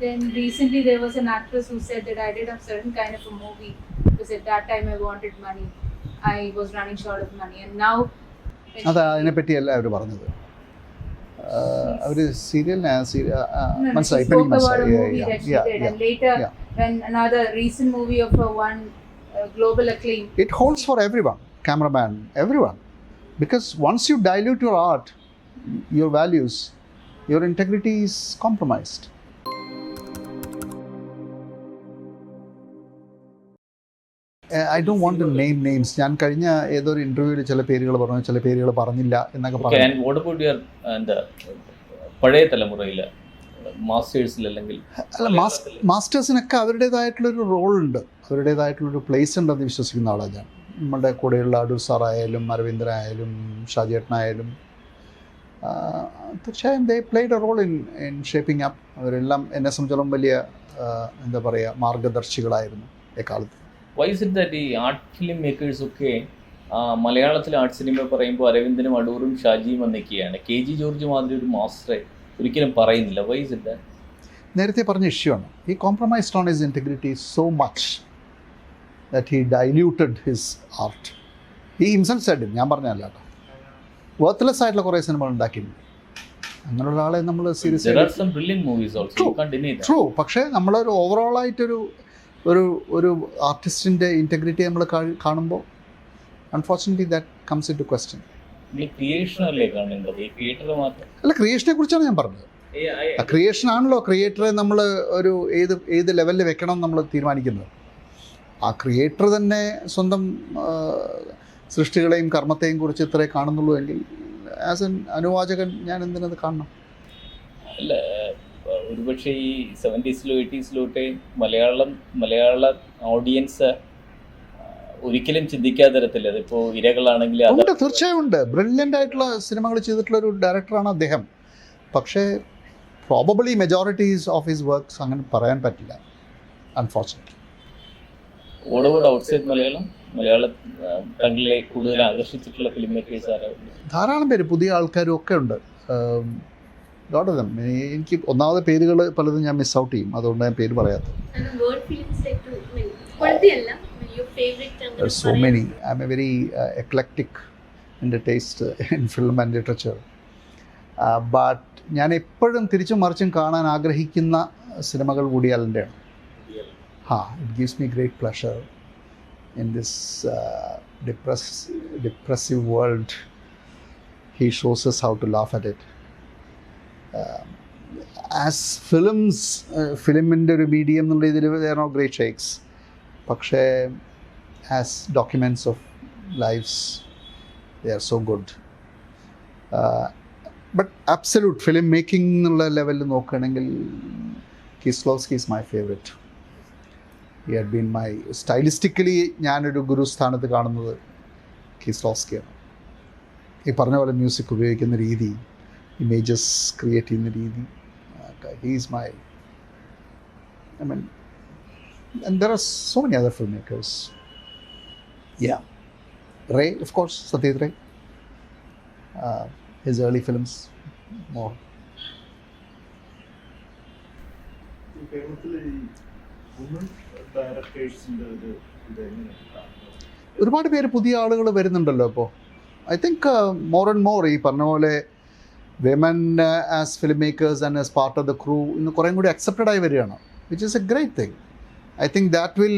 Then recently there was an actress who said that I did a certain kind of a movie because at that time I wanted money. I was running short of money, and now. അതിനെപ്പറ്റിയല്ല അവർ പറഞ്ഞത്. അവർ serial മനസ്സിലായി. And later when another recent movie of one global acclaim. It holds for everyone, cameraman, everyone. Because once you dilute your art, your values, your integrity is compromised. I don't want to name names. ഞാൻ കഴിഞ്ഞ ഏതൊരു ഇന്റർവ്യൂവിൽ ചില പേരുകൾ പറഞ്ഞു, ചില പേരുകൾ പറഞ്ഞില്ല എന്നൊക്കെ പറഞ്ഞു. പഴയ തലമുറയില് മാസ്റ്റേഴ്സിൽ അല്ലെങ്കിൽ അല്ല, മാസ്റ്റേഴ്സിനൊക്കെ അവരുടേതായിട്ടുള്ളൊരു റോളുണ്ട്, അവരുടേതായിട്ടുള്ളൊരു പ്ലേസ് ഉണ്ടെന്ന് വിശ്വസിക്കുന്ന ആളാണ് ഞാൻ. നമ്മുടെ കൂടെയുള്ള അടൂർ സാറായാലും അരവിന്ദനായാലും ഷാജിയേട്ടനായാലും തീർച്ചയായും they played a role in shaping up. അവരെല്ലാം എന്നെ സംബന്ധിച്ചോളം വലിയ എന്താ പറയുക മാർഗദർശികളായിരുന്നു എക്കാലത്ത്. വൈ ഇസ് ഇറ്റ് ദാറ്റ് ഈ ആർട്ട് ഫിലിം മേക്കേഴ്സൊക്കെ മലയാളത്തിൽ ആർട്ട് സിനിമ പറയുമ്പോൾ അരവിന്ദനും അടൂറും ഷാജിയും വന്നിരിക്കുകയാണ്. KG ജോർജ് മാതിരി ഒരു മാസ്റ്ററെ ഒരിക്കലും പറയുന്നില്ല. Why is it that? നേരത്തെ പറഞ്ഞ ഇഷ്യൂ ആണ്. He compromised on his integrity so much that he diluted his art. He himself said it. ഞാൻ പറഞ്ഞല്ല കേട്ടോ. വർത്ത്ലെസ് ആയിട്ടുള്ള കുറേ സിനിമകൾ ഉണ്ടാക്കിയിട്ടുണ്ട്. അങ്ങനെയുള്ള ആളെ നമ്മൾ സീരിയസ് ട്രൂ. പക്ഷേ നമ്മളൊരു ഓവറോൾ ആയിട്ടൊരു ഒരു ആർട്ടിസ്റ്റിൻ്റെ ഇൻറ്റഗ്രിറ്റി നമ്മൾ കാണുമ്പോൾ unfortunately that comes into question. അല്ല, ക്രിയേഷനെ കുറിച്ചാണ് ഞാൻ പറഞ്ഞത്. ആ ക്രിയേഷൻ ആണല്ലോ ക്രിയേറ്ററെ നമ്മൾ ഒരു ഏത് ലെവലിൽ വെക്കണം നമ്മൾ തീരുമാനിക്കുന്നത്. ആ ക്രിയേറ്റർ തന്നെ സ്വന്തം സൃഷ്ടികളെയും കർമ്മത്തെയും കുറിച്ച് ഇത്രേ കാണുന്നുള്ളൂ എങ്കിൽ ആസ് എൻ അനുവാചകൻ ഞാൻ എന്തിനത് കാണണം? അല്ല, ഒരുപക്ഷെ ഈ 70s-ലും 80s-ലോട്ടെ മലയാള ഓഡിയൻസ് ഒരിക്കലും ചിന്തിക്കാത്ത തരത്തില്ല. അതിപ്പോൾ ഇരകളാണെങ്കിൽ ഉണ്ട്, തീർച്ചയായും ഉണ്ട്. ബ്രില്യൻ്റ് ആയിട്ടുള്ള സിനിമകൾ ചെയ്തിട്ടുള്ള ഒരു ഡയറക്ടറാണ് അദ്ദേഹം. പക്ഷേ probably majorities of his works അങ്ങനെ പറയാൻ പറ്റില്ല, അൺഫോർച്ചുനേറ്റ്ലി. ഓൾ ഓവർ ഔട്ട്സൈഡ് മലയാള തങ്ങളിലെ കൂടുതൽ ആകർഷിച്ചിട്ടുള്ള ഫിലിം മേക്കേഴ്സ് ആരാണ്? ധാരാളം പേര്, പുതിയ ആൾക്കാരും ഒക്കെ ഉണ്ട്. Lot of them. എനിക്ക് ഒന്നാമത്തെ പേരുകൾ പലതും ഞാൻ മിസ് ഔട്ട് ചെയ്യും, അതുകൊണ്ട് ഞാൻ പേര് പറയാത്തത്. There are so many. I'm a very eclectic in the taste in film and literature. But ഞാൻ എപ്പോഴും തിരിച്ചും മറിച്ചും കാണാൻ ആഗ്രഹിക്കുന്ന സിനിമകൾ woody ആലൻ്റെയാണ്. It gives me great pleasure in this depressive world. He shows us how to laugh at it. As films, ഫിലിമിൻ്റെ ഒരു medium എന്നുള്ള ഇതിൽ there are no great shakes. പക്ഷേ as documents of lives, they are so good. But absolute film making എന്നുള്ള ലെവലിൽ നോക്കുകയാണെങ്കിൽ കീസ്ലോവ്സ്കി is my favorite. He had been my stylistically ഞാനൊരു ഗുരുസ്ഥാനത്ത് കാണുന്നത് കീസ്ലോവ്സ്കിയാണ്. ഈ പറഞ്ഞ പോലെ മ്യൂസിക് ഉപയോഗിക്കുന്ന രീതി, ഇമേജസ് ക്രിയേറ്റ് ചെയ്യുന്ന രീതി, he is my, I mean, and there are so many other filmmakers. Yeah, Ray, of course, Satyajit Ray. His early films more. കേരളത്തിലെ ഈ വുമൺ ഡയറക്ടേഴ്സിൻ്റെ ഒരു ഇതെങ്ങനെയാണ്? ഒരുപാട് പേര് പുതിയ ആളുകൾ വരുന്നുണ്ടല്ലോ ഇപ്പോൾ. I think more and more ഈ പറഞ്ഞ പോലെ women as film makers and as part of the crew ഇന്ന് കുറേ കൂടി അക്സെപ്റ്റഡ് ആയി വരികയാണ്, which is A great thing. I think that will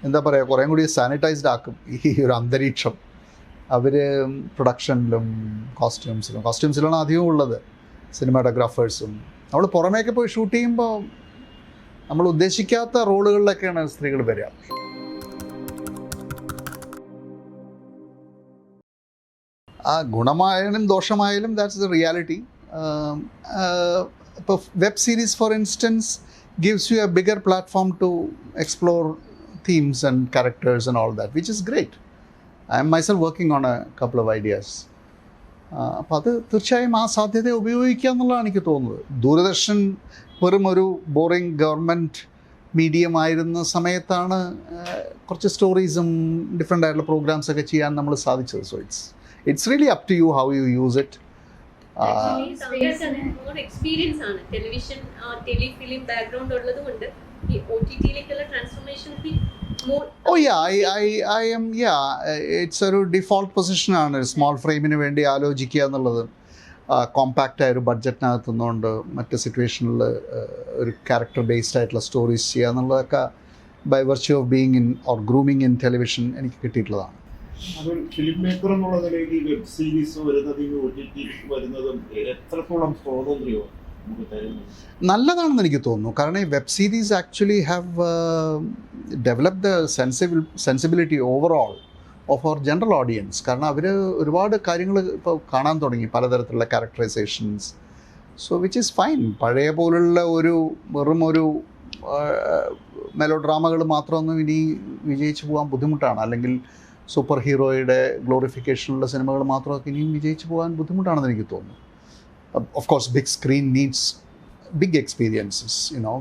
എന്താ പറയുക, കുറേ കൂടി സാനിറ്റൈസ്ഡ് ആക്കും ഈ ഒരു അന്തരീക്ഷം. അവർ പ്രൊഡക്ഷനിലും കോസ്റ്റ്യൂംസിലാണ് അധികം ഉള്ളത്, സിനിമാറ്റോഗ്രാഫേഴ്സും. നമ്മൾ പുറമേക്ക് പോയി ഷൂട്ട് ചെയ്യുമ്പോൾ നമ്മൾ ഉദ്ദേശിക്കാത്ത റോളുകളിലൊക്കെയാണ് സ്ത്രീകൾ വരിക. ആ ഗുണമായാലും ദോഷമായാലും ദാറ്റ്സ് ദ റിയാലിറ്റി. ഇപ്പോൾ web series for instance gives you a bigger platform to explore themes and characters and all that, which is great. I am myself working on a couple of ideas. അപ്പോൾ അത് തീർച്ചയായും ആ സാധ്യത ഉപയോഗിക്കുക എന്നുള്ളതാണ് എനിക്ക് തോന്നുന്നത്. ദൂരദർശൻ വെറും ഒരു ബോറിംഗ് ഗവൺമെൻറ് മീഡിയം ആയിരുന്ന സമയത്താണ് കുറച്ച് സ്റ്റോറീസും ഡിഫറെൻ്റ് ആയിട്ടുള്ള പ്രോഗ്രാംസൊക്കെ ചെയ്യാൻ നമ്മൾ സാധിച്ചത്. So it's really up to you how you use it. Experience ആണ് ടെലിവിഷൻ ടെലിഫിലിം ബാക്ക്ഗ്രൗണ്ട് ഉള്ളത് കൊണ്ട് ഈ OTT-ലേക്കുള്ള ട്രാൻസ്ഫോർമേഷൻ ഇറ്റ്സ് ഒരു ഡിഫോൾട്ട് പൊസിഷനാണ് സ്മോൾ ഫ്രെയിമിന് വേണ്ടി ആലോചിക്കുക എന്നുള്ളത്. കോമ്പാക്റ്റ് ആയ ഒരു ബഡ്ജറ്റിനകത്ത് നിന്നുകൊണ്ട് മറ്റ് സിറ്റുവേഷനിൽ ഒരു ക്യാരക്ടർ ബേസ്ഡ് ആയിട്ടുള്ള സ്റ്റോറീസ് ചെയ്യുക എന്നുള്ളതൊക്കെ by virtue of being in or grooming in television എനിക്ക് കിട്ടിയിട്ടുള്ളതാണ്. അതൊരു ഫിലിം മേക്കർ എന്നുള്ള നിലയ്ക്ക് വെബ് സീരീസ് വരുന്നതും OTT വരുന്നതും എത്രത്തോളം സ്വാതന്ത്ര്യവും നമുക്ക് തരുന്നു? നല്ലതാണെന്ന് എനിക്ക് തോന്നുന്നു. കാരണം ഈ web series actually have develop the sensibility overall of our general audience. കാരണം അവർ ഒരുപാട് കാര്യങ്ങൾ ഇപ്പോൾ കാണാൻ തുടങ്ങി, പലതരത്തിലുള്ള characterisations. So which is fine. പഴയ പോലുള്ള വെറും ഒരു മെലോ ഡ്രാമകൾ മാത്രമൊന്നും ഇനി വിജയിച്ചു പോകാൻ ബുദ്ധിമുട്ടാണ്. അല്ലെങ്കിൽ സൂപ്പർ ഹീറോയുടെ ഗ്ലോറിഫിക്കേഷനുള്ള സിനിമകൾ മാത്രമൊക്കെ ഇനിയും വിജയിച്ചു പോകാൻ ബുദ്ധിമുട്ടാണെന്ന് എനിക്ക് തോന്നുന്നു. Of course big screen needs big experiences,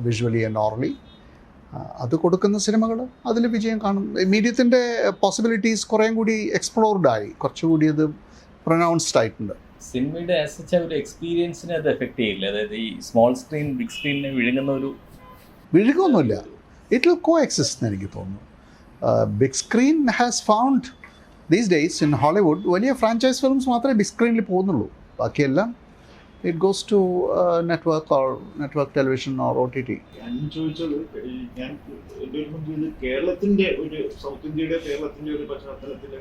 visually and orally. അത് കൊടുക്കുന്ന സിനിമകൾ അതിൽ വിജയം കാണും. മീഡിയത്തിൻ്റെ പോസിബിലിറ്റീസ് കുറേയും കൂടി എക്സ്പ്ലോർഡായി, കുറച്ചുകൂടി അത് പ്രൊനൗൺസ്ഡ് ആയിട്ടുണ്ട്. സിനിമയുടെ ഒരു എക്സ്പീരിയൻസിനെ അത് എഫക്റ്റ് ചെയ്യില്ല. അതായത് ഈ സ്മോൾ സ്ക്രീൻ ബിഗ് സ്ക്രീനിനെ വിഴുങ്ങൊന്നുമില്ല. ഇറ്റ് വിൽ കോ എക്സിസ്റ്റ് എന്ന് എനിക്ക് തോന്നുന്നു. Big screen has found these days in Hollywood വലിയ ഫ്രാഞ്ചൈസ് ഫിലിംസ് മാത്രമേ ബിഗ് സ്ക്രീനിൽ പോകുന്നുള്ളൂ. ബാക്കിയെല്ലാം it goes to network television or OTT. ഞാൻ ചോദിച്ചത്, ഞാൻ എൻ്റെ ഒരു മുൻപിൽ കേരളത്തിൻ്റെ ഒരു സൗത്ത് ഇന്ത്യയുടെ കേരളത്തിൻ്റെ ഒരു പശ്ചാത്തലത്തിൽ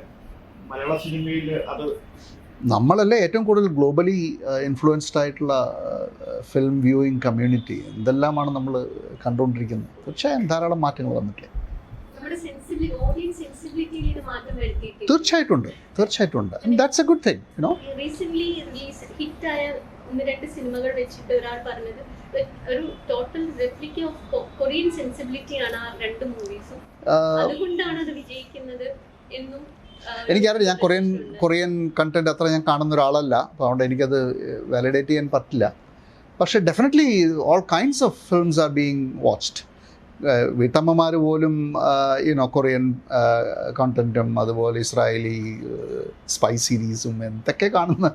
മലയാള സിനിമയിൽ അത് നമ്മളല്ലേ ഏറ്റവും കൂടുതൽ ഗ്ലോബലി ഇൻഫ്ലുവൻസ്ഡ് ആയിട്ടുള്ള ഫിലിം വ്യൂയിങ് കമ്മ്യൂണിറ്റി. എന്തെല്ലാമാണ് നമ്മൾ കണ്ടുകൊണ്ടിരിക്കുന്നത്. തീർച്ചയായും ധാരാളം മാറ്റങ്ങൾ വന്നിട്ടില്ലേ? നമ്മുടെ ഓഡിയൻസ് സെൻസിബിലിറ്റിയിൽ ഇത് മാറ്റം വരുത്തിയിട്ടില്ല. തീർച്ചയായിട്ടും ഉണ്ട്. That's a good thing, you know. Recent ഹിറ്റായ 1-2 സിനിമകൾ വെച്ചിട്ട് ഒരാൾ പറഞ്ഞത് ഒരു total replica of Korean sensibility ആണ് ആ 2 മൂവീസും. അതുകൊണ്ടാണ് അത് വിജയിക്കുന്നത് എന്നും എനിക്കറിയില്ല. ഞാൻ കൊറിയൻ കണ്ടന്റ് അത്ര ഞാൻ കാണുന്ന ഒരാളല്ല, അപ്പോൾ അതുകൊണ്ട് എനിക്കത് വാലിഡേറ്റ് ചെയ്യാൻ പറ്റില്ല. പക്ഷേ definitely all kinds of films are being watched. വീട്ടമ്മമാർ പോലും യുനോ കൊറിയൻ കണ്ടന്റും അതുപോലെ ഇസ്രായേലി സ്പൈ സീരീസും എന്തൊക്കെ കാണുന്ന,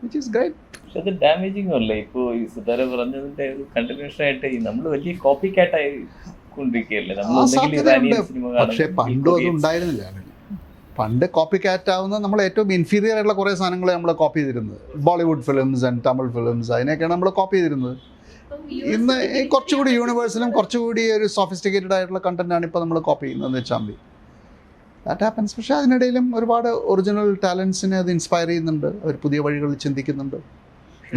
വിച്ച് ഈസ് ഗ്രേറ്റ്. പക്ഷെ അത് ഡാമേജിങ് അല്ലേ? ഇപ്പോൾ ഈ സുധാര പറഞ്ഞതിന്റെ ഒരു കണ്ടിന്യൂഷൻ ആയിട്ട് നമ്മൾ വലിയ കോപ്പി കാറ്റായി കൊണ്ടിരിക്കുകയല്ലേ നമ്മൾ. പക്ഷേ പണ്ടും അത് ഉണ്ടായിരുന്നില്ല. പണ്ട് കോപ്പി കാറ്റ് ആവുന്ന നമ്മൾ ഏറ്റവും ഇൻഫീരിയർ ആയിട്ടുള്ള കുറേ സാധനങ്ങൾ നമ്മൾ കോപ്പി ചെയ്തിരുന്നത്. Bollywood films and Tamil films, അതിനെയൊക്കെയാണ് നമ്മൾ കോപ്പി ചെയ്തിരുന്നത്. ഇന്ന് കുറച്ചുകൂടി യൂണിവേഴ്സലും കുറച്ചുകൂടി ഒരു സോഫിസ്റ്റിക്കേറ്റഡ് ആയിട്ടുള്ള കണ്ടന്റാണ് ഇപ്പോൾ നമ്മൾ കോപ്പി ചെയ്യുന്നതെന്ന് വെച്ചാൽ മതി. That happens. പക്ഷേ അതിനിടയിലും ഒരുപാട് ഒറിജിനൽ ടാലൻസിനെ അത് ഇൻസ്പയർ ചെയ്യുന്നുണ്ട്. അവർ പുതിയ വഴികളിൽ ചിന്തിക്കുന്നുണ്ട്.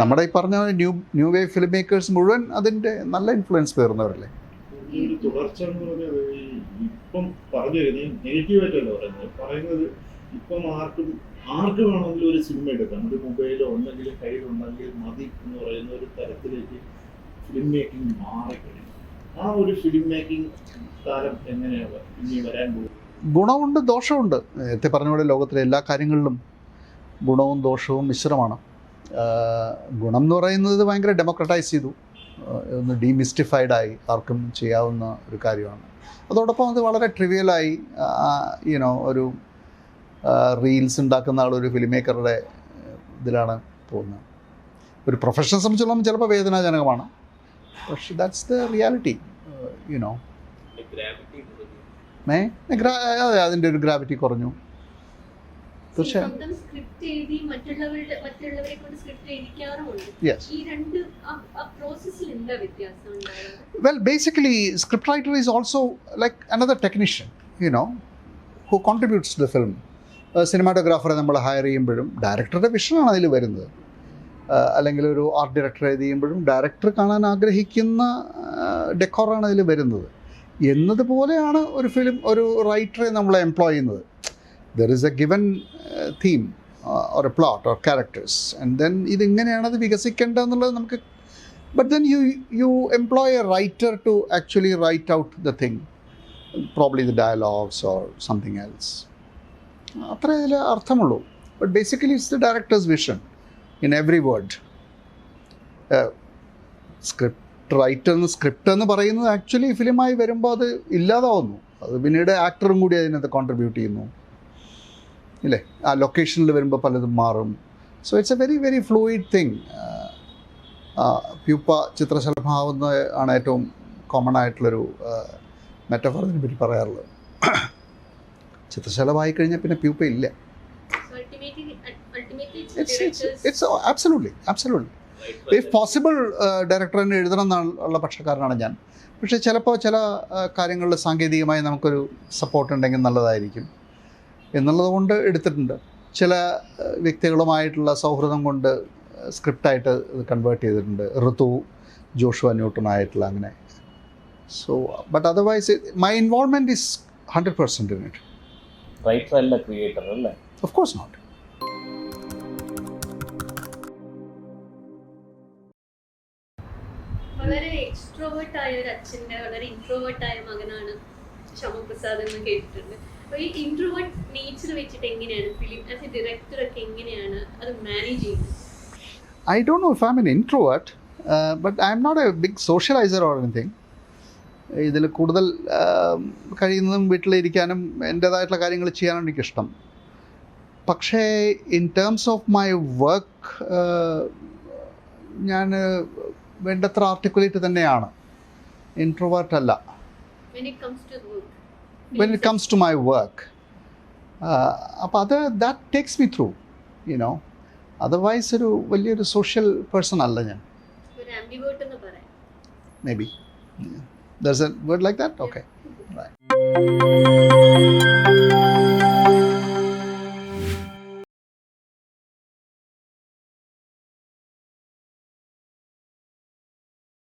നമ്മുടെ ഈ പറഞ്ഞ ന്യൂ വേവ് ഫിലിം മേക്കേഴ്സ് മുഴുവൻ അതിൻ്റെ നല്ല ഇൻഫ്ലുവൻസ് പേറുന്നവരല്ലേ. ഒരു തുടർച്ച എന്ന് പറഞ്ഞത് ഇപ്പം പറഞ്ഞു കഴിഞ്ഞാൽ നെഗറ്റീവായിട്ടല്ല പറയുന്നത് ഇപ്പം ആർക്ക് വേണമെങ്കിലും ഒരു സിനിമ എടുക്കാം. ഒരു മൊബൈലോ എന്തെങ്കിലും കയ്യിലുണ്ടെങ്കിൽ മതി എന്ന് പറയുന്ന ഒരു തരത്തിലേക്ക് ഫിലിം മേക്കിംഗ് മാറിക്കഴിഞ്ഞു. ആ ഒരു ഫിലിം മേക്കിംഗ് കാലം എങ്ങനെയാണ് ഇനി വരാൻ പോകുന്നത്? ഗുണമുണ്ട് ദോഷമുണ്ട്. നേരത്തെ പറഞ്ഞ പോലെ ലോകത്തിലെ എല്ലാ കാര്യങ്ങളിലും ഗുണവും ദോഷവും മിശ്രമാണ്. ഗുണം എന്ന് പറയുന്നത് ഭയങ്കര ഡെമോക്രറ്റൈസ് ചെയ്തു, ഒന്ന് ഡീമിസ്റ്റിഫൈഡായി, ആർക്കും ചെയ്യാവുന്ന ഒരു കാര്യമാണ്. അതോടൊപ്പം അത് വളരെ ട്രിവിയലായി, യുനോ ഒരു റീൽസ് ഉണ്ടാക്കുന്ന ആളൊരു ഫിലിം മേക്കറുടെ ഇതിലാണ് പോകുന്നത്. ഒരു പ്രൊഫഷനെ സംബന്ധിച്ചോളം ചിലപ്പോൾ വേദനാജനകമാണ്. പക്ഷേ ദാറ്റ്സ് ദ റിയാലിറ്റി, യുനോ. അതെ, അതിൻ്റെ ഒരു ഗ്രാവിറ്റി കുറഞ്ഞു. തീർച്ചയായും. Well, basically, scriptwriter is also like another technician, you know, who contributes to the film. സിനിമാറ്റോഗ്രാഫറെ നമ്മൾ ഹയർ ചെയ്യുമ്പോഴും ഡയറക്ടറുടെ വിഷനാണ് അതിൽ വരുന്നത്. അല്ലെങ്കിൽ ഒരു ആർട്ട് ഡയറക്ടറെ ചെയ്യുമ്പോഴും ഡയറക്ടർ കാണാൻ ആഗ്രഹിക്കുന്ന ഡെക്കോറാണ് അതിൽ വരുന്നത്. എന്നതുപോലെയാണ് ഒരു ഫിലിം ഒരു റൈറ്ററെ നമ്മൾ എംപ്ലോയ് ചെയ്യുന്നത്. There is a given theme or a plot or characters, and then ഇതിങ്ങനെയാണ് അത് വികസിക്കേണ്ടതെന്നുള്ളത് നമുക്ക്. But then you employ a writer to actually write out the thing, probably the dialogues or something else. അത്രേ അതിൽ അർത്ഥമുള്ളൂ. But basically it's the director's vision in every word. Script എന്ന് പറയുന്നത് actually ഫിലിമായി വരുമ്പോൾ അത് ഇല്ലാതാവുന്നു. അത് പിന്നീട് ആക്ടറും കൂടി അതിനകത്ത് കോൺട്രിബ്യൂട്ട് ചെയ്യുന്നു, ഇല്ലേ? ആ ലൊക്കേഷനിൽ വരുമ്പോൾ പലതും മാറും. So it's a very very fluid thing. Pupa ചിത്രശലഭമാവുന്ന ആണ് ഏറ്റവും കോമൺ ആയിട്ടുള്ളൊരു മെറ്റഫർ ഇതിനെ പറ്റി പറയാറുള്ളത്. ചിത്രശലഭമായി കഴിഞ്ഞാൽ പിന്നെ പ്യൂപ്പ ഇല്ല. It's absolutely. If possible director തന്നെ എഴുതണം എന്നുള്ള പക്ഷക്കാരനാണ് ഞാൻ. പക്ഷേ ചിലപ്പോൾ ചില കാര്യങ്ങളിൽ സാങ്കേതികമായി നമുക്കൊരു സപ്പോർട്ട് ഉണ്ടെങ്കിൽ നല്ലതായിരിക്കും എന്നുള്ളത് കൊണ്ട് എടുത്തിട്ടുണ്ട്. ചില വ്യക്തികളുമായിട്ടുള്ള സൗഹൃദം കൊണ്ട് സ്ക്രിപ്റ്റായിട്ട് ഇത് കൺവേർട്ട് ചെയ്തിട്ടുണ്ട്. ഋതു, ജോഷുവ ന്യൂട്ടൺ ആയിട്ടുള്ള അങ്ങനെ. So but otherwise my involvement is 100% in it. Writer അല്ല, ക്രിയേറ്റർ അല്ലേ? Of course not. വളരെ എക്സ്ട്രോവേർട്ട് ആയ ഒരു അച്ഛൻ്റെ വളരെ ഇൻട്രോവേർട്ട് ആയ മകനാണ് ശ്യാമപ്രസാദ് എന്ന് കേട്ടിട്ടുണ്ട്. അപ്പോൾ ഈ ഇൻട്രോവേർട്ട് നേച്ചർ വെച്ചിട്ട് എങ്ങനെയാണ് ഫിലിം ആസ് എ ഡയറക്ടർ ഒക്കെ എങ്ങനെയാണ് അത് മാനേജ് ചെയ്യുന്നത്? I don't know if I'm an introvert, but I'm not a big socializer or anything. ഇതിൽ കൂടുതൽ കഴിയുന്നതും വീട്ടിലിരിക്കാനും എൻ്റേതായിട്ടുള്ള കാര്യങ്ങൾ ചെയ്യാനാണ് എനിക്കിഷ്ടം. പക്ഷേ in terms of my work ഞാൻ വേണ്ടത്ര ആർട്ടിക്കുലേറ്റ് തന്നെയാണ്, ഇൻട്രോവേർട്ട് അല്ല. When it comes to my work, അപ്പോൾ അത് that takes me through, you know. Otherwise ഒരു വലിയൊരു സോഷ്യൽ പേഴ്സൺ അല്ല ഞാൻ. ഒരു ആംബിവേർട്ട് എന്ന് പറയാം. Maybe. There's a word like that? Okay. Right.